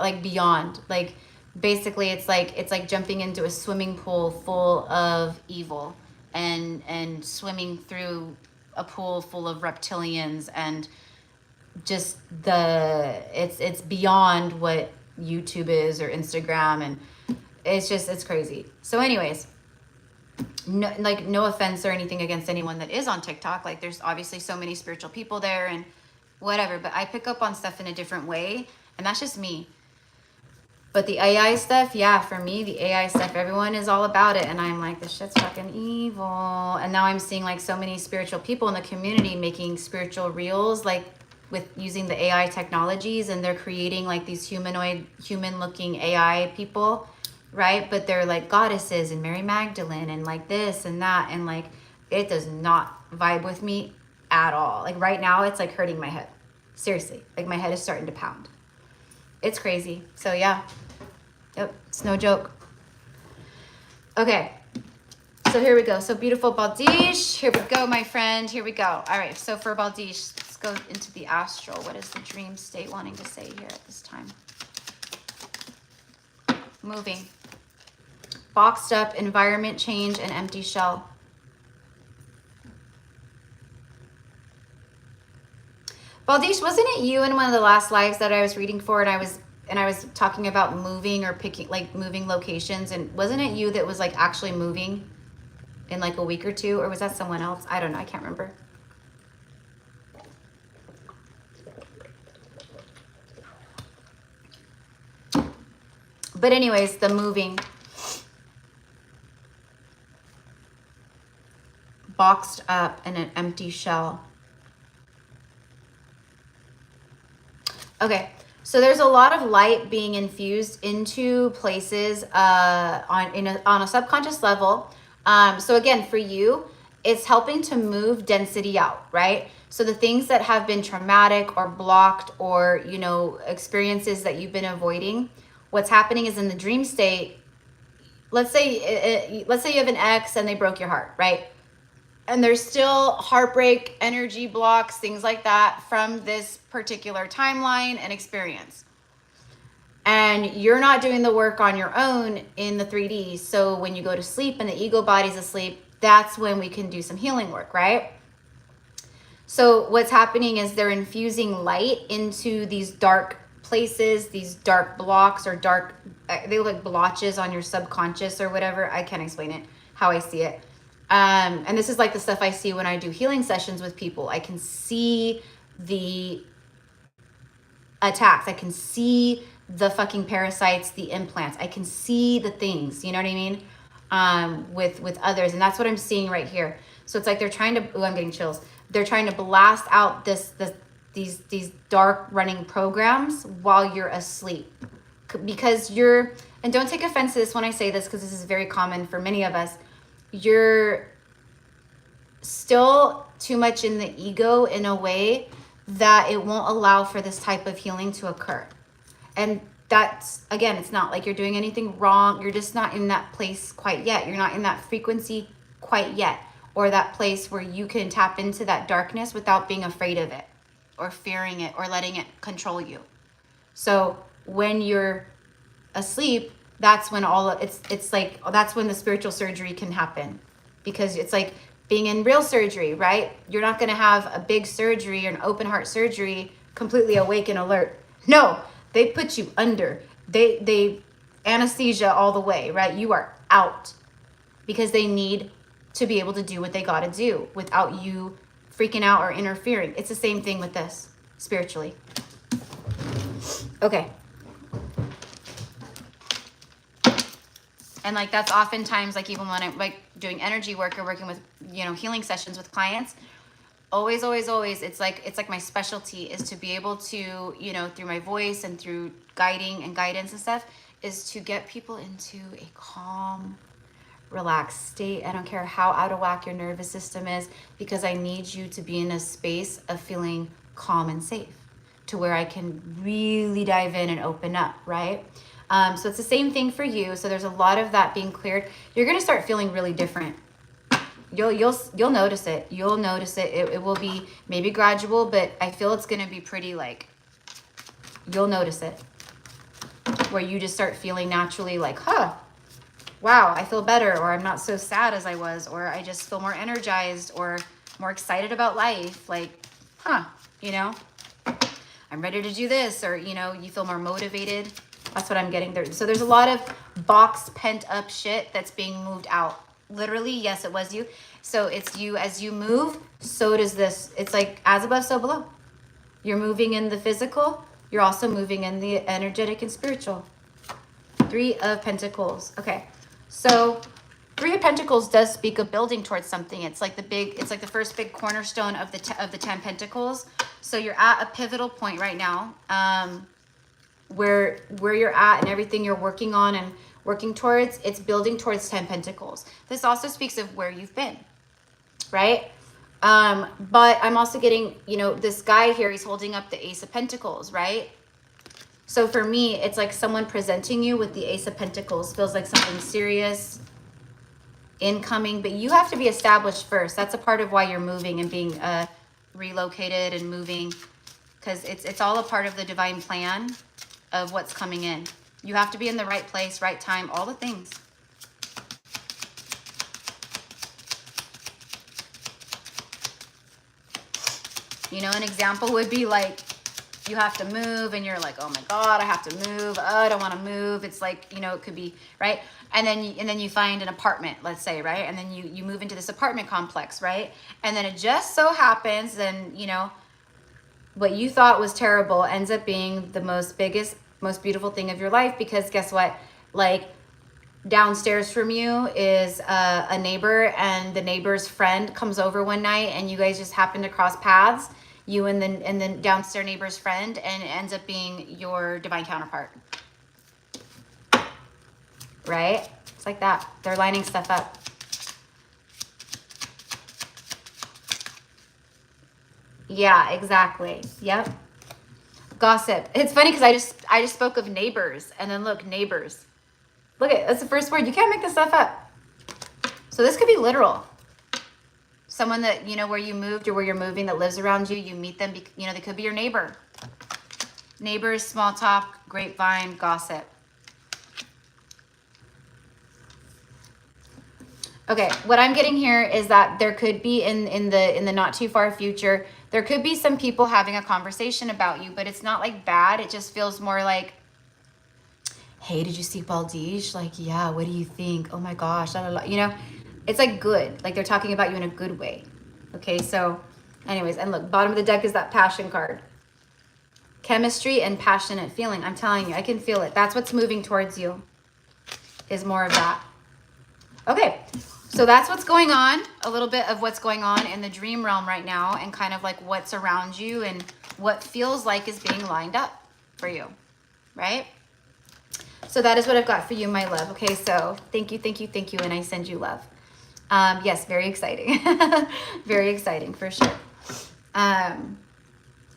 like beyond, like, basically it's like jumping into a swimming pool full of evil, and swimming through a pool full of reptilians, and just it's beyond what YouTube is or Instagram, and it's crazy. So anyways, no, like, no offense or anything against anyone that is on TikTok. Like, there's obviously so many spiritual people there and whatever, but I pick up on stuff in a different way, and that's just me. But the AI stuff, yeah, for me, the AI stuff, everyone is all about it. And I'm like, this shit's fucking evil. And now I'm seeing like so many spiritual people in the community making spiritual reels, like with using the AI technologies, and they're creating like these humanoid, human looking AI people, right? But they're like goddesses and Mary Magdalene and like this and that. And like, it does not vibe with me at all. Like right now, it's like hurting my head. Seriously, like my head is starting to pound. It's crazy. So yeah, yep, it's no joke. Okay, so here we go. So beautiful Baldish, here we go, my friend, here we go. All right, so for Baldish, let's go into the astral. What is the dream state wanting to say here at this time? Moving. Boxed up, environment change, and empty shell. Baldish, wasn't it you in one of the last lives that I was reading for, and I was talking about moving or picking, like moving locations, and wasn't it you that was like actually moving in like a week or two, or was that someone else? I don't know, I can't remember. But anyways, the moving. boxed up in an empty shell. Okay, so there's a lot of light being infused into places on a subconscious level. So again, for you, it's helping to move density out, right? So the things that have been traumatic or blocked or, you know, experiences that you've been avoiding, what's happening is in the dream state, let's say you have an ex and they broke your heart, right? And there's still heartbreak, energy blocks, things like that from this particular timeline and experience. And you're not doing the work on your own in the 3D. So when you go to sleep and the ego body's asleep, that's when we can do some healing work, right? So what's happening is they're infusing light into these dark places, these dark blocks or dark, they look like blotches on your subconscious or whatever. I can't explain it, how I see it. And this is like the stuff I see when I do healing sessions with people. I can see the attacks. I can see the fucking parasites, the implants. I can see the things, you know what I mean? With others. And that's what I'm seeing right here. So it's like they're trying to, I'm getting chills. They're trying to blast out these dark running programs while you're asleep. Because you're, and don't take offense to this when I say this, because this is very common for many of us. You're still too much in the ego in a way that it won't allow for this type of healing to occur. And that's, again, it's not like you're doing anything wrong. You're just not in that place quite yet. You're not in that frequency quite yet, or that place where you can tap into that darkness without being afraid of it or fearing it or letting it control you. So when you're asleep, that's when it's like, that's when the spiritual surgery can happen, because it's like being in real surgery, right? You're not going to have a big surgery or an open heart surgery completely awake and alert. No, they put you under. They anesthesia all the way, right? You are out because they need to be able to do what they got to do without you freaking out or interfering. It's the same thing with this spiritually. Okay. And like that's oftentimes, like even when I'm like doing energy work or working with, you know, healing sessions with clients, always, it's like my specialty is to be able to, you know, through my voice and through guiding and guidance and stuff, is to get people into a calm, relaxed state. I don't care how out of whack your nervous system is, because I need you to be in a space of feeling calm and safe to where I can really dive in and open up, right? So it's the same thing for you. So there's a lot of that being cleared. You're going to start feeling really different. You'll notice it. You'll notice it. It will be maybe gradual, but I feel it's going to be pretty like, you'll notice it. Where you just start feeling naturally like, huh, wow, I feel better, or I'm not so sad as I was, or I just feel more energized or more excited about life. Like, huh, you know, I'm ready to do this, or, you know, you feel more motivated. That's what I'm getting there. So there's a lot of boxed, pent up shit that's being moved out. Literally, yes, it was you. So it's you. As you move, so does this. It's like as above, so below. You're moving in the physical. You're also moving in the energetic and spiritual. 3 of Pentacles. Okay. So 3 of Pentacles does speak of building towards something. It's like the first big cornerstone of the 10 Pentacles. So you're at a pivotal point right now. Where you're at and everything you're working on and working towards, it's building towards 10 Pentacles. This also speaks of where you've been, right? But I'm also getting, you know, this guy here, he's holding up the Ace of Pentacles, right? So for me, it's like someone presenting you with the Ace of Pentacles feels like something serious, incoming, but you have to be established first. That's a part of why you're moving and being relocated and moving, because it's all a part of the divine plan of what's coming in. You have to be in the right place, right time, all the things. You know, an example would be like, you have to move and you're like, oh my God, I have to move. Oh, I don't want to move. It's like, you know, it could be, right? And then you find an apartment, let's say, right? And then you move into this apartment complex, right? And then it just so happens, then, you know, what you thought was terrible ends up being the most beautiful thing of your life, because guess what? Like, downstairs from you is a neighbor, and the neighbor's friend comes over one night, and you guys just happen to cross paths, you and the downstairs neighbor's friend, and it ends up being your divine counterpart. Right? It's like that. They're lining stuff up. Yeah, exactly. Yep. Gossip. It's funny because I just spoke of neighbors, and then look, neighbors. Look at, that's the first word. You can't make this stuff up. So this could be literal. Someone that, you know, where you moved or where you're moving that lives around you, you meet them, you know, they could be your neighbor. Neighbors, small talk, grapevine, gossip. Okay, what I'm getting here is that there could be in the not too far future, there could be some people having a conversation about you, but it's not like bad. It just feels more like, hey, did you see Baldish? Like, yeah, what do you think? Oh my gosh, la, la, la. You know, it's like good. Like they're talking about you in a good way. Okay, so anyways, and look, bottom of the deck is that passion card. Chemistry and passionate feeling. I'm telling you, I can feel it. That's what's moving towards you, is more of that. Okay, so that's what's going on. A little bit of what's going on in the dream realm right now, and kind of like what's around you and what feels like is being lined up for you, right? So that is what I've got for you, my love. Okay, so thank you, and I send you love. Yes, very exciting. Very exciting for sure.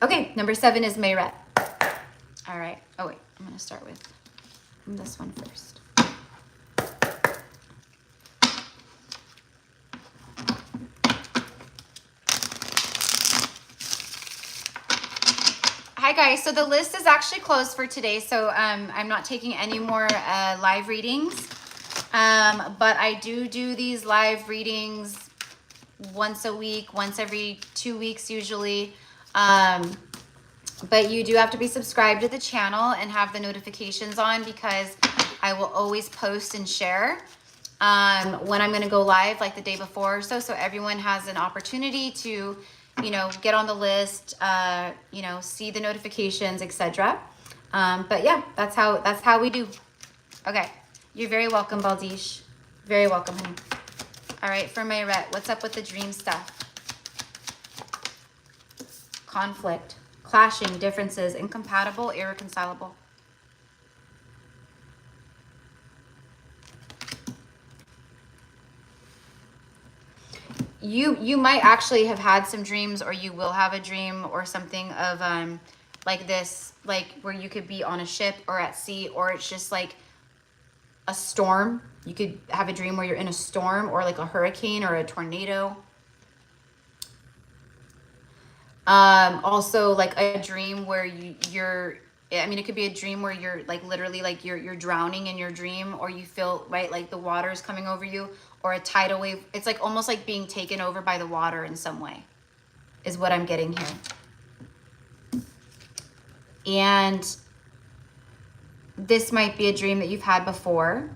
Okay, number 7 is Mayret. All right. Oh, wait, I'm going to start with this one first. Hi guys, so the list is actually closed for today, so I'm not taking any more live readings, but I do these live readings once a week, once every 2 weeks usually, but you do have to be subscribed to the channel and have the notifications on, because I will always post and share when I'm going to go live, like the day before or so everyone has an opportunity to, you know, get on the list, you know, see the notifications, etc. But yeah, that's how we do. Okay, you're very welcome, Baldish. Very welcome, honey. All right, for Mayret, what's up with the dream stuff? Conflict, clashing, differences, incompatible, irreconcilable. You might actually have had some dreams, or you will have a dream or something of like this, like where you could be on a ship or at sea, or it's just like a storm. You could have a dream where you're in a storm, or like a hurricane or a tornado. Also like a dream where you're, I mean, it could be a dream where you're like literally like you're drowning in your dream, or you feel, right, like the water is coming over you, or a tidal wave. It's like almost like being taken over by the water in some way, is what I'm getting here. And this might be a dream that you've had before.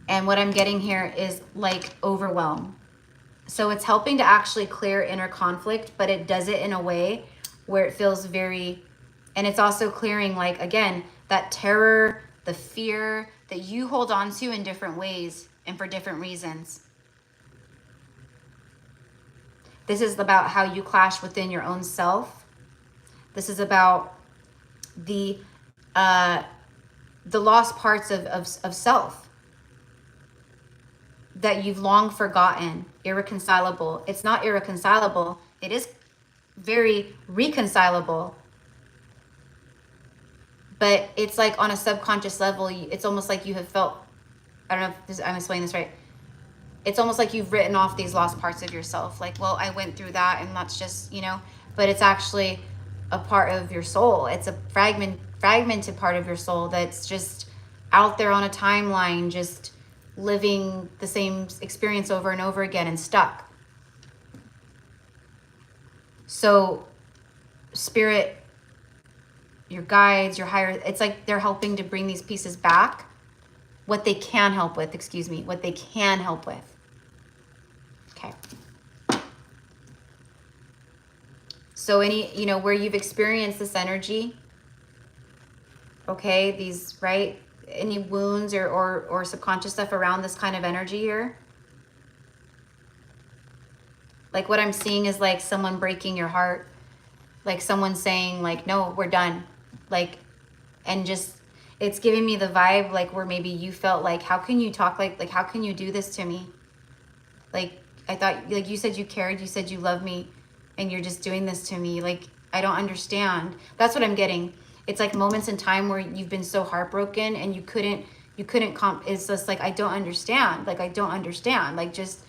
And what I'm getting here is like overwhelm. So it's helping to actually clear inner conflict, but it does it in a way where it feels very, and it's also clearing, like, again, that terror, the fear that you hold on to in different ways and for different reasons. This is about how you clash within your own self. This is about the lost parts of self that you've long forgotten. Irreconcilable. It's not irreconcilable. It is very reconcilable. But it's like on a subconscious level, it's almost like you have felt, I don't know if I'm explaining this right. It's almost like you've written off these lost parts of yourself. Like, well, I went through that, and that's just, you know, but it's actually a part of your soul. It's a fragmented part of your soul that's just out there on a timeline, just living the same experience over and over again and stuck. So spirit, your guides, your higher, it's like they're helping to bring these pieces back. What they can help with, excuse me, what they can help with. Okay. So any, you know, where you've experienced this energy, okay, these, right, any wounds or subconscious stuff around this kind of energy here? Like what I'm seeing is like someone breaking your heart, like someone saying like, no, we're done. Like, and just, it's giving me the vibe like where maybe you felt like, how can you talk like how can you do this to me? Like, I thought, like you said you cared, you said you love me, and you're just doing this to me. Like, I don't understand. That's what I'm getting. It's like moments in time where you've been so heartbroken and you couldn't it's just like, I don't understand. Like, I don't understand. Like, just,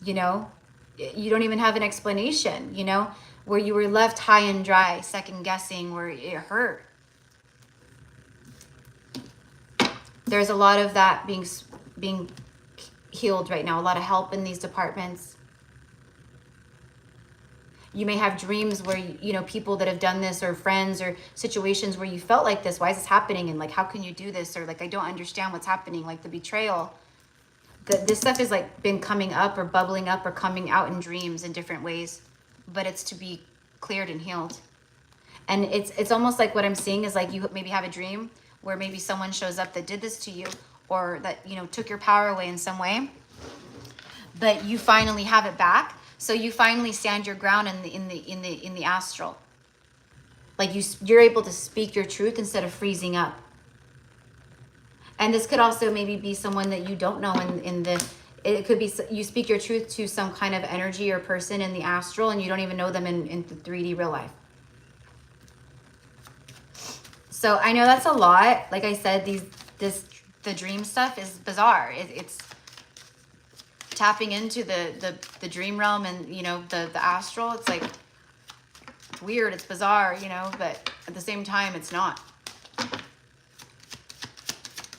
you know, you don't even have an explanation, you know, where you were left high and dry, second guessing, where it hurt. There's a lot of that being healed right now, a lot of help in these departments. You may have dreams where, you know, people that have done this, or friends, or situations where you felt like this, why is this happening? And like, how can you do this? Or like, I don't understand what's happening, like the betrayal. This stuff has like been coming up or bubbling up or coming out in dreams in different ways, but it's to be cleared and healed. And it's almost like what I'm seeing is like you maybe have a dream where maybe someone shows up that did this to you, or that, you know, took your power away in some way, but you finally have it back. So you finally stand your ground in the astral. Like you're able to speak your truth instead of freezing up. And this could also maybe be someone that you don't know it could be you speak your truth to some kind of energy or person in the astral, and you don't even know them in the 3D real life. So I know that's a lot. Like I said, the dream stuff is bizarre. It's tapping into the dream realm and, you know, the astral. It's like weird, it's bizarre, you know, but at the same time it's not.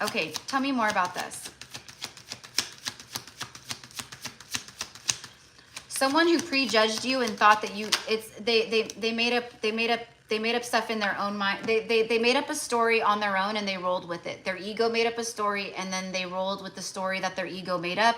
Okay, tell me more about this. Someone who prejudged you and thought that they made up stuff in their own mind. They made up a story on their own and they rolled with it. Their ego made up a story and then they rolled with the story that their ego made up.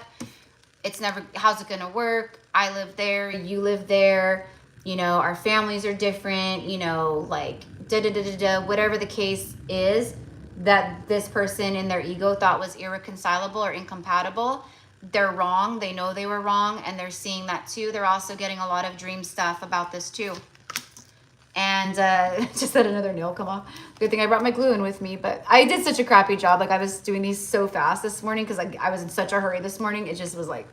It's never, how's it gonna work? I live there, you live there, you know, our families are different, you know, like whatever the case is that this person in their ego thought was irreconcilable or incompatible. They're wrong. They know they were wrong, and they're seeing that too. They're also getting a lot of dream stuff about this too. And just let another nail come off. Good thing I brought my glue in with me, but I did such a crappy job. Like I was doing these so fast this morning because I was in such a hurry this morning. It just was like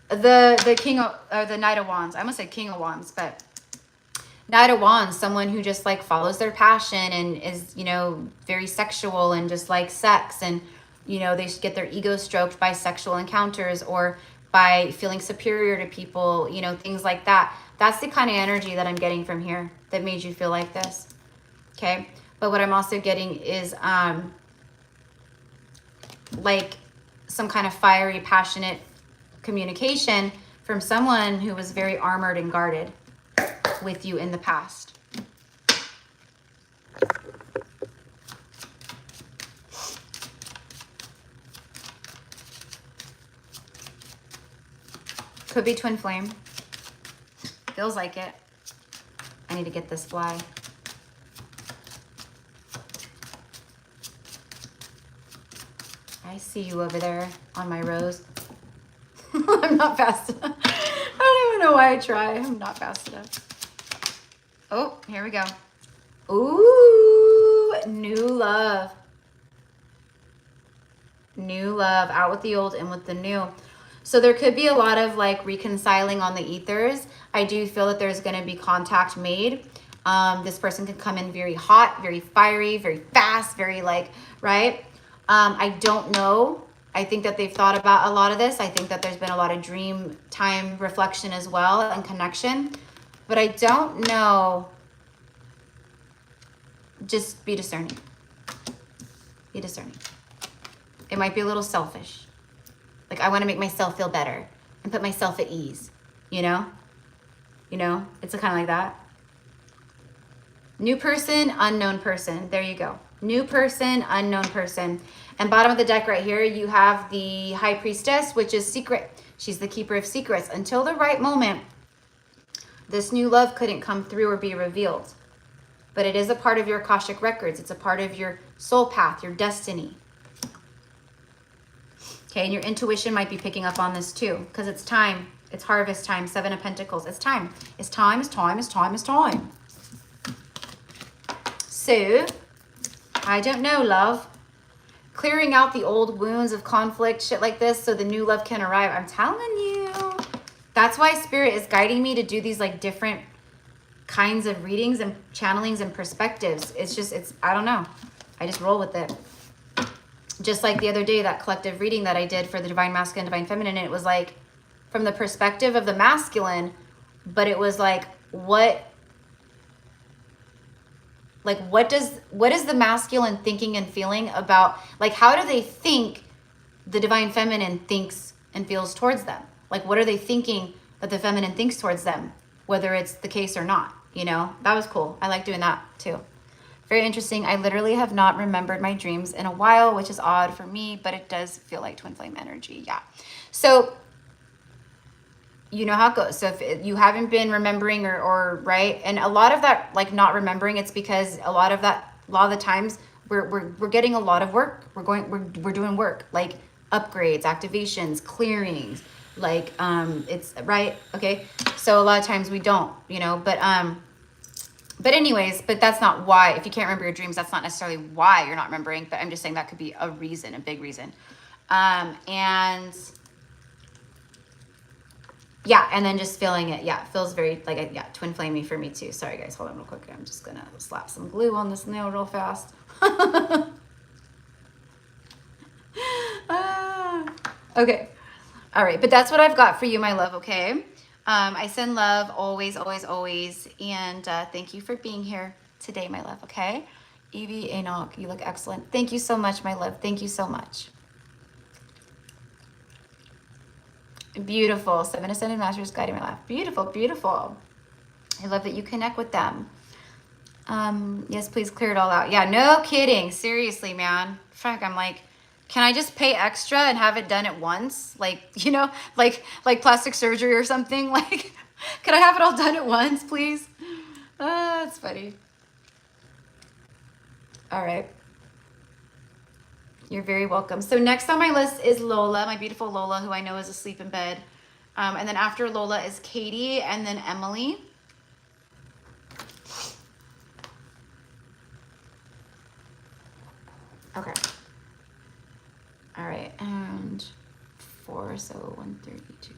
the king of, or the Knight of Wands. I almost said King of Wands, but Knight of Wands, someone who just like follows their passion and is, you know, very sexual and just like sex, and, you know, they get their ego stroked by sexual encounters or by feeling superior to people, you know, things like that. That's the kind of energy that I'm getting from here that made you feel like this. Okay. But what I'm also getting is like some kind of fiery, passionate communication from someone who was very armored and guarded with you in the past. Could be twin flame. Feels like it. I need to get this fly. I see you over there on my rose. I'm not fast enough. I don't even know why I try. I'm not fast enough. Oh, here we go. Ooh, new love. New love. Out with the old, in with the new. So there could be a lot of like reconciling on the ethers. I do feel that there's going to be contact made. This person could come in very hot, very fiery, very fast, very like, right? I don't know. I think that they've thought about a lot of this. I think that there's been a lot of dream time reflection as well and connection. But I don't know. Just be discerning. Be discerning. It might be a little selfish. Like, I want to make myself feel better and put myself at ease, you know? You know, it's kind of like that. New person, unknown person. There you go. New person, unknown person. And bottom of the deck right here, you have the High Priestess, which is secret. She's the keeper of secrets. Until the right moment, this new love couldn't come through or be revealed. but it is a part of your Akashic records. It's a part of your soul path, your destiny. Okay, and your intuition might be picking up on this too, because it's time. It's harvest time, 7 of Pentacles. It's time. It's time, it's time, it's time, it's time. So, I don't know, love. Clearing out the old wounds of conflict, shit like this, so the new love can arrive. I'm telling you. That's why Spirit is guiding me to do these like different kinds of readings and channelings and perspectives. It's just, I don't know. I just roll with it. Just like the other day, that collective reading that I did for the Divine Masculine, Divine Feminine, and it was like from the perspective of the masculine, but it was like, what is the masculine thinking and feeling about, like, how do they think the Divine Feminine thinks and feels towards them? Like, what are they thinking that the feminine thinks towards them, whether it's the case or not, you know? That was cool. I like doing that too. Very interesting. I literally have not remembered my dreams in a while, which is odd for me, but it does feel like twin flame energy. Yeah. So you know how it goes. So if you haven't been remembering or right, and a lot of that, like not remembering, it's because a lot of the times we're getting a lot of work. We're doing work, like upgrades, activations, clearings, like it's right. Okay. So a lot of times we don't, you know, but anyways, but that's not why. If you can't remember your dreams, that's not necessarily why you're not remembering, but I'm just saying that could be a reason, a big reason. And yeah, and then just feeling it. Yeah, it feels very like, yeah, twin flamey for me too. Sorry guys, hold on real quick. I'm just gonna slap some glue on this nail real fast. Okay. All right, but that's what I've got for you, my love, okay? I send love always, always, always. And thank you for being here today, my love, okay? Evie, Enoch, you look excellent. Thank you so much, my love. Thank you so much. Beautiful. 7 Ascended Masters guiding my life. Beautiful, beautiful. I love that you connect with them. Yes, please clear it all out. Yeah, no kidding. Seriously, man. Frank, I'm like, can I just pay extra and have it done at once? Like, you know, like plastic surgery or something. Like, could I have it all done at once, please? That's funny. All right. You're very welcome. So next on my list is Lola, my beautiful Lola, who I know is asleep in bed. And then after Lola is Katie and then Emily. Okay. All right, and 4, so 1:30, 2:30,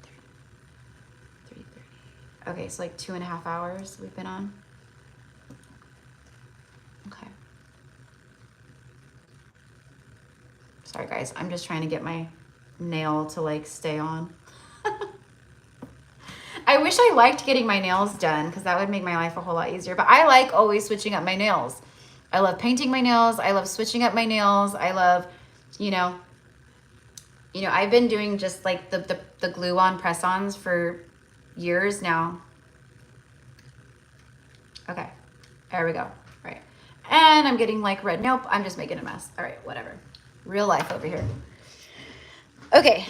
3:30. Okay, so like 2.5 hours we've been on. Okay. Sorry guys, I'm just trying to get my nail to like stay on. I wish I liked getting my nails done because that would make my life a whole lot easier, but I like always switching up my nails. I love painting my nails. I love switching up my nails. I love, you know, I've been doing just like the glue-on press-ons for years now. Okay, there we go. All right, and I'm getting like red. Nope, I'm just making a mess. All right, whatever. Real life over here. Okay.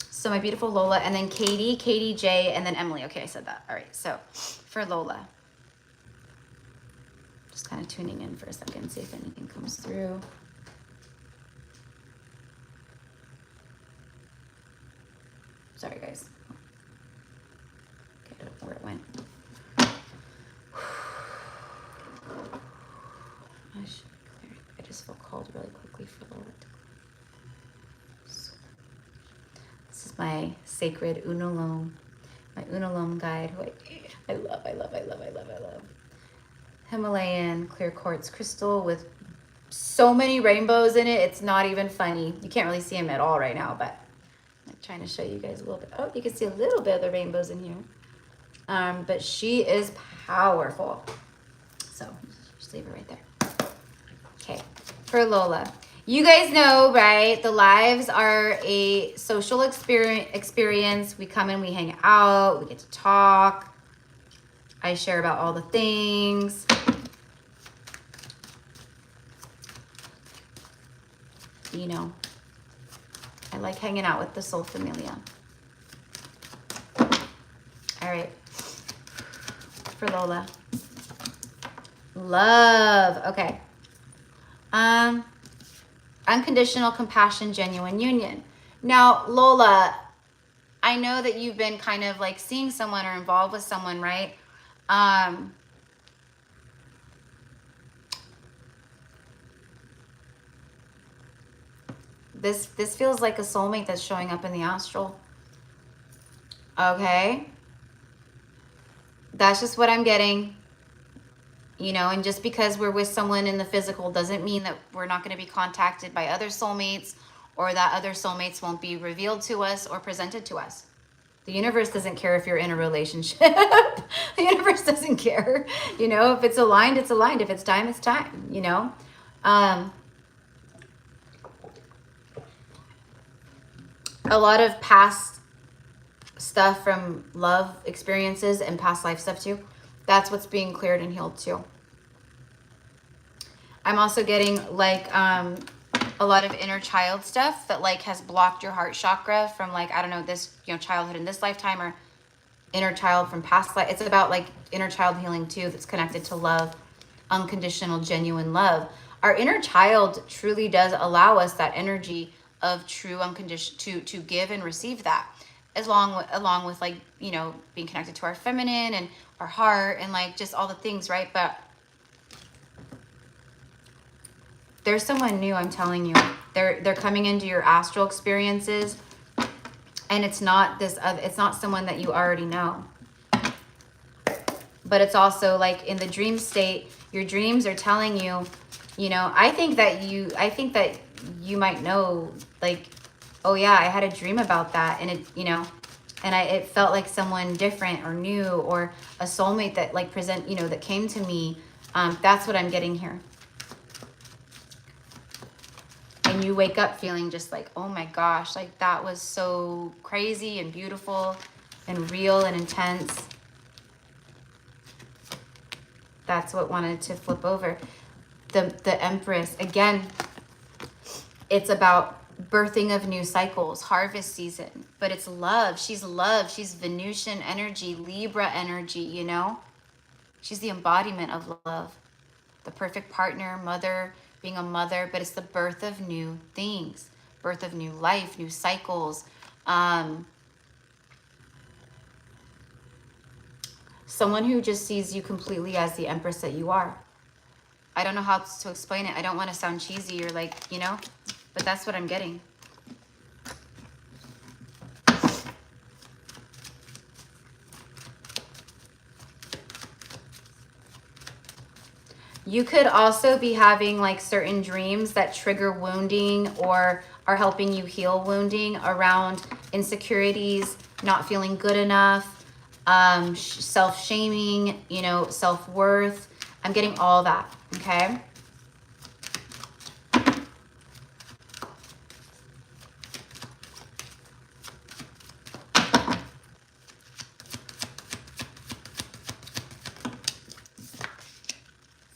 So my beautiful Lola, and then Katie J, and then Emily. Okay, I said that. All right, so for Lola. Just kind of tuning in for a second, see if anything comes through. Sorry, guys. Okay, I don't know where it went. I just felt called really quickly for Lola. This is my sacred Unalome, my Unalome guide, who I love. Himalayan clear quartz crystal with so many rainbows in it. It's not even funny. You can't really see them at all right now, but I'm trying to show you guys a little bit. Oh, you can see a little bit of the rainbows in here. But she is powerful. So just leave it right there. Okay, for Lola. You guys know, right? The lives are a social experience. We come in, we hang out, we get to talk. I share about all the things. You know, I like hanging out with the soul familia. All right. for Lola. Love. Okay. Unconditional compassion, genuine union. Now, Lola, I know that you've been kind of like seeing someone or involved with someone, right? This feels like a soulmate that's showing up in the astral. Okay. That's just what I'm getting. You know, and just because we're with someone in the physical doesn't mean that we're not going to be contacted by other soulmates, or that other soulmates won't be revealed to us or presented to us. The universe doesn't care if you're in a relationship. The universe doesn't care. You know, if it's aligned, it's aligned. If it's time, it's time, you know. A lot of past stuff from love experiences and past life stuff too. That's what's being cleared and healed too. I'm also getting like a lot of inner child stuff that like has blocked your heart chakra from like, I don't know, this, you know, childhood in this lifetime, or inner child from past life. It's about like inner child healing too, that's connected to love, unconditional, genuine love. Our inner child truly does allow us that energy of true unconditional to give and receive that, along with like, you know, being connected to our feminine and our heart and like just all the things, right? But there's someone new, I'm telling you. They're coming into your astral experiences, and it's not this it's not someone that you already know. But it's also like in the dream state, your dreams are telling you, you know, I think that you might know, like, oh yeah, I had a dream about that, and it, you know, and it felt like someone different or new, or a soulmate that like that came to me. That's what I'm getting here. And you wake up feeling just like, oh my gosh, like that was so crazy and beautiful and real and intense. That's what wanted to flip over. The Empress, again, it's about birthing of new cycles, harvest season, but it's love. She's love. She's Venusian energy, Libra energy, you know? She's the embodiment of love, the perfect partner, mother, being a mother, but it's the birth of new things, birth of new life, new cycles. Someone who just sees you completely as the Empress that you are. I don't know how to explain it. I don't want to sound cheesy or like, you know, but that's what I'm getting. You could also be having like certain dreams that trigger wounding or are helping you heal wounding around insecurities, not feeling good enough, self-shaming, you know, self-worth. I'm getting all that, okay?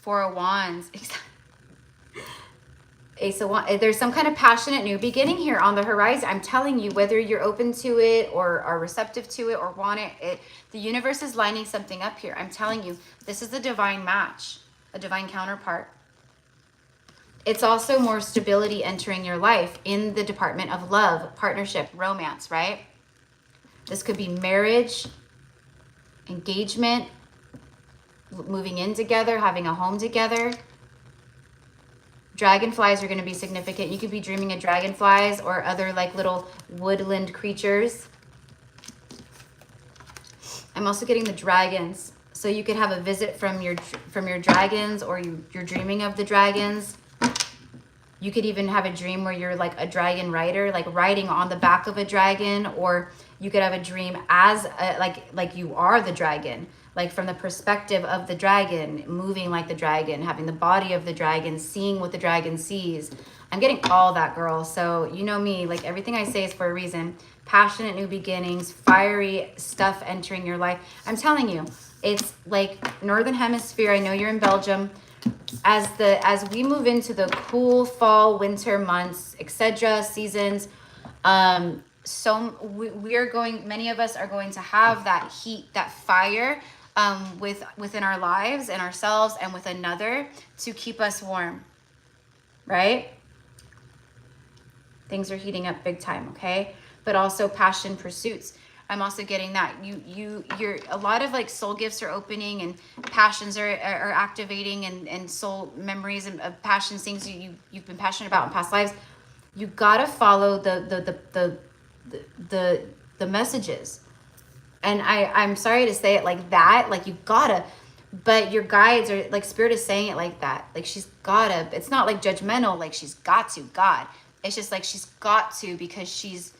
Four of Wands. Ace of Wands. There's some kind of passionate new beginning here on the horizon. I'm telling you, whether you're open to it or are receptive to it or want it, the universe is lining something up here. I'm telling you, this is a divine match, a divine counterpart. It's also more stability entering your life in the department of love, partnership, romance, right? This could be marriage, engagement, moving in together, having a home together. Dragonflies are going to be significant. You could be dreaming of dragonflies or other like little woodland creatures. I'm also getting the dragons. So you could have a visit from your dragons, or you're dreaming of the dragons. You could even have a dream where you're like a dragon rider, like riding on the back of a dragon, or you could have a dream as like you are the dragon, like from the perspective of the dragon, moving like the dragon, having the body of the dragon, seeing what the dragon sees. I'm getting all that, girl. So you know me, like everything I say is for a reason. Passionate new beginnings, fiery stuff entering your life. I'm telling you, it's like Northern Hemisphere. I know you're in Belgium. As we move into the cool fall, winter months, etc., seasons, so we are going, many of us are going to have that heat, that fire within our lives and ourselves and with another to keep us warm, right? Things are heating up big time, okay? But also passion pursuits. I'm also getting that you're a lot of like soul gifts are opening and passions are activating and soul memories and of passions, things you've been passionate about in past lives. You gotta follow the messages. And I'm sorry to say it like that, like you gotta, but your guides are like, Spirit is saying it like that. Like she's gotta, it's not like judgmental, like she's got to, God. It's just like she's got to because she's,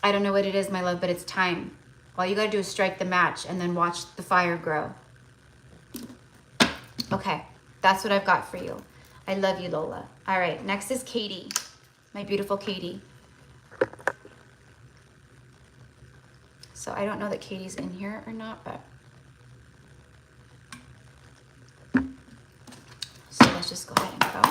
I don't know what it is, my love, but it's time. All you gotta do is strike the match and then watch the fire grow. Okay, that's what I've got for you. I love you, Lola. All right, next is Katie, my beautiful Katie. So I don't know that Katie's in here or not, but. So let's just go ahead and go.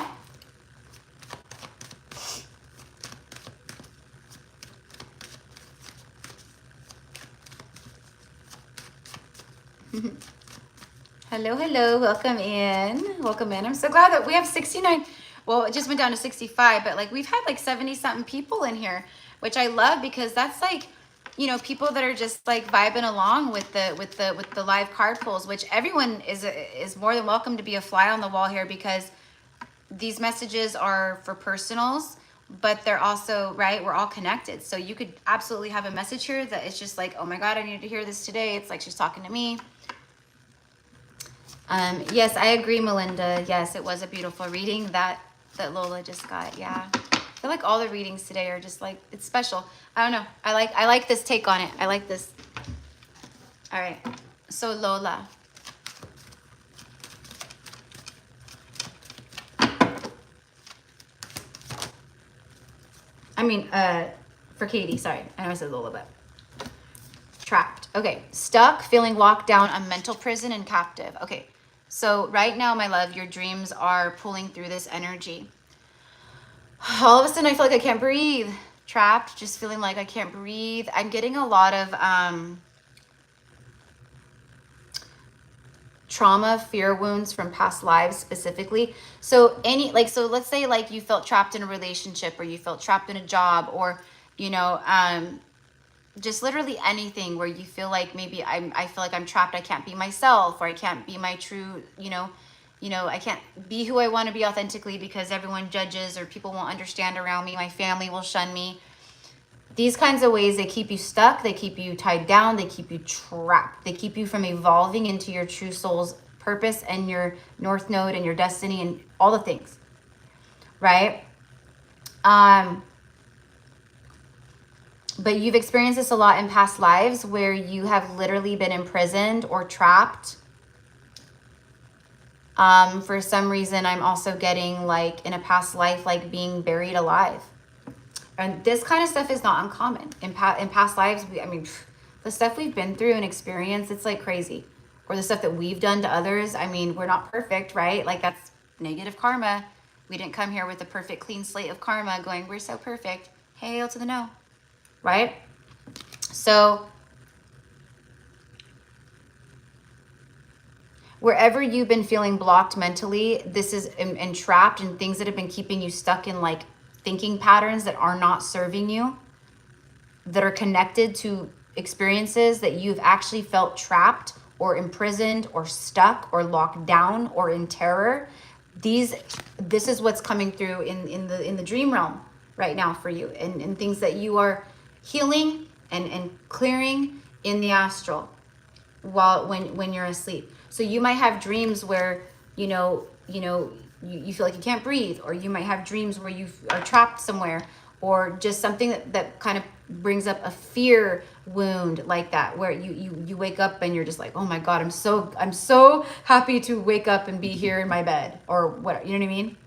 Hello, hello, welcome in. Welcome in. I'm so glad that we have 69. Well, it just went down to 65, but like we've had like 70 something people in here, which I love because that's like, you know, people that are just like vibing along with the live card pulls, which everyone is more than welcome to be a fly on the wall here because these messages are for personals, but they're also, right, we're all connected. So you could absolutely have a message here that it's just like, oh my God, I needed to hear this today. It's like she's talking to me. Yes, I agree, Melinda. Yes, it was a beautiful reading that Lola just got. Yeah. I feel like all the readings today are just like, it's special. I don't know. I like this take on it. I like this. All right. So Lola. I mean, for Katie, sorry. I know I said Lola, but trapped. Okay. Stuck, feeling locked down, a mental prison and captive. Okay. So right now, my love, your dreams are pulling through this energy. All of a sudden, I feel like I can't breathe. Trapped, just feeling like I can't breathe. I'm getting a lot of trauma, fear wounds from past lives specifically. So so let's say like you felt trapped in a relationship or you felt trapped in a job or, you know, just literally anything where you feel like maybe I feel like I'm trapped. I can't be myself, or I can't be my true, you know, I can't be who I want to be authentically because everyone judges or people won't understand around me. My family will shun me. These kinds of ways, they keep you stuck. They keep you tied down. They keep you trapped. They keep you from evolving into your true soul's purpose and your north node and your destiny and all the things, right? But you've experienced this a lot in past lives where you have literally been imprisoned or trapped. For some reason, I'm also getting like in a past life, like being buried alive. And this kind of stuff is not uncommon. In past lives, the stuff we've been through and experienced, it's like crazy. Or the stuff that we've done to others. I mean, we're not perfect, right? Like that's negative karma. We didn't come here with a perfect clean slate of karma going, we're so perfect. Hail to the no. Right? So wherever you've been feeling blocked mentally, this is entrapped in things that have been keeping you stuck in like thinking patterns that are not serving you, that are connected to experiences that you've actually felt trapped or imprisoned or stuck or locked down or in terror. This is what's coming through in the dream realm right now for you, and things that you are healing and clearing in the astral when you're asleep. So you might have dreams where you feel like you can't breathe, or you might have dreams where you are trapped somewhere, or just something that kind of brings up a fear wound like that, where you wake up and you're just like, oh my God, I'm so happy to wake up and be here in my bed, or what, you know what I mean?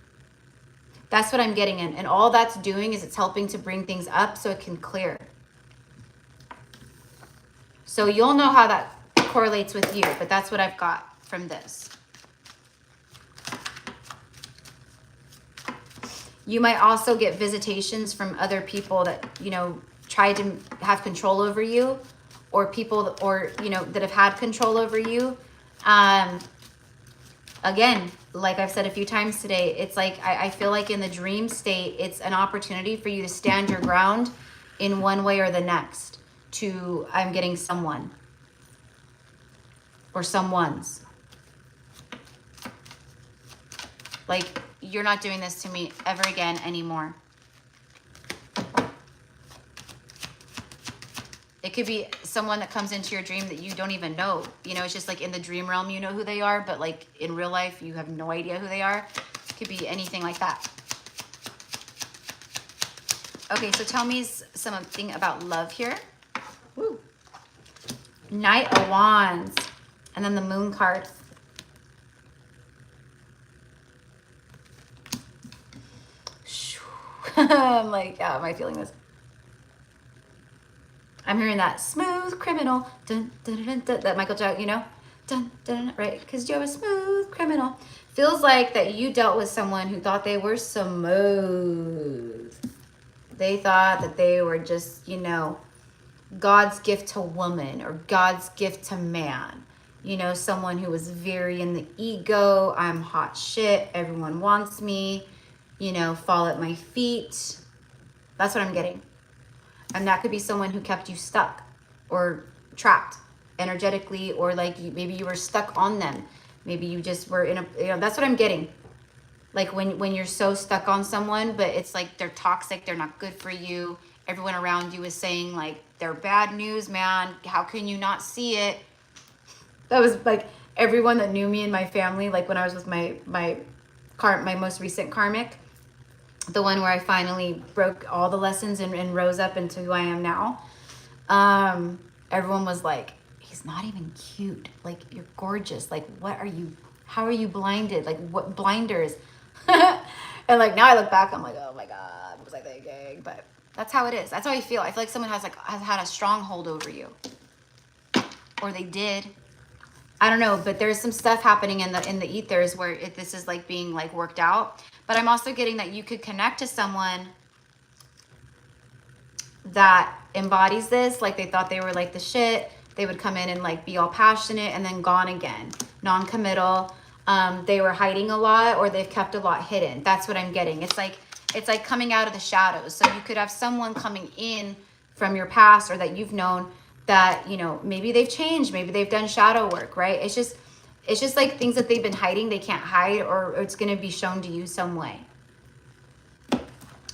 That's what I'm getting in. And all that's doing is it's helping to bring things up so it can clear. So you'll know how that correlates with you, but that's what I've got from this. You might also get visitations from other people that, try to have control over you, or people, or, you know, that have had control over you. Again, like I've said a few times today, it's like, I feel like in the dream state, it's an opportunity for you to stand your ground in one way or the next to, I'm getting someone or someone's. Like, you're not doing this to me ever again anymore. It could be someone that comes into your dream that you don't even know. You know, it's just like in the dream realm, you know who they are, but like in real life, you have no idea who they are. It could be anything like that. Okay, so tell me something about love here. Woo. Knight of Wands. And then the Moon card. I'm like, how am I feeling this? I'm hearing that smooth criminal, dun, dun, dun, dun, dun, that Michael Jackson, you know, dun, dun, dun, right? Because you have a smooth criminal. Feels like that you dealt with someone who thought they were smooth. They thought that they were just, you know, God's gift to woman or God's gift to man. You know, someone who was very in the ego. I'm hot shit. Everyone wants me. You know, fall at my feet. That's what I'm getting. And that could be someone who kept you stuck or trapped energetically, or like maybe you were stuck on them. Maybe you just were in a, you know, that's what I'm getting. Like when you're so stuck on someone, but it's like they're toxic, they're not good for you. Everyone around you is saying like, they're bad news, man. How can you not see it? That was like everyone that knew me and my family, like when I was with my most recent karmic, the one where I finally broke all the lessons and rose up into who I am now. Everyone was like, he's not even cute. Like, you're gorgeous. Like, what are you, how are you blinded? Like, what blinders? And like, now I look back, I'm like, oh my God, what was I thinking? But that's how it is. That's how I feel. I feel like someone has had a stronghold over you, or they did. I don't know, but there's some stuff happening in the ethers where this is like being like worked out. But I'm also getting that you could connect to someone that embodies this. Like they thought they were like the shit. They would come in and like be all passionate and then gone again. Non-committal. They were hiding a lot, or they've kept a lot hidden. That's what I'm getting. It's like coming out of the shadows. So you could have someone coming in from your past or that you've known that, you know, maybe they've changed, maybe they've done shadow work, right? It's just like things that they've been hiding, they can't hide, or it's going to be shown to you some way.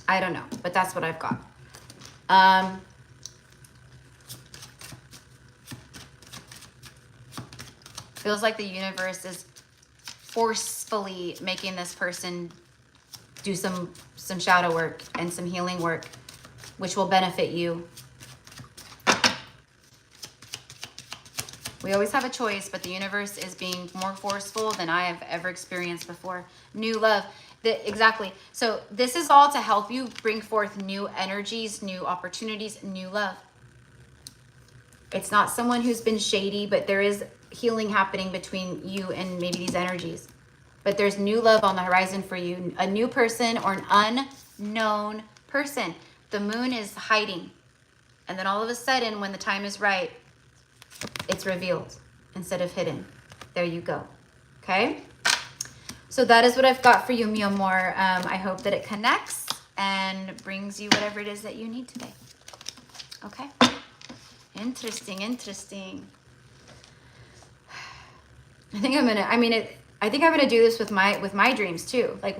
I don't know, but that's what I've got. Feels like the universe is forcefully making this person do some shadow work and some healing work, which will benefit you. We always have a choice, but the universe is being more forceful than I have ever experienced before. New love. Exactly. So this is all to help you bring forth new energies, new opportunities, new love. It's not someone who's been shady, but there is healing happening between you and maybe these energies. But there's new love on the horizon for you. A new person or an unknown person. The moon is hiding. And then all of a sudden, when the time is right, it's revealed instead of hidden. There you go. Okay? So that is what I've got for you, mi amor. I hope that it connects and brings you whatever it is that you need today. Okay? Interesting, interesting. I think I'm gonna do this with my dreams too. Like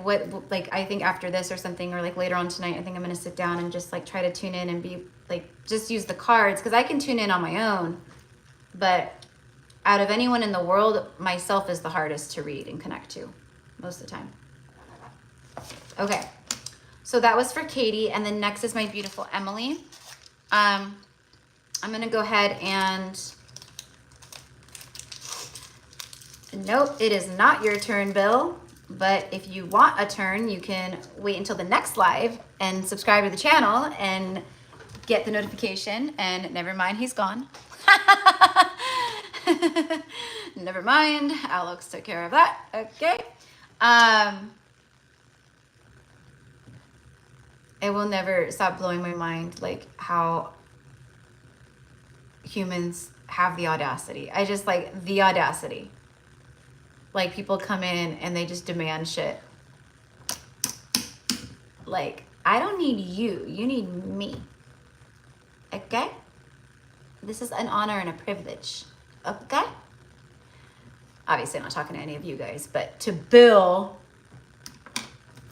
I think after this or something, or like later on tonight, I think I'm gonna sit down and just like try to tune in and be like, just use the cards, because I can tune in on my own. But out of anyone in the world, myself is the hardest to read and connect to most of the time. Okay, so that was for Katie, and then next is my beautiful Emily. I'm gonna go ahead and, nope, it is not your turn, Bill. But if you want a turn, you can wait until the next live and subscribe to the channel and get the notification. And never mind, he's gone. Never mind, Alex took care of that. Okay. It will never stop blowing my mind, like how humans have the audacity. I just like the audacity. Like people come in and they just demand shit. Like, I don't need you. You need me. Okay? This is an honor and a privilege. Okay? Obviously, I'm not talking to any of you guys, but to Bill.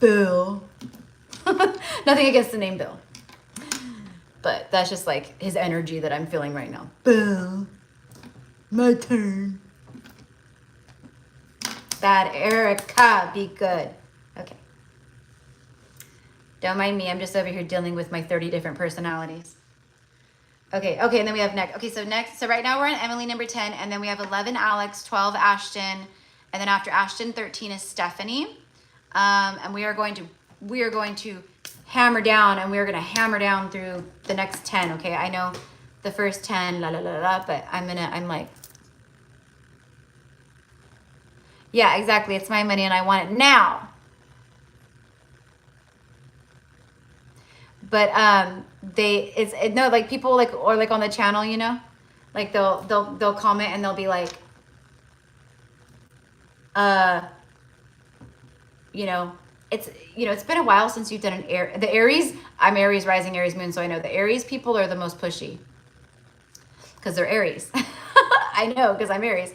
Nothing against the name Bill. But that's just like his energy that I'm feeling right now. Bill, my turn. Bad Erica, be good. Okay. Don't mind me, I'm just over here dealing with my 30 different personalities. Okay, and then we have next. Okay, so right now we're on Emily number 10, and then we have 11 Alex, 12 Ashton, and then after Ashton, 13 is Stephanie. And we are going to hammer down, and we are going to hammer down through the next 10, okay? I know the first 10, but I'm like, yeah, exactly. It's my money and I want it now. But no, like people like, or like on the channel, you know, like they'll comment and they'll be like, you know, it's been a while since you've done the Aries. I'm Aries rising, Aries moon, so I know the Aries people are the most pushy because they're Aries. I know, because I'm Aries.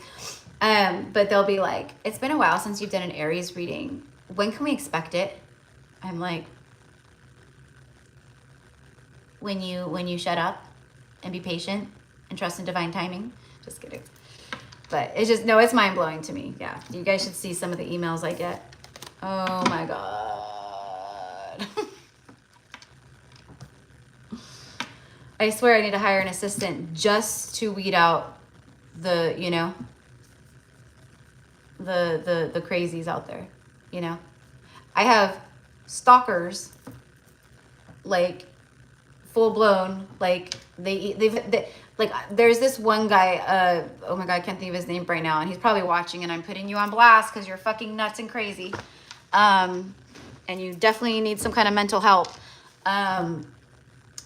But they'll be like, it's been a while since you've done an Aries reading. When can we expect it? I'm like, when you shut up and be patient and trust in divine timing. Just kidding. But it's just, no, it's mind-blowing to me. Yeah, you guys should see some of the emails I get. Oh my God. I swear I need to hire an assistant just to weed out the, you know, the crazies out there, you know. I have stalkers, like full blown, like they like, there's this one guy, oh my God, I can't think of his name right now, and he's probably watching, and I'm putting you on blast because you're fucking nuts and crazy, and you definitely need some kind of mental help.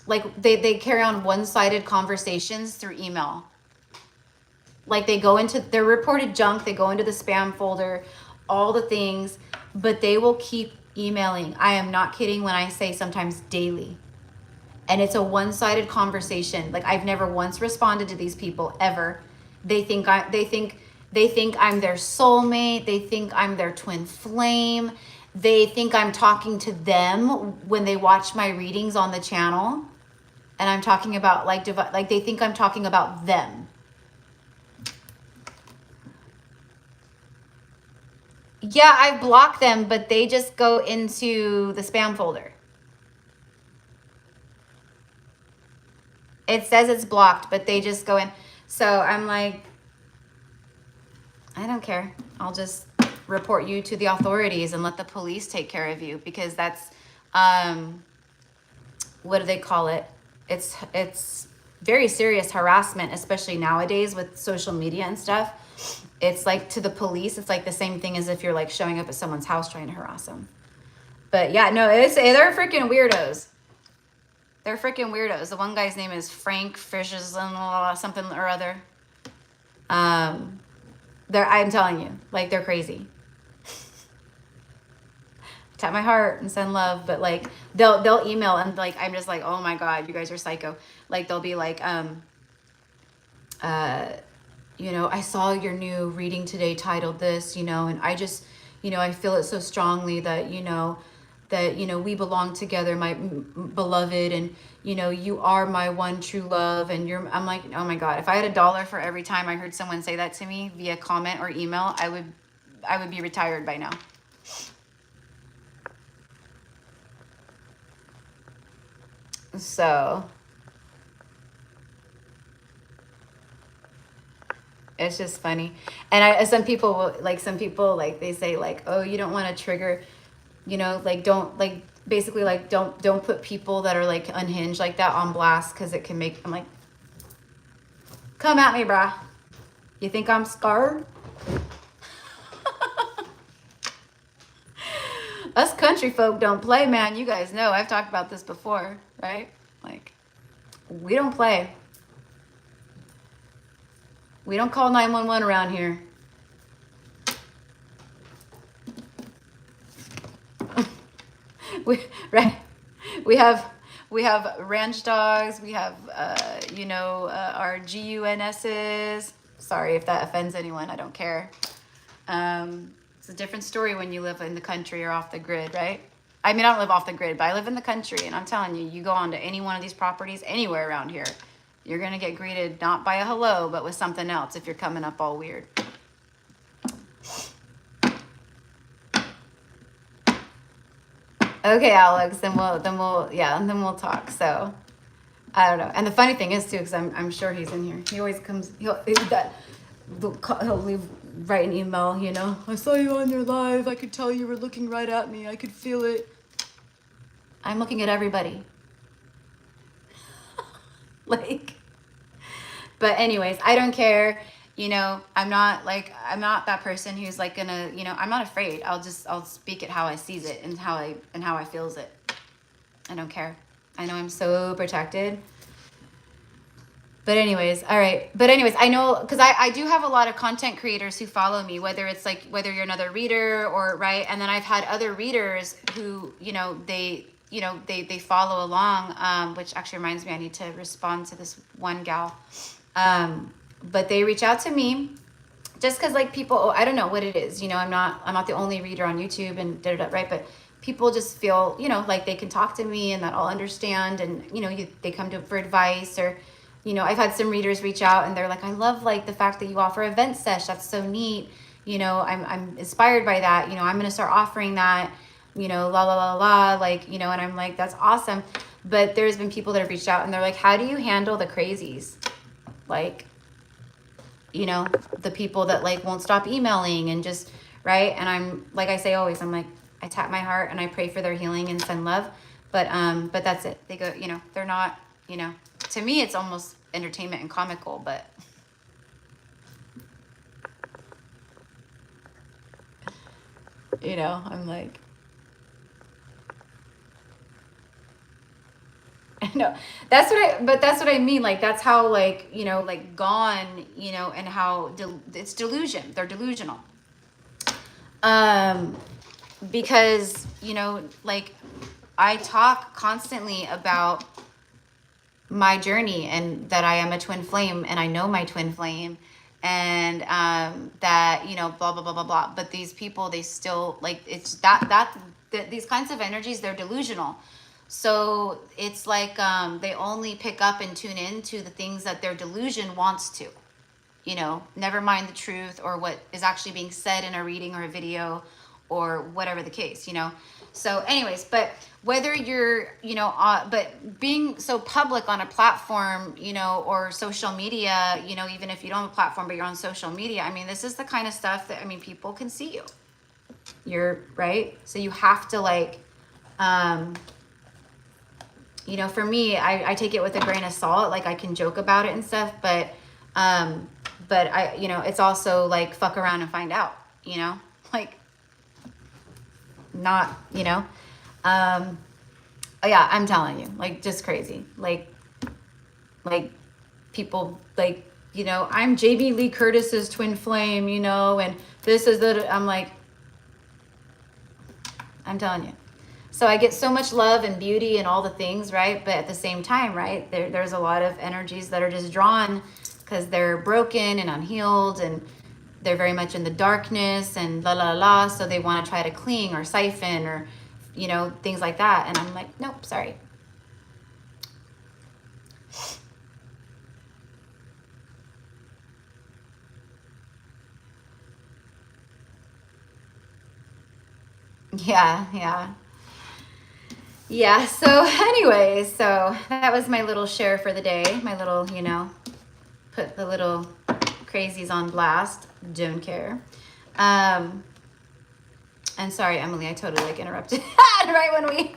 Like they carry on one-sided conversations through email. Like they go into their reported junk, they go into the spam folder, all the things, but they will keep emailing. I am not kidding when I say sometimes daily. And it's a one-sided conversation. Like I've never once responded to these people ever. They think I'm their soulmate. They think I'm their twin flame. They think I'm talking to them when they watch my readings on the channel. And I'm talking about like they think I'm talking about them. Yeah, I block them, but they just go into the spam folder. It says it's blocked, but they just go in. So I'm like, I don't care. I'll just report you to the authorities and let the police take care of you, because that's, what do they call it? It's very serious harassment, especially nowadays with social media and stuff. It's like, to the police, it's like the same thing as if you're like showing up at someone's house trying to harass them. But yeah, no, they're freaking weirdos. They're freaking weirdos. The one guy's name is Frank Fishes and something or other. I'm telling you, like, they're crazy. Tap my heart and send love, but like they'll email and like I'm just like, oh my God, you guys are psycho. Like they'll be like, you know, I saw your new reading today titled this, you know, and I just, you know, I feel it so strongly that, you know, we belong together, my beloved, and, you know, you are my one true love. And I'm like, oh my God, if I had $1 for every time I heard someone say that to me via comment or email, I would be retired by now. So it's just funny. And some people they say like, oh, you don't want to trigger, you know, like don't put people that are like unhinged like that on blast, because it can make, I'm like, come at me, brah. You think I'm scarred? Us country folk don't play, man. You guys know, I've talked about this before, right? Like, we don't play. We don't call 911 around here. Right. We have ranch dogs. We have you know, our GUNSs. Sorry if that offends anyone. I don't care. It's a different story when you live in the country or off the grid, right? I mean, I don't live off the grid, but I live in the country, and I'm telling you, you go onto any one of these properties anywhere around here, you're gonna get greeted not by a hello, but with something else if you're coming up all weird. Okay, Alex, then we'll talk. So I don't know. And the funny thing is too, because I'm sure he's in here. He always comes. He'll write an email. You know, I saw you on your live. I could tell you were looking right at me. I could feel it. I'm looking at everybody. Like, but anyways, I don't care. You know, I'm not that person who's like gonna, you know, I'm not afraid. I'll speak it how I sees it and how I feels it. I don't care. I know I'm so protected. But anyways, all right. But anyways, I know, because I do have a lot of content creators who follow me, whether it's like, whether you're another reader or, right. And then I've had other readers who, you know, they follow along, which actually reminds me, I need to respond to this one gal. But they reach out to me just because, like, people, I don't know what it is. You know, I'm not the only reader on YouTube and right. But people just feel, you know, like they can talk to me and that I'll understand. And, you know, they come to for advice, or, you know, I've had some readers reach out and they're like, I love, like, the fact that you offer event sesh. That's so neat. You know, I'm inspired by that. You know, I'm going to start offering that, you know, la, la, la, la, like, you know, and I'm like, that's awesome. But there's been people that have reached out and they're like, how do you handle the crazies? Like, you know, the people that, like, won't stop emailing and just, right. And I'm, like I say always, I'm like, I tap my heart and I pray for their healing and send love. But that's it. They go, you know, they're not, you know, to me, it's almost entertainment and comical, but you know, I'm like, no, that's what I mean. Like, that's how, like, you know, like, gone, you know, and how it's delusion. They're delusional. Because, you know, like, I talk constantly about my journey and that I am a twin flame and I know my twin flame, and that, you know, blah, blah, blah, blah, blah. But these people, they still, like, it's these kinds of energies, they're delusional. So it's like, they only pick up and tune in to the things that their delusion wants to, you know, never mind the truth or what is actually being said in a reading or a video or whatever the case, you know. So anyways, but whether you're, you know, but being so public on a platform, you know, or social media, you know, even if you don't have a platform, but you're on social media, I mean, this is the kind of stuff that, I mean, people can see you. You're right. So you have to, like, you know, for me, I take it with a grain of salt. Like, I can joke about it and stuff, but I, you know, it's also like, fuck around and find out, you know, like, not, you know, yeah, I'm telling you, like, just crazy. Like people, like, you know, I'm JB Lee Curtis's twin flame, you know, and this is I'm like, I'm telling you. So I get so much love and beauty and all the things, right? But at the same time, right, there's a lot of energies that are just drawn because they're broken and unhealed, and they're very much in the darkness and la la la. So they want to try to cling or siphon or, you know, things like that. And I'm like, nope, sorry. Yeah, so anyways, so that was my little share for the day. My little, you know, put the little crazies on blast. Don't care. And sorry, Emily, I totally, like, interrupted right when we...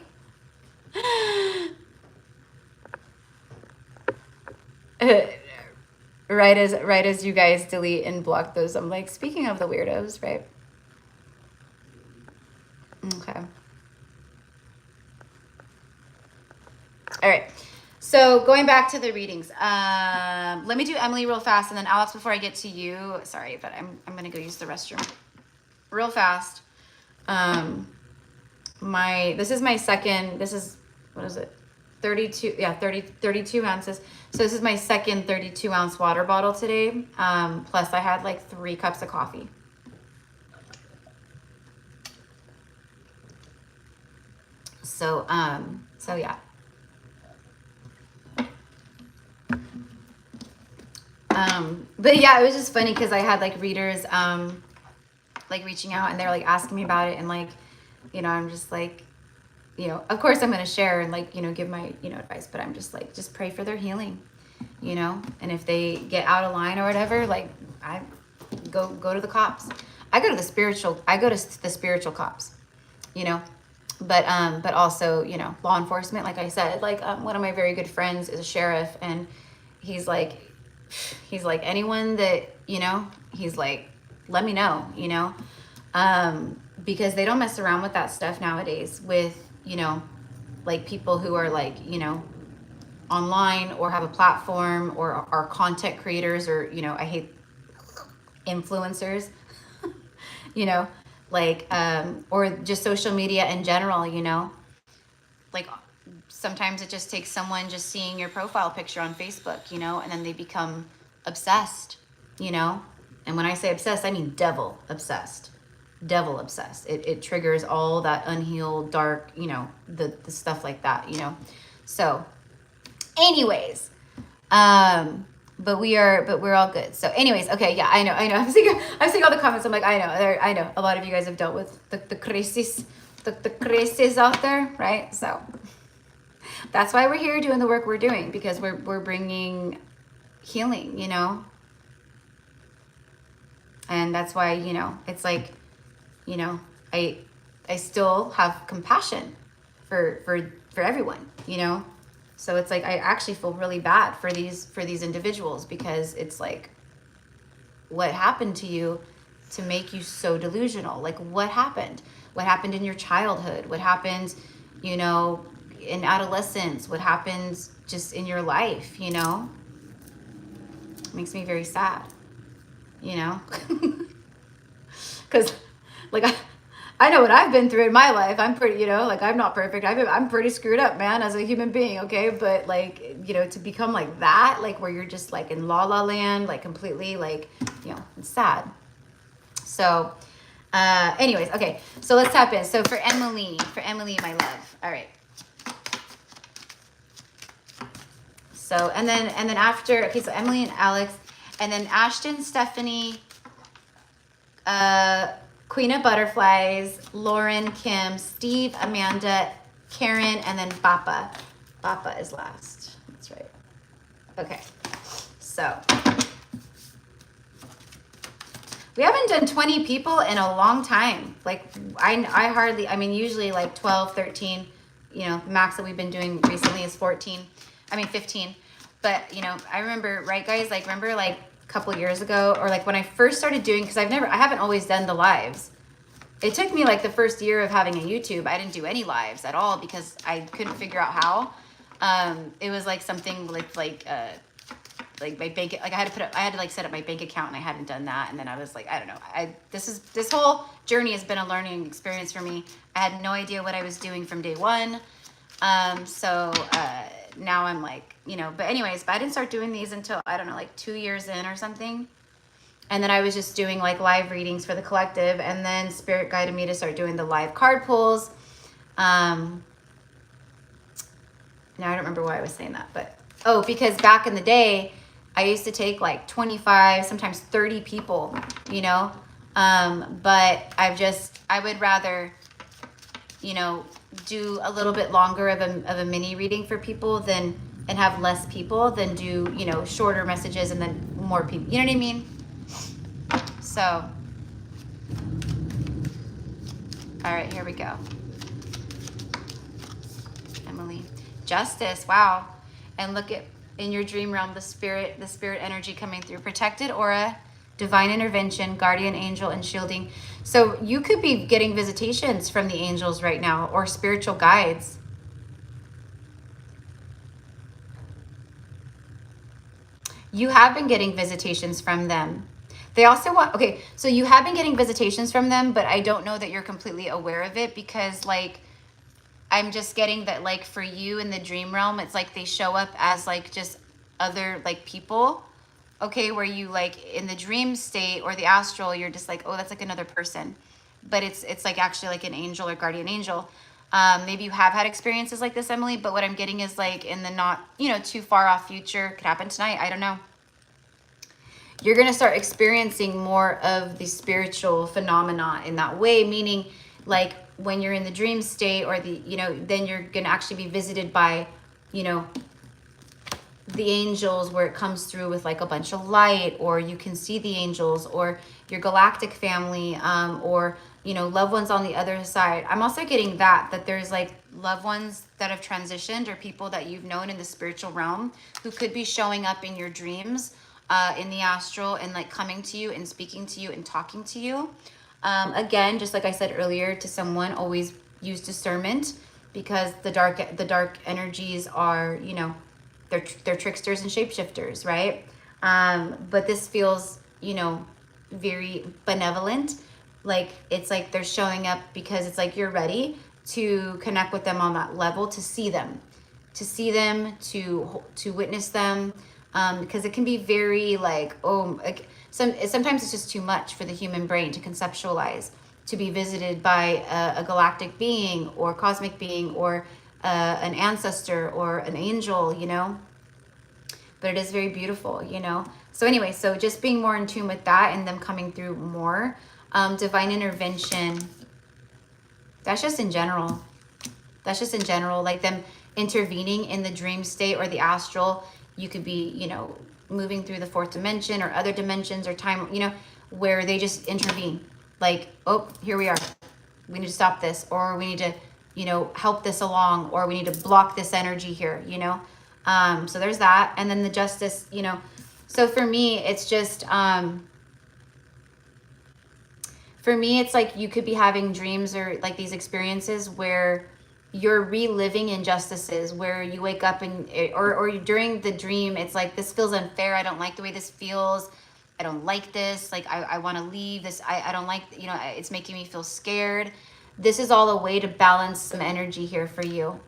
right as you guys delete and block those, I'm like, speaking of the weirdos, right? Okay. All right. So going back to the readings, let me do Emily real fast, and then Alex, before I get to you, sorry, but I'm gonna go use the restroom real fast. This is my second, this is, what is it? 32, yeah, 32 ounces. So this is my second 32 ounce water bottle today. Plus I had like 3 cups of coffee. So, so yeah. But yeah, it was just funny because I had like readers, like reaching out, and they're like asking me about it, and like, you know, I'm just like, you know, of course I'm going to share and like, you know, give my, you know, advice, but I'm just like, just pray for their healing, you know, and if they get out of line or whatever, like I go to the cops. I go to the spiritual cops, you know, but also, you know, law enforcement, like I said, like, one of my very good friends is a sheriff, and he's like anyone that, you know, he's like, let me know, you know, because they don't mess around with that stuff nowadays with, you know, like people who are like, you know, online or have a platform or are content creators, or, you know, I hate influencers, you know, like, or just social media in general, you know, like sometimes it just takes someone just seeing your profile picture on Facebook, you know, and then they become obsessed, you know, and when I say obsessed, I mean devil obsessed. It triggers all that unhealed, dark, you know, the stuff like that, you know. So anyways, but we're all good. So anyways, okay, yeah, I know. I'm seeing all the comments. I'm like, I know. A lot of you guys have dealt with the crisis out there, right? So that's why we're here doing the work we're doing, because we're bringing healing, you know. And that's why, you know, it's like, you know, I still have compassion for everyone, you know. So it's like I actually feel really bad for these individuals, because it's like, what happened to you to make you so delusional? Like, what happened? What happened in your childhood? What happened, you know, in adolescence? What happens just in your life, you know? It makes me very sad, you know, because like I know what I've been through in my life. I'm pretty, you know, like I'm not perfect. I'm pretty screwed up, man, as a human being. Okay. But like, you know, to become like that, like where you're just like in la la land, like completely like, you know, it's sad. So, anyways, okay. So let's tap in. So for Emily, my love. All right. So, and then after, okay, so Emily and Alex, and then Ashton, Stephanie, Queen of Butterflies, Lauren, Kim, Steve, Amanda, Karen, and then Papa. Papa is last. That's right. Okay. So we haven't done 20 people in a long time. Like I mean, usually like 12, 13, you know, the max that we've been doing recently is 15. But, you know, I remember, right, guys, like, remember like a couple years ago, or like when I first started doing, because I haven't always done the lives. It took me like the first year of having a YouTube. I didn't do any lives at all because I couldn't figure out how. It was like something like my bank, like I had to like set up my bank account, and I hadn't done that. And then I was like, I don't know. This whole journey has been a learning experience for me. I had no idea what I was doing from day one. Now I'm like, you know, but anyways, but I didn't start doing these until, I don't know, like 2 years in or something. And then I was just doing like live readings for the collective, and then Spirit guided me to start doing the live card pulls. Now I don't remember why I was saying that, but, oh, because back in the day, I used to take like 25, sometimes 30 people, you know, but I would rather, you know, do a little bit longer of a mini reading for people and have less people than do, you know, shorter messages and then more people, you know what I mean? So, all right, here we go. Emily, Justice, wow. And look at, in your dream realm, the spirit energy coming through. Protected aura, divine intervention, guardian angel, and shielding. So you could be getting visitations from the angels right now, or spiritual guides. You have been getting visitations from them. They also want, okay, so you have been getting visitations from them, but I don't know that you're completely aware of it because like, I'm just getting that like for you in the dream realm, it's like they show up as like just other like people, okay, where you like in the dream state or the astral, you're just like, oh, that's like another person. But it's like actually like an angel or guardian angel. Maybe you have had experiences like this, Emily, but what I'm getting is like in the not, you know, too far off future, could happen tonight, I don't know. You're going to start experiencing more of the spiritual phenomena in that way, meaning like when you're in the dream state or the, you know, then you're going to actually be visited by, you know, the angels where it comes through with like a bunch of light, or you can see the angels or your galactic family, or, you know, loved ones on the other side. I'm also getting that there's like loved ones that have transitioned or people that you've known in the spiritual realm who could be showing up in your dreams, in the astral, and like coming to you and speaking to you and talking to you. Again, just like I said earlier to someone, always use discernment because the dark energies are, you know, they're tricksters and shapeshifters, right? But this feels, you know, very benevolent. Like it's like they're showing up because it's like you're ready to connect with them on that level, to see them, to witness them, because it can be very like, oh, like sometimes it's just too much for the human brain to conceptualize, to be visited by a galactic being or cosmic being or an ancestor or an angel, you know. But it is very beautiful, you know. So anyway, so just being more in tune with that and them coming through more. Divine intervention, that's just in general. That's just in general, like them intervening in the dream state or the astral. You could be, you know, moving through the fourth dimension or other dimensions or time, you know, where they just intervene. Like, oh, here we are. We need to stop this, or we need to, you know, help this along, or we need to block this energy here, you know. So there's that. And then the justice, you know. So for me, it's just, for me, it's like you could be having dreams or like these experiences where you're reliving injustices, where you wake up and, or during the dream, it's like, this feels unfair. I don't like the way this feels. I don't like this. Like, I want to leave this. I don't like, you know, it's making me feel scared. This is all a way to balance some energy here for you.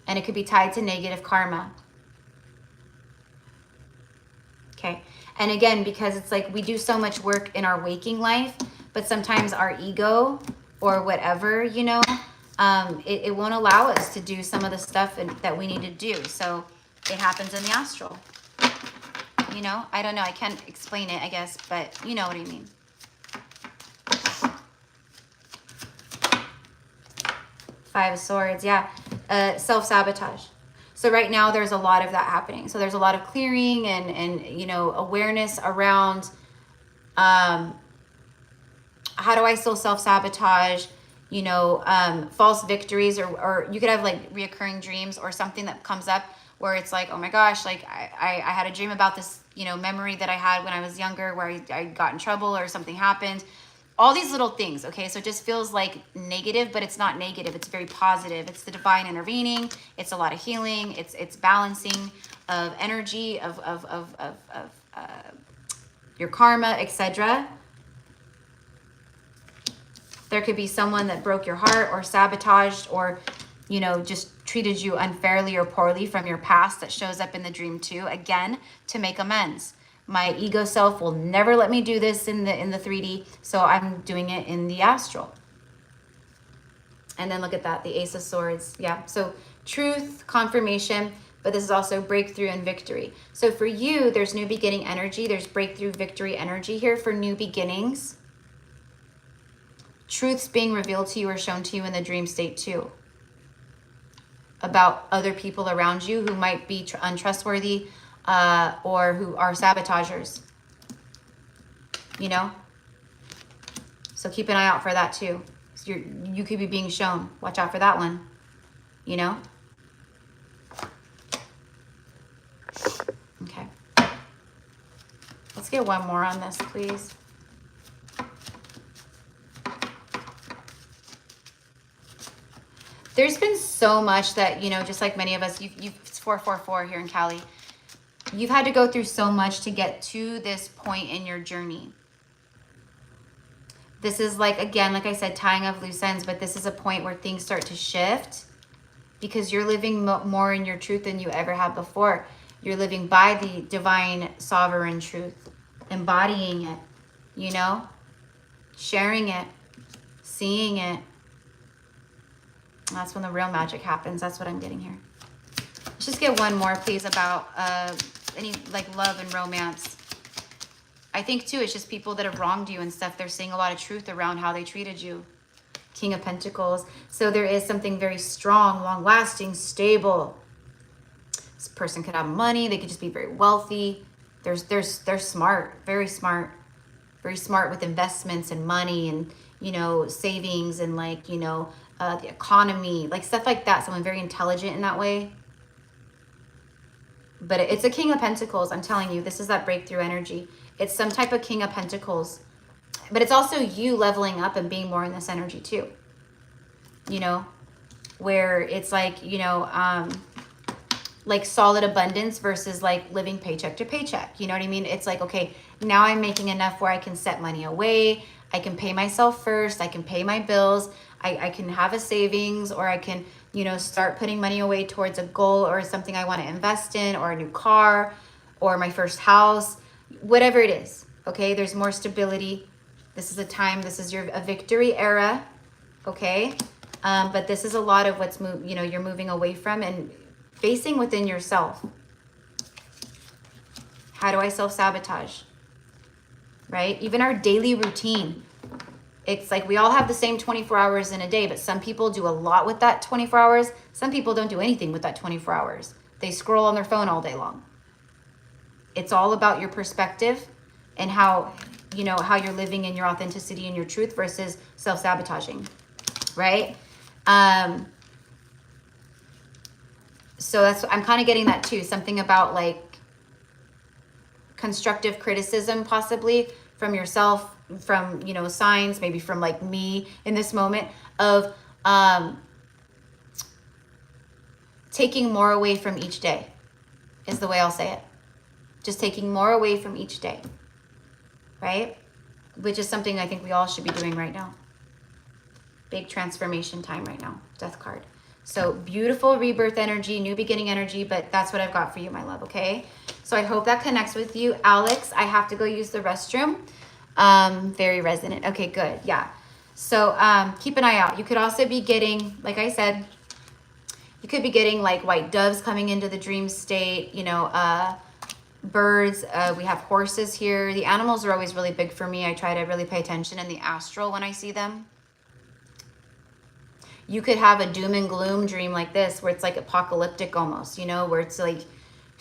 And it could be tied to negative karma. Okay. And again, because it's like we do so much work in our waking life, but sometimes our ego or whatever, you know, it won't allow us to do some of the stuff that we need to do. So it happens in the astral. You know, I don't know. I can't explain it, I guess, but you know what I mean. Five of Swords, yeah. Self-sabotage. So right now there's a lot of that happening. So there's a lot of clearing and you know, awareness around how do I still self-sabotage, you know, false victories, or you could have like reoccurring dreams or something that comes up where it's like, oh my gosh, like I had a dream about this, you know, memory that I had when I was younger where I got in trouble or something happened. All these little things, okay? So it just feels like negative, but it's not negative. It's very positive. It's the divine intervening. It's a lot of healing. It's balancing of energy, of your karma, etc. There could be someone that broke your heart or sabotaged or, you know, just treated you unfairly or poorly from your past that shows up in the dream too, again, to make amends. My ego self will never let me do this in the 3D, so I'm doing it in the astral. And then look at that, the Ace of Swords. Yeah, so truth, confirmation, but this is also breakthrough and victory. So for you, there's new beginning energy. There's breakthrough, victory energy here for new beginnings. Truths being revealed to you or shown to you in the dream state too, about other people around you who might be untrustworthy, or who are sabotagers, you know? So keep an eye out for that too. So you could be being shown. Watch out for that one, you know? Okay. Let's get one more on this, please. There's been so much that, you know, just like many of us, it's 444 here in Cali. You've had to go through so much to get to this point in your journey. This is like, again, like I said, tying of loose ends, but this is a point where things start to shift because you're living more in your truth than you ever have before. You're living by the divine sovereign truth, embodying it, you know, sharing it, seeing it. That's when the real magic happens. That's what I'm getting here. Let's just get one more, please, about any like love and romance. I think too, it's just people that have wronged you and stuff. They're seeing a lot of truth around how they treated you. King of Pentacles. So there is something very strong, long-lasting, stable. This person could have money. They could just be very wealthy. They're smart, very smart with investments and money and, you know, savings and like, you know, the economy, like stuff like that. Someone very intelligent in that way. But it's a King of Pentacles. I'm telling you, this is that breakthrough energy. It's some type of King of Pentacles. But it's also you leveling up and being more in this energy too. You know, where it's like, you know, like solid abundance versus like living paycheck to paycheck. You know what I mean? It's like, okay, now I'm making enough where I can set money away. I can pay myself first. I can pay my bills. I can have a savings, or I can, you know, start putting money away towards a goal or something I want to invest in, or a new car, or my first house, whatever it is. Okay, there's more stability. This is a time, this is a victory era. Okay, but this is a lot of what's you know, you're moving away from and facing within yourself. How do I self-sabotage? Right? Even our daily routine. It's like we all have the same 24 hours in a day, but some people do a lot with that 24 hours. Some people don't do anything with that 24 hours. They scroll on their phone all day long. It's all about your perspective and how, you know, how you're living in your authenticity and your truth versus self-sabotaging, right? So that's, I'm kind of getting that too. Something about like constructive criticism possibly from yourself, from, you know, signs, maybe from like me in this moment of taking more away from each day is the way I'll say it. Just taking more away from each day, right? Which is something I think we all should be doing right now. Big transformation time right now, Death card. So beautiful rebirth energy, new beginning energy, but that's what I've got for you, my love, okay? So I hope that connects with you. Alex, I have to go use the restroom. Very resonant. Okay, good. Yeah. So keep an eye out. You could also be getting, like I said, you could be getting like white doves coming into the dream state, you know, birds. We have horses here. The animals are always really big for me. I try to really pay attention in the astral when I see them. You could have a doom and gloom dream like this, where it's like apocalyptic almost, you know, where it's like,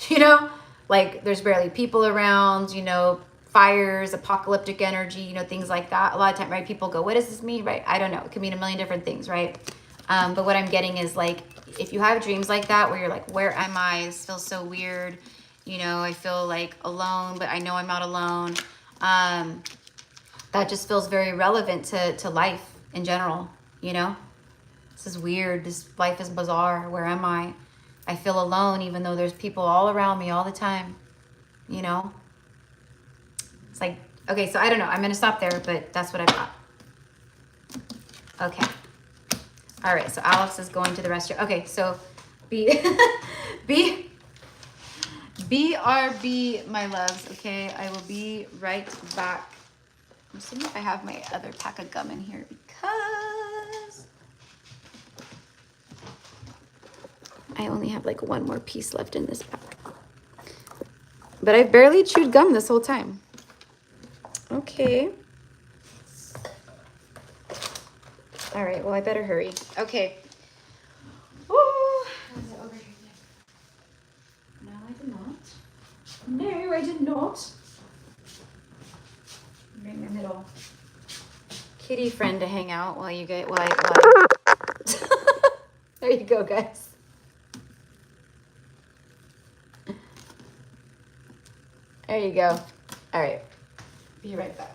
you know, like there's barely people around, you know, fires, apocalyptic energy, you know, things like that. A lot of time, right, people go, what does this mean, right? I don't know. It could mean a million different things, right? But what I'm getting is like, if you have dreams like that, where you're like, where am I? This feels so weird. You know, I feel like alone, but I know I'm not alone. That just feels very relevant to life in general, you know? This is weird. This life is bizarre. Where am I? I feel alone even though there's people all around me all the time, you know? It's like, okay, so I don't know. I'm going to stop there, but that's what I've got. Okay. All right, so Alex is going to the restroom. Okay, so BRB, my loves, okay? I will be right back. I'm seeing if I have my other pack of gum in here because I only have like one more piece left in this pack. But I've barely chewed gum this whole time. Okay. All right, well, I better hurry. Okay. Woo! Over here. No, I did not. No, I did not. Bring my little kitty friend to hang out while you get, while There you go, guys. There you go. All right. Be right back.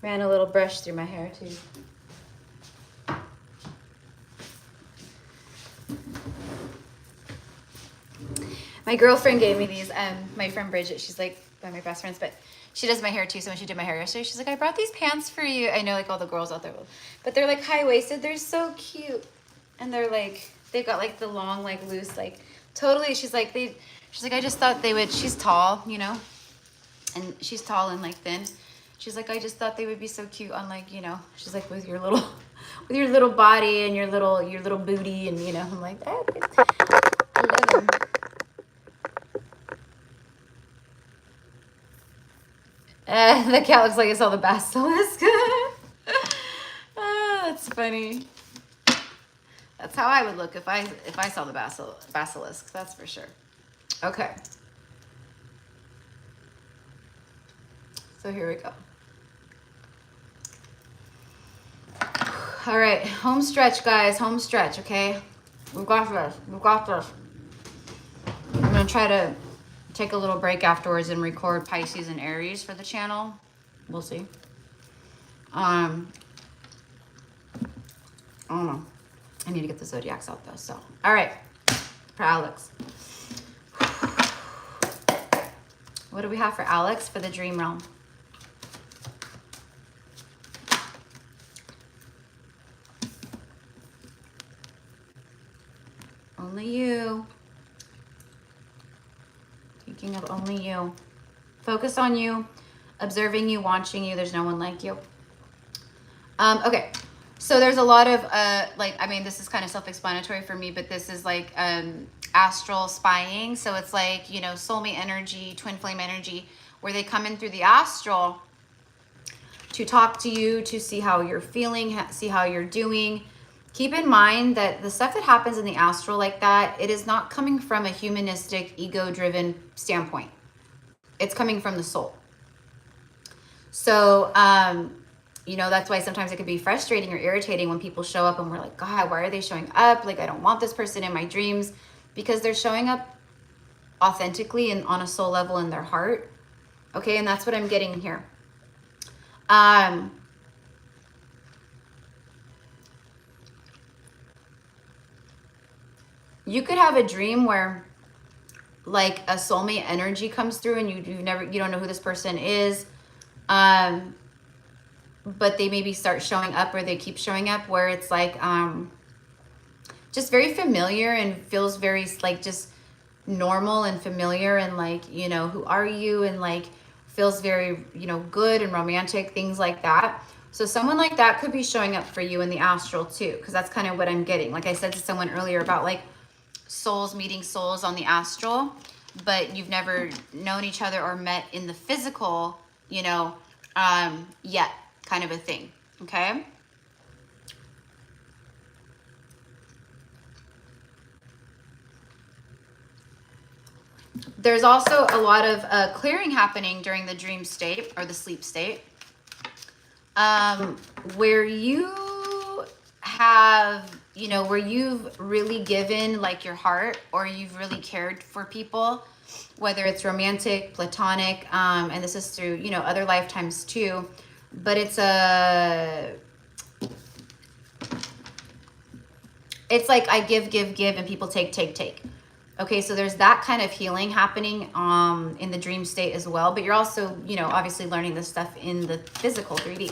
Ran a little brush through my hair too. My girlfriend gave me these, my friend Bridget, she's like one of my best friends, but she does my hair too. So when she did my hair yesterday, she's like, I brought these pants for you. I know like all the girls out there, but they're like high-waisted. They're so cute. And they're like, they've got like the long, like loose, like totally. She's like, I just thought they would, she's tall, you know, and she's tall and like thin. She's like, I just thought they would be so cute on like, you know, she's like with your little body and your little booty. And, you know, I'm like, oh, I love them. The cat looks like it saw the basilisk. Oh, that's funny. That's how I would look if I saw the basilisk. That's for sure. Okay. So here we go. All right, home stretch, guys. Home stretch. Okay, we've got this. We've got this. I'm gonna try to take a little break afterwards and record Pisces and Aries for the channel. We'll see. I don't know. I need to get the zodiacs out though. So, all right, for Alex. What do we have for Alex for the dream realm? Only you. Thinking of only you. Focus on you, observing you, watching you. There's no one like you. Okay. So there's a lot of, like, I mean, this is kind of self-explanatory for me, but this is like astral spying. So it's like, you know, soulmate energy, twin flame energy, where they come in through the astral to talk to you, to see how you're feeling, see how you're doing. Keep in mind that the stuff that happens in the astral like that, it is not coming from a humanistic, ego-driven standpoint. It's coming from the soul. So, you know, that's why sometimes it can be frustrating or irritating when people show up and we're like, God, why are they showing up? Like, I don't want this person in my dreams, because they're showing up authentically and on a soul level in their heart. Okay, and that's what I'm getting here. You could have a dream where like a soulmate energy comes through and you don't know who this person is. But they maybe start showing up, or they keep showing up, where it's like just very familiar and feels very like just normal and familiar, and like, you know, who are you, and like feels very, you know, good and romantic, things like that. So someone like that could be showing up for you in the astral too, because that's kind of what I'm getting. Like I said to someone earlier about like souls meeting souls on the astral, but you've never known each other or met in the physical, you know, yet, kind of a thing. Okay. There's also a lot of clearing happening during the dream state or the sleep state, where you have, you know, where you've really given like your heart, or you've really cared for people, whether it's romantic, platonic, and this is through, you know, other lifetimes too, but it's like I give, and people take. Okay, so there's that kind of healing happening in the dream state as well, but you're also, you know, obviously learning this stuff in the physical 3D.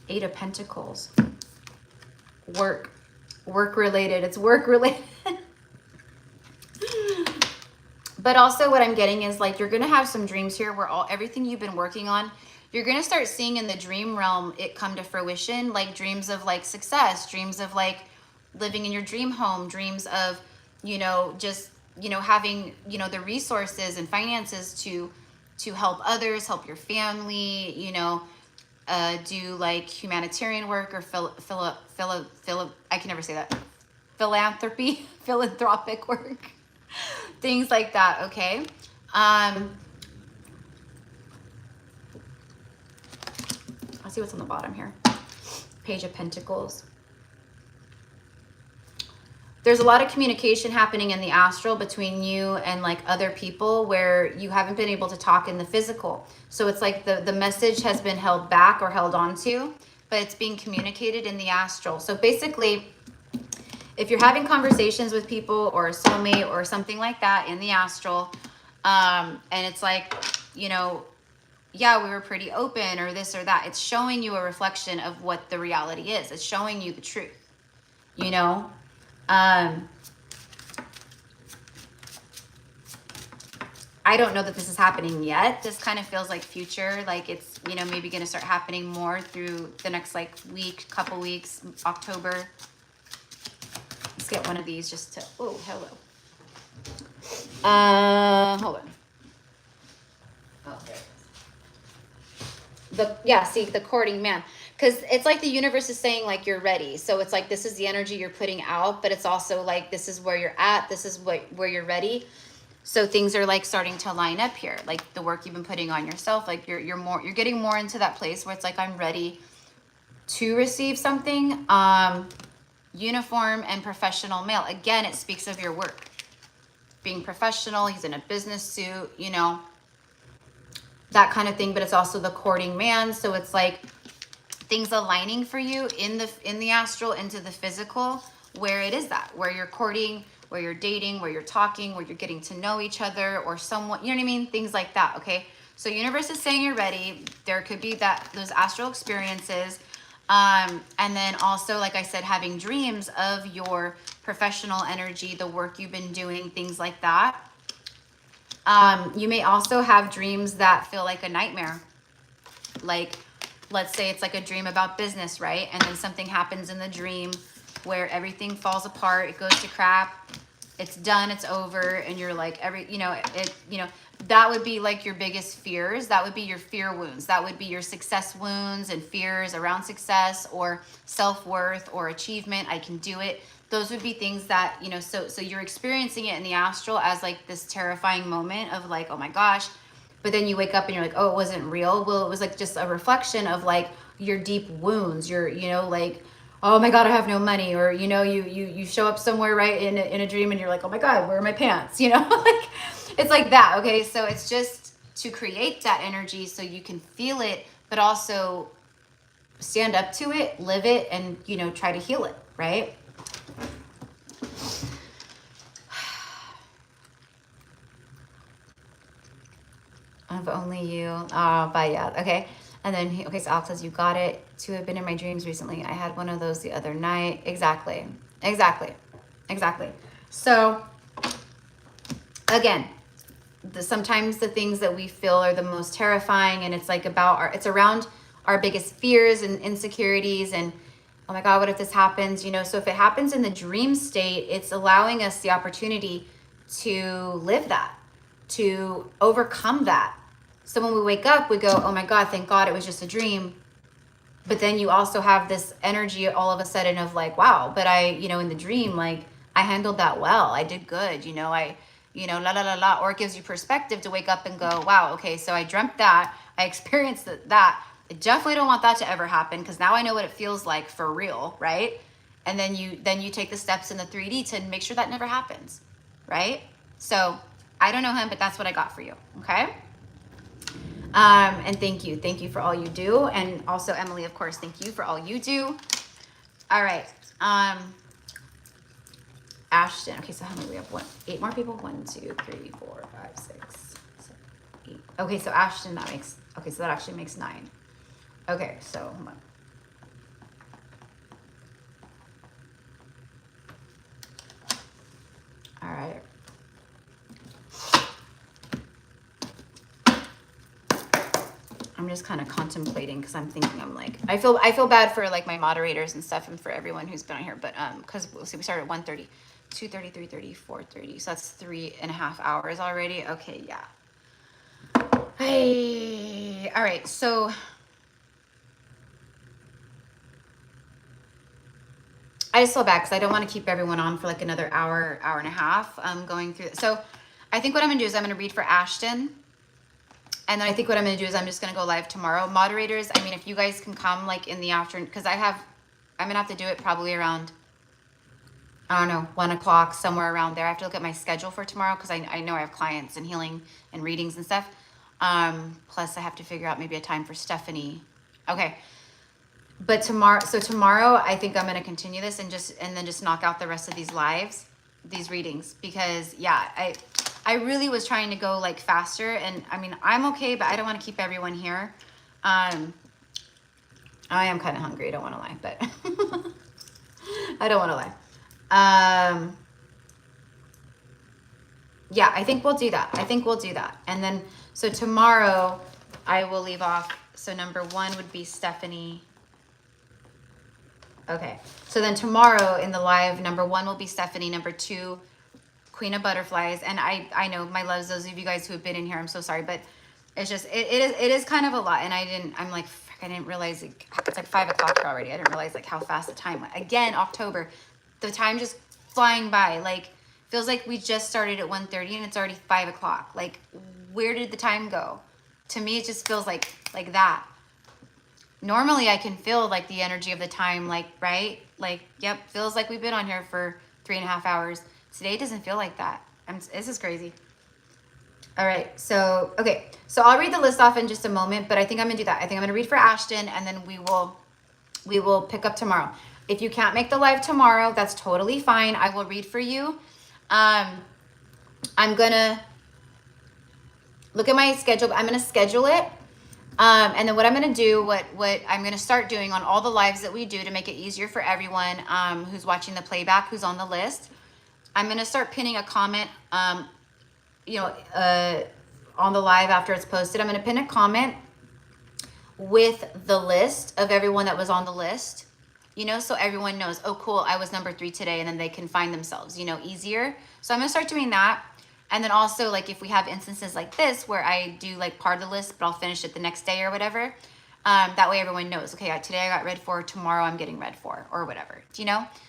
8 of Pentacles. Work related. It's work related. But also what I'm getting is like, you're going to have some dreams here where everything you've been working on, you're going to start seeing in the dream realm it come to fruition, like dreams of like success, dreams of like living in your dream home, dreams of, you know, just, you know, having, you know, the resources and finances to help others, help your family, you know, do like humanitarian work or I can never say that. Philanthropic work, things like that. Okay. I'll see what's on the bottom here. Page of Pentacles. there's a lot of communication happening in the astral between you and like other people where you haven't been able to talk in the physical. So it's like the message has been held back or held onto, but it's being communicated in the astral. So basically, if you're having conversations with people or a soulmate or something like that in the astral, and it's like, you know, yeah, we were pretty open or this or that, it's showing you a reflection of what the reality is. It's showing you the truth, you know? I don't know that this is happening yet. This kind of feels like future, like it's, you know, maybe going to start happening more through the next like week, couple weeks, October. Let's get one of these just to, oh, hello. Hold on. Oh, there it is. Yeah, see, the courting man. Because it's like the universe is saying like you're ready. So it's like this is the energy you're putting out, but it's also like this is where you're at. This is where you're ready. So things are like starting to line up here. Like the work you've been putting on yourself, like you're getting more into that place where it's like I'm ready to receive something. Uniform and professional male. Again, it speaks of your work. Being professional, he's in a business suit, you know, that kind of thing, but it's also the courting man. So it's like things aligning for you in the astral into the physical, where it is that, where you're courting, where you're dating, where you're talking, where you're getting to know each other or someone, you know what I mean? Things like that, okay? So universe is saying you're ready. There could be those astral experiences. And then also, like I said, having dreams of your professional energy, the work you've been doing, things like that. You may also have dreams that feel like a nightmare. Like, let's say it's like a dream about business, right? And then something happens in the dream where everything falls apart, it goes to crap, it's done, it's over, and you're like, that would be like your biggest fears. That would be your fear wounds. That would be your success wounds and fears around success or self-worth or achievement. I can do it. Those would be things that, you know, so you're experiencing it in the astral as like this terrifying moment of like, oh my gosh. But then you wake up and you're like, oh, it wasn't real. Well, it was like just a reflection of like your deep wounds. Your, you know, like, oh my God, I have no money. Or, you know, you show up somewhere, right, in a dream and you're like, oh my God, where are my pants? You know, like it's like that. Okay. So it's just to create that energy so you can feel it, but also stand up to it, live it, and, you know, try to heal it. Right. If only you. Oh, but yeah. Okay. And then, okay, so Alex says, you got it. To have been in my dreams recently. I had one of those the other night. Exactly. So, again, sometimes the things that we feel are the most terrifying, and it's like it's around our biggest fears and insecurities and, oh my God, what if this happens? You know, so if it happens in the dream state, it's allowing us the opportunity to live that, to overcome that. So when we wake up, we go, oh my God, thank God it was just a dream. But then you also have this energy all of a sudden of like, wow, but you know, in the dream, like I handled that well. I did good. You know, la, la, la, la. Or it gives you perspective to wake up and go, wow, okay, so I dreamt that. I experienced that. I definitely don't want that to ever happen because now I know what it feels like for real, right? And then you take the steps in the 3D to make sure that never happens, right? So I don't know him, but that's what I got for you, okay? And thank you for all you do. And also Emily, of course, thank you for all you do. All right. Ashton. Okay, so how many we have? 8 more people? 1, 2, 3, 4, 5, 6, 7, 8. Okay, so Ashton, okay, so that actually makes 9. Okay, so hold on. All right. I'm just kind of contemplating because I'm thinking, I'm like, I feel bad for like my moderators and stuff and for everyone who's been on here, but because we started at 1:30, 2:30, 3:30, 4:30, so that's 3.5 hours already. Okay, yeah. Hey, all right, so I just feel bad because I don't want to keep everyone on for like another hour and a half going through it. So I think what I'm gonna do is I'm gonna read for Ashton. And then I think what I'm going to do is I'm just going to go live tomorrow. Moderators, I mean, if you guys can come like in the afternoon, because I'm going to have to do it probably around I don't know, 1 o'clock, somewhere around there. I have to look at my schedule for tomorrow because I know I have clients and healing and readings and stuff. Plus I have to figure out maybe a time for Stephanie. Okay. But tomorrow I think I'm going to continue this and then just knock out the rest of these lives, these readings, because yeah, I really was trying to go like faster, and I mean, I'm okay, but I don't want to keep everyone here. I am kind of hungry. I don't want to lie, but I don't want to lie. Yeah, I think we'll do that. I think we'll do that. And then, so tomorrow I will leave off. So number 1 would be Stephanie. Okay. So then tomorrow in the live, number 1 will be Stephanie. Number 2, Queen of Butterflies. And I know, my loves, those of you guys who have been in here, I'm so sorry, but it's just, it is kind of a lot. And I'm like, frick, I didn't realize it's like 5 o'clock already. I didn't realize like how fast the time went. Again, October, the time just flying by. Like, feels like we just started at 1:30 and it's already 5 o'clock. Like, where did the time go? To me, it just feels like that. Normally I can feel like the energy of the time, like, right? Like, yep, feels like we've been on here for 3.5 hours. Today doesn't feel like that. This is crazy. All right, so, okay. So I'll read the list off in just a moment, but I think I'm gonna do that. I think I'm gonna read for Ashton, and then we will pick up tomorrow. If you can't make the live tomorrow, that's totally fine. I will read for you. I'm gonna look at my schedule. I'm gonna schedule it. And then what I'm going to do, what I'm going to start doing on all the lives that we do to make it easier for everyone who's watching the playback, who's on the list, I'm going to start pinning a comment, on the live after it's posted. I'm going to pin a comment with the list of everyone that was on the list, so everyone knows, oh, cool, I was number 3 today, and then they can find themselves, easier. So I'm going to start doing that. And then also, like, if we have instances like this where I do like part of the list, but I'll finish it the next day or whatever, that way everyone knows, okay, today I got read for, tomorrow I'm getting read for, or whatever,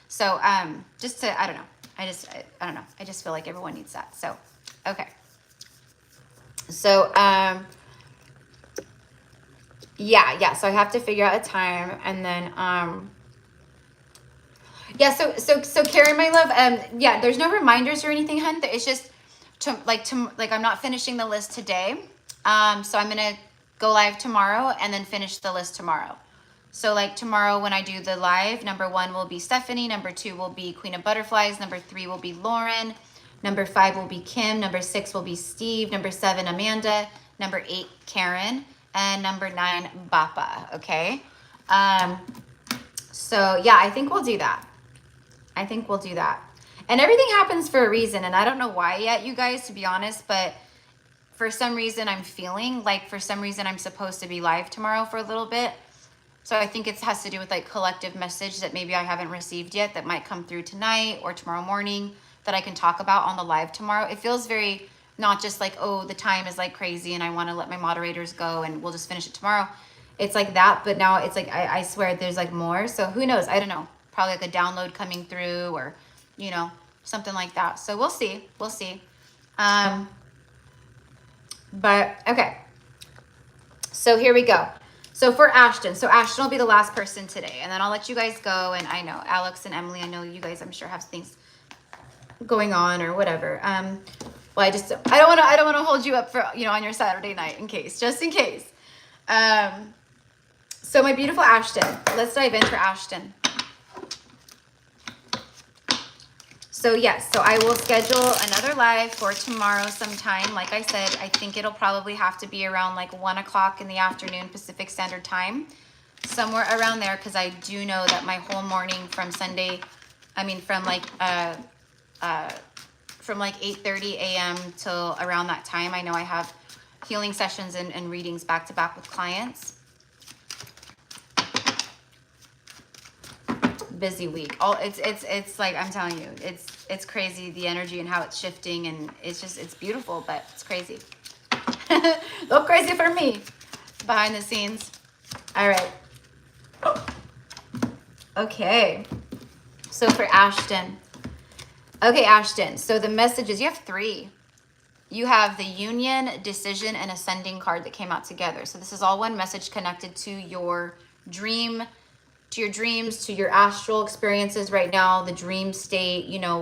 So just to, I don't know. I don't know. I just feel like everyone needs that. So, okay. So, yeah. So I have to figure out a time, and then, yeah. So Carrie, my love, yeah, there's no reminders or anything, hun. It's just, I'm not finishing the list today. So I'm going to go live tomorrow and then finish the list tomorrow. So like tomorrow when I do the live, number 1 will be Stephanie. Number 2 will be Queen of Butterflies. Number 3 will be Lauren. Number 5 will be Kim. Number 6 will be Steve. Number 7, Amanda. Number 8, Karen. And number 9, Bappa. Okay. So yeah, I think we'll do that. And everything happens for a reason. And I don't know why yet, you guys, to be honest, but for some reason I'm feeling like for some reason I'm supposed to be live tomorrow for a little bit. So I think it has to do with like collective message that maybe I haven't received yet that might come through tonight or tomorrow morning that I can talk about on the live tomorrow. It feels very not just like, oh, the time is like crazy and I want to let my moderators go and we'll just finish it tomorrow. It's like that, but now it's like, I swear there's like more. So who knows? I don't know. Probably like a download coming through or something like that. So we'll see. But okay. So here we go. So for Ashton. So Ashton will be the last person today. And then I'll let you guys go. And I know Alex and Emily, I know you guys, I'm sure have things going on or whatever. Well, I don't want to hold you up for, on your Saturday night just in case. So my beautiful Ashton, let's dive into Ashton. So yes, so I will schedule another live for tomorrow sometime. Like I said, I think it'll probably have to be around like 1 o'clock in the afternoon Pacific Standard Time, somewhere around there, because I do know that my whole morning from Sunday, from like 8:30 a.m. till around that time, I know I have healing sessions and readings back to back with clients. Busy week. It's like, I'm telling you, it's crazy, the energy and how it's shifting, and it's beautiful, but it's crazy. A little crazy for me behind the scenes. All right. Okay. So for Ashton. Okay, Ashton. So the messages, you have 3. You have the Union, Decision, and Ascending card that came out together. So this is all one message connected to your dream to your dreams, to your astral experiences right now, the dream state, you know,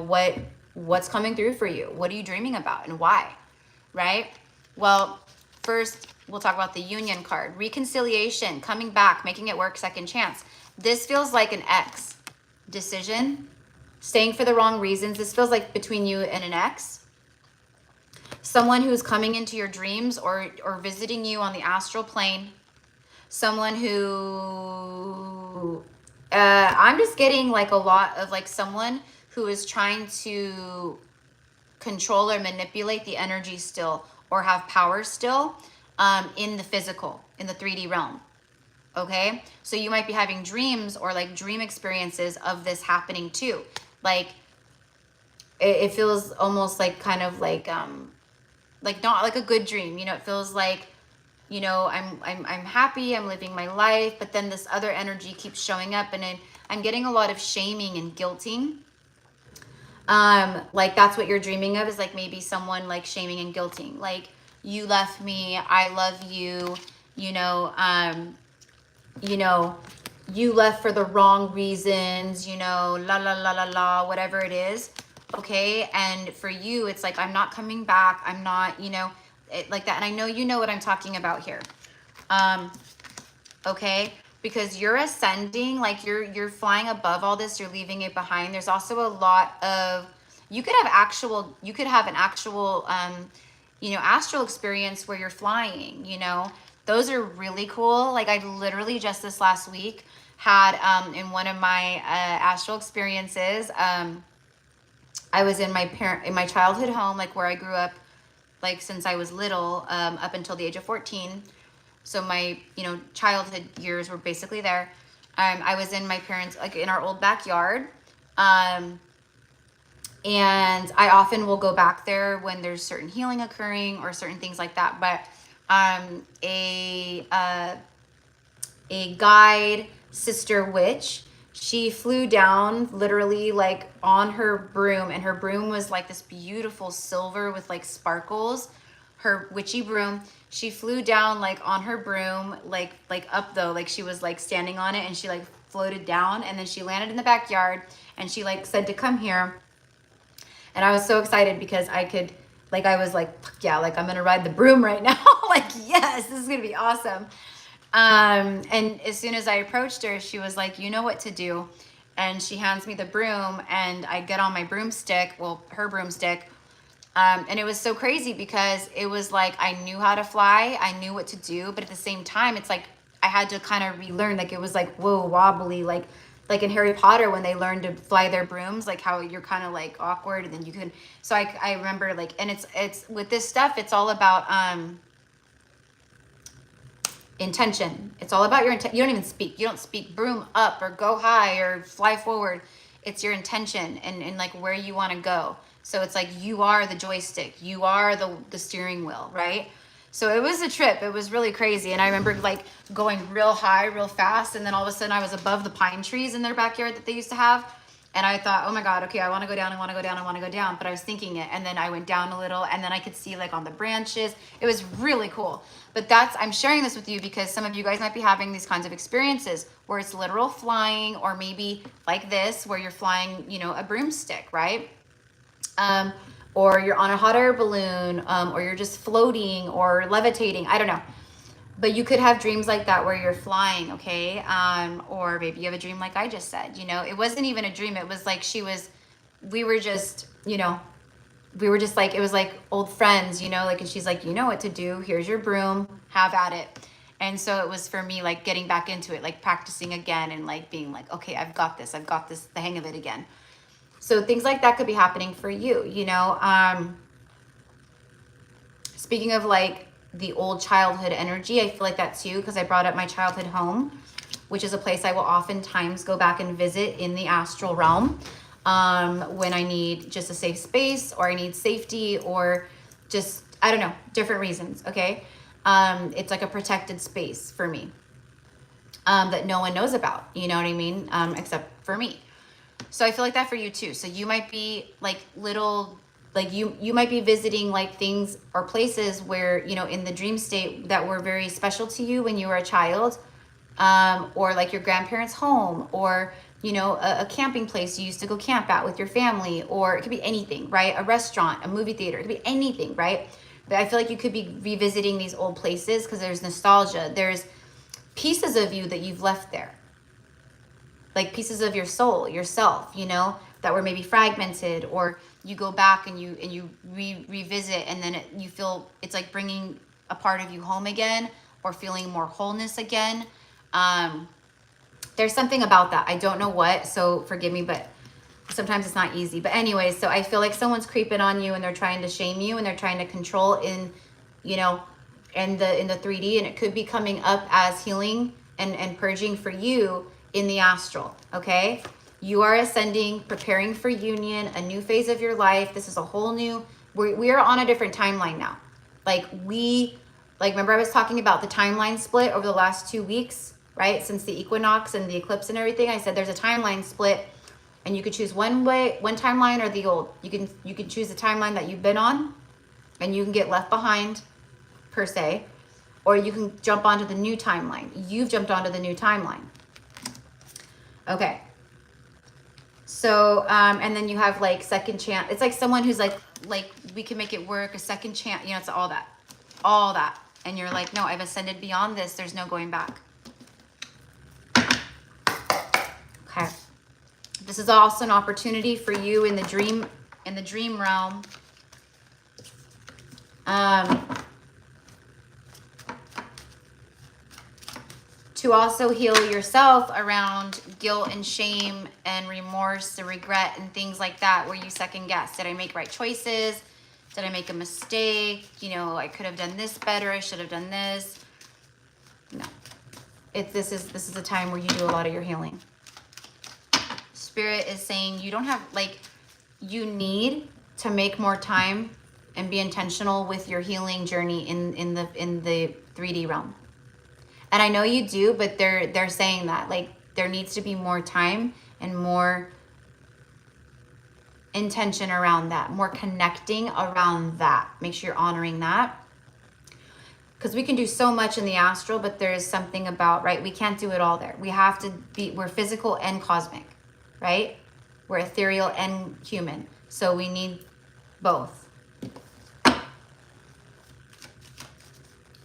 what's coming through for you? What are you dreaming about and why, right? Well, first, we'll talk about the Union card. Reconciliation, coming back, making it work, second chance. This feels like an ex decision, staying for the wrong reasons. This feels like between you and an ex. Someone who's coming into your dreams or visiting you on the astral plane. Someone who, I'm just getting like a lot of like someone who is trying to control or manipulate the energy still, or have power still in the physical, in the 3D realm. Okay, so you might be having dreams or like dream experiences of this happening too. Like it feels almost like kind of like not like a good dream, you know. It feels like, you know, I'm happy, I'm living my life, but then this other energy keeps showing up, and then I'm getting a lot of shaming and guilting. Like that's what you're dreaming of, is like maybe someone like shaming and guilting, like you left me, I love you, you know, you left for the wrong reasons, you know, la la la la la, whatever it is. Okay, and for you, it's like, I'm not coming back, I'm not, you know, like that. And I know you know what I'm talking about here. Okay, because you're ascending, like you're flying above all this, you're leaving it behind. There's also a lot of, you could have an actual you know, astral experience where you're flying, you know. Those are really cool. Like I literally just this last week had in one of my astral experiences, I was in my childhood home, like where I grew up, like since I was little, up until the age of 14. So my, you know, childhood years were basically there. I was in my parents, like in our old backyard. And I often will go back there when there's certain healing occurring or certain things like that. But a guide sister witch, she flew down literally like on her broom, and her broom was like this beautiful silver with like sparkles, her witchy broom. She flew down like on her broom, like up though, like she was like standing on it, and she like floated down, and then she landed in the backyard, and she like said to come here. And I was so excited because I could, like, I was like, yeah, like I'm gonna ride the broom right now. Like, yes, this is gonna be awesome. And as soon as I approached her, she was like, you know what to do. And she hands me the broom, and I get on my broomstick, well, her broomstick. And it was so crazy because it was like, I knew how to fly, I knew what to do, but at the same time, it's like, I had to kind of relearn, like, it was like, whoa, wobbly, like in Harry Potter, when they learn to fly their brooms, like how you're kind of like awkward, and then you can, so I remember like, and it's with this stuff, it's all about, intention. It's all about your intent. You don't even speak. You don't speak broom up or go high or fly forward. It's your intention and like where you want to go. So it's like you are the joystick. You are the steering wheel, right? So it was a trip. It was really crazy. And I remember like going real high, real fast. And then all of a sudden I was above the pine trees in their backyard that they used to have. And I thought, oh my God, okay, I want to go down, I want to go down, I want to go down. But I was thinking it. And then I went down a little, and then I could see like on the branches. It was really cool. But I'm sharing this with you because some of you guys might be having these kinds of experiences where it's literal flying, or maybe like this, where you're flying, you know, a broomstick, right? Or you're on a hot air balloon, or you're just floating or levitating. I don't know. But you could have dreams like that where you're flying, okay? Or maybe you have a dream like I just said, you know, it wasn't even a dream. It was like we were just, you know, we were just like, it was like old friends, you know, like, and she's like, you know what to do. Here's your broom, have at it. And so it was for me, like getting back into it, like practicing again, and like being like, okay, I've got this, the hang of it again. So things like that could be happening for you, you know? Speaking of like the old childhood energy, I feel like that too, because I brought up my childhood home, which is a place I will oftentimes go back and visit in the astral realm when I need just a safe space, or I need safety, or just, I don't know, different reasons, okay? It's like a protected space for me that no one knows about, you know what I mean? Except for me. So I feel like that for you too. So you might be like little, like you might be visiting like things or places where, you know, in the dream state that were very special to you when you were a child, or like your grandparents' home, or you know, a camping place you used to go camp at with your family, or it could be anything, right? A restaurant, a movie theater, it could be anything, right? But I feel like you could be revisiting these old places because there's nostalgia. There's pieces of you that you've left there, like pieces of your soul, yourself, you know, that were maybe fragmented, or you go back and you revisit, and then you feel it's like bringing a part of you home again, or feeling more wholeness again. There's something about that. I don't know what, so forgive me, but sometimes it's not easy. But anyway, so I feel like someone's creeping on you, and they're trying to shame you, and they're trying to control in, you know, in the 3D, and it could be coming up as healing and purging for you in the astral, okay? You are ascending, preparing for union, a new phase of your life. This is a whole new, we are on a different timeline now. Like remember I was talking about the timeline split over the last 2 weeks, right? Since the equinox and the eclipse and everything, I said there's a timeline split, and you could choose one timeline or the old. You can choose the timeline that you've been on, and you can get left behind, per se, or you can jump onto the new timeline. You've jumped onto the new timeline. Okay. So, and then you have like second chance. It's like someone who's like we can make it work, a second chance, you know, it's all that. And you're like, no, I've ascended beyond this. There's no going back. Okay. This is also an opportunity for you in the dream realm. To also heal yourself around guilt and shame and remorse and regret and things like that, where you second guess. Did I make right choices? Did I make a mistake? You know, I could have done this better. I should have done this. No. This is a time where you do a lot of your healing. Spirit is saying you don't have, like, you need to make more time and be intentional with your healing journey in the 3D realm. And I know you do, but they're saying that, like, there needs to be more time and more intention around that, more connecting around that. Make sure you're honoring that. Because we can do so much in the astral, but there is something about, right, we can't do it all there. We have to be, we're physical and cosmic, right? We're ethereal and human. So we need both.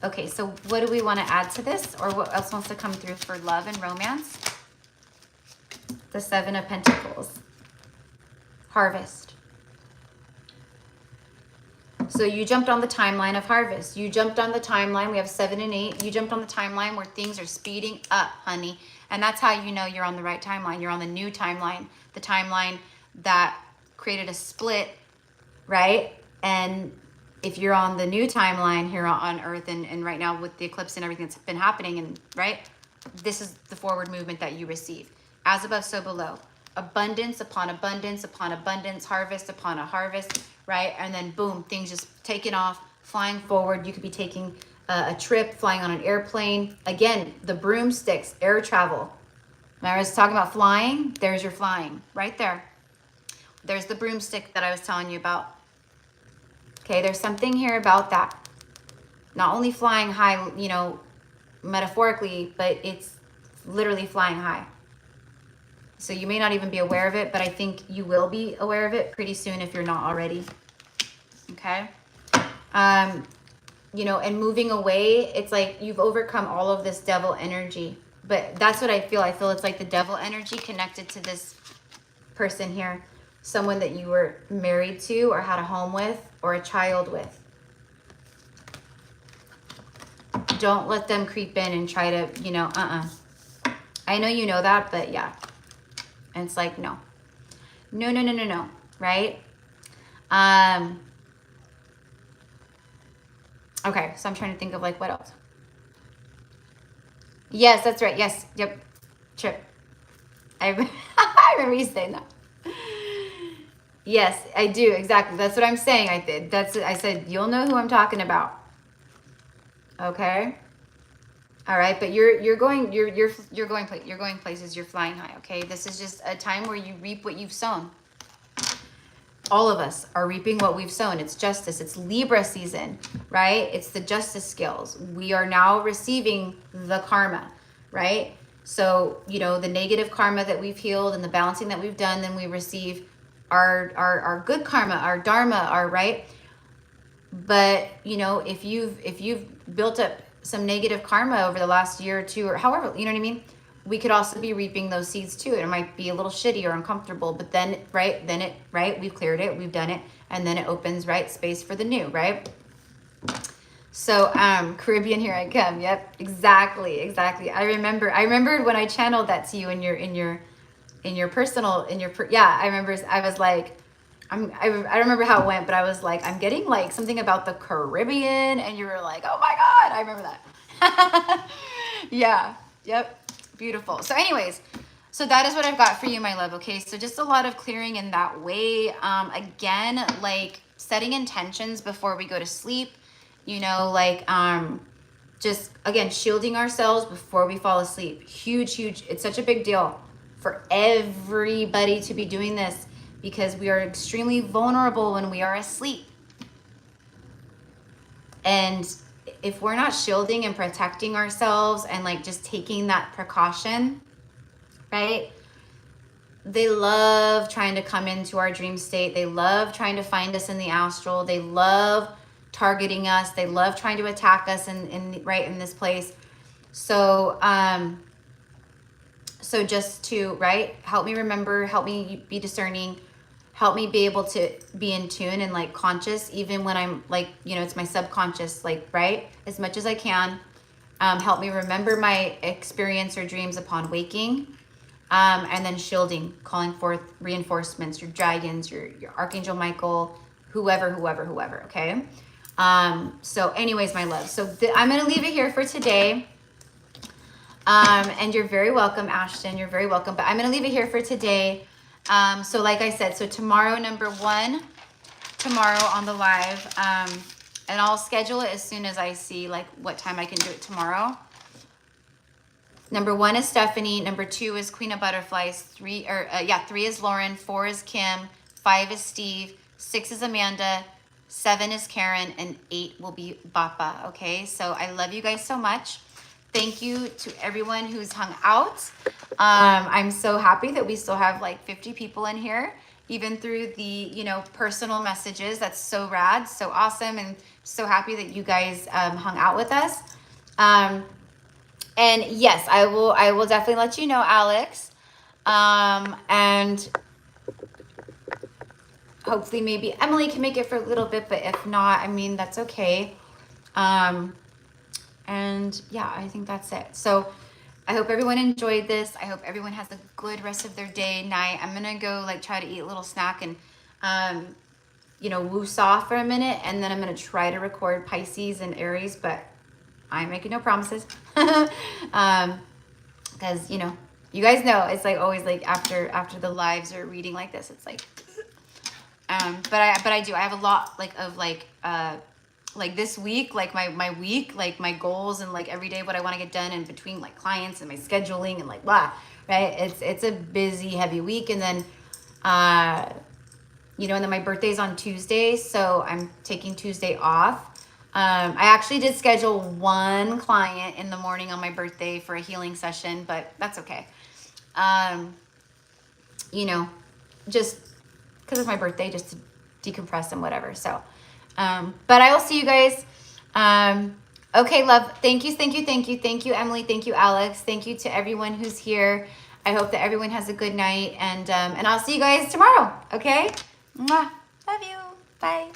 Okay, so what do we want to add to this? Or what else wants to come through for love and romance? The Seven of Pentacles. Harvest. So you jumped on the timeline of harvest. You jumped on the timeline. We have 7 and 8. You jumped on the timeline where things are speeding up, honey. And that's how you know you're on the right timeline. You're on the new timeline. The timeline that created a split, right? And if you're on the new timeline here on Earth, and right now with the eclipse and everything that's been happening, and right, this is the forward movement that you receive. As above, so below. Abundance upon abundance upon abundance, harvest upon a harvest, right? And then boom, things just taking off, flying forward. You could be taking a trip, flying on an airplane. Again, the broomsticks, air travel. Now I was talking about flying. There's your flying right there. There's the broomstick that I was telling you about. Okay, there's something here about that. Not only flying high, you know, metaphorically, but it's literally flying high. So you may not even be aware of it, but I think you will be aware of it pretty soon if you're not already. Okay? You know, and moving away, it's like you've overcome all of this devil energy. But that's what I feel. I feel it's like the devil energy connected to this person here. Someone that you were married to or had a home with or a child with. Don't let them creep in and try to, you know, I know you know that, but yeah. And it's like, no. No, no, no, no, no. Right? Okay, so I'm trying to think of like what else. Yes, that's right. Yes. Yep. Trip. I remember you saying that. Yes, I do. Exactly. That's what I'm saying. I said, you'll know who I'm talking about. Okay. All right. But you're going places. You're flying high. Okay. This is just a time where you reap what you've sown. All of us are reaping what we've sown. It's justice. It's Libra season, right? It's the justice skills. We are now receiving the karma, right? So, you know, the negative karma that we've healed and the balancing that we've done, then we receive our good karma, our dharma, our right. But, you know, if you've built up some negative karma over the last year or two, or however, you know what I mean? We could also be reaping those seeds too. It might be a little shitty or uncomfortable, but then, right, we've cleared it, we've done it, and then it opens, right, space for the new, right? So, Caribbean, here I come. Yep, exactly. I remembered when I channeled that to you in your personal, yeah, I was like, I don't remember how it went, but I was like, I'm getting like something about the Caribbean, and you were like, oh my God, I remember that. Yeah, yep, beautiful. So anyways, so that is what I've got for you, my love, okay? So just a lot of clearing in that way. Again, like setting intentions before we go to sleep, you know, like just, again, shielding ourselves before we fall asleep. Huge, it's such a big deal for everybody to be doing this, because we are extremely vulnerable when we are asleep. And if we're not shielding and protecting ourselves and like just taking that precaution, right? They love trying to come into our dream state. They love trying to find us in the astral. They love targeting us. They love trying to attack us right in this place. So, so just to, right, help me remember, help me be discerning, help me be able to be in tune and like conscious, even when I'm like, you know, it's my subconscious, like, right, as much as I can. Help me remember my experience or dreams upon waking. And then shielding, calling forth reinforcements, your dragons, your Archangel Michael, whoever, okay? So anyways, my love, so I'm going to leave it here for today. And you're very welcome, Ashton. You're very welcome. But I'm going to leave it here for today. So like I said, so tomorrow, number one, tomorrow on the live, and I'll schedule it as soon as I see like what time I can do it tomorrow. Number one is Stephanie. Number two is Queen of Butterflies. Three is Lauren. 4 is Kim. 5 is Steve. 6 is Amanda. 7 is Karen. And 8 will be Bappa. Okay, so I love you guys so much. Thank you to everyone who's hung out. I'm so happy that we still have like 50 people in here, even through the, you know, personal messages. That's so rad, so awesome, and so happy that you guys hung out with us. And yes, I will definitely let you know, Alex. And hopefully maybe Emily can make it for a little bit, but if not, I mean, that's okay. And yeah, I think that's it. So I hope everyone enjoyed this. I hope everyone has a good rest of their day, night. I'm gonna go like try to eat a little snack and you know, woo-saw for a minute, and then I'm gonna try to record Pisces and Aries, but I'm making no promises. Because you know, you guys know it's like always like after the lives or reading like this, it's like but I have a lot like this week, like my week, like my goals and like every day what I want to get done, and between like clients and my scheduling and like blah, right? It's a busy, heavy week. And then you know, and then my birthday's on Tuesday, so I'm taking Tuesday off. I actually did schedule one client in the morning on my birthday for a healing session, but that's okay. You know, just because it's my birthday, just to decompress and whatever. So, but I will see you guys. Okay, love. Thank you, Emily. Thank you, Alex. Thank you to everyone who's here. I hope that everyone has a good night, and I'll see you guys tomorrow. Okay? Mwah. Love you. Bye.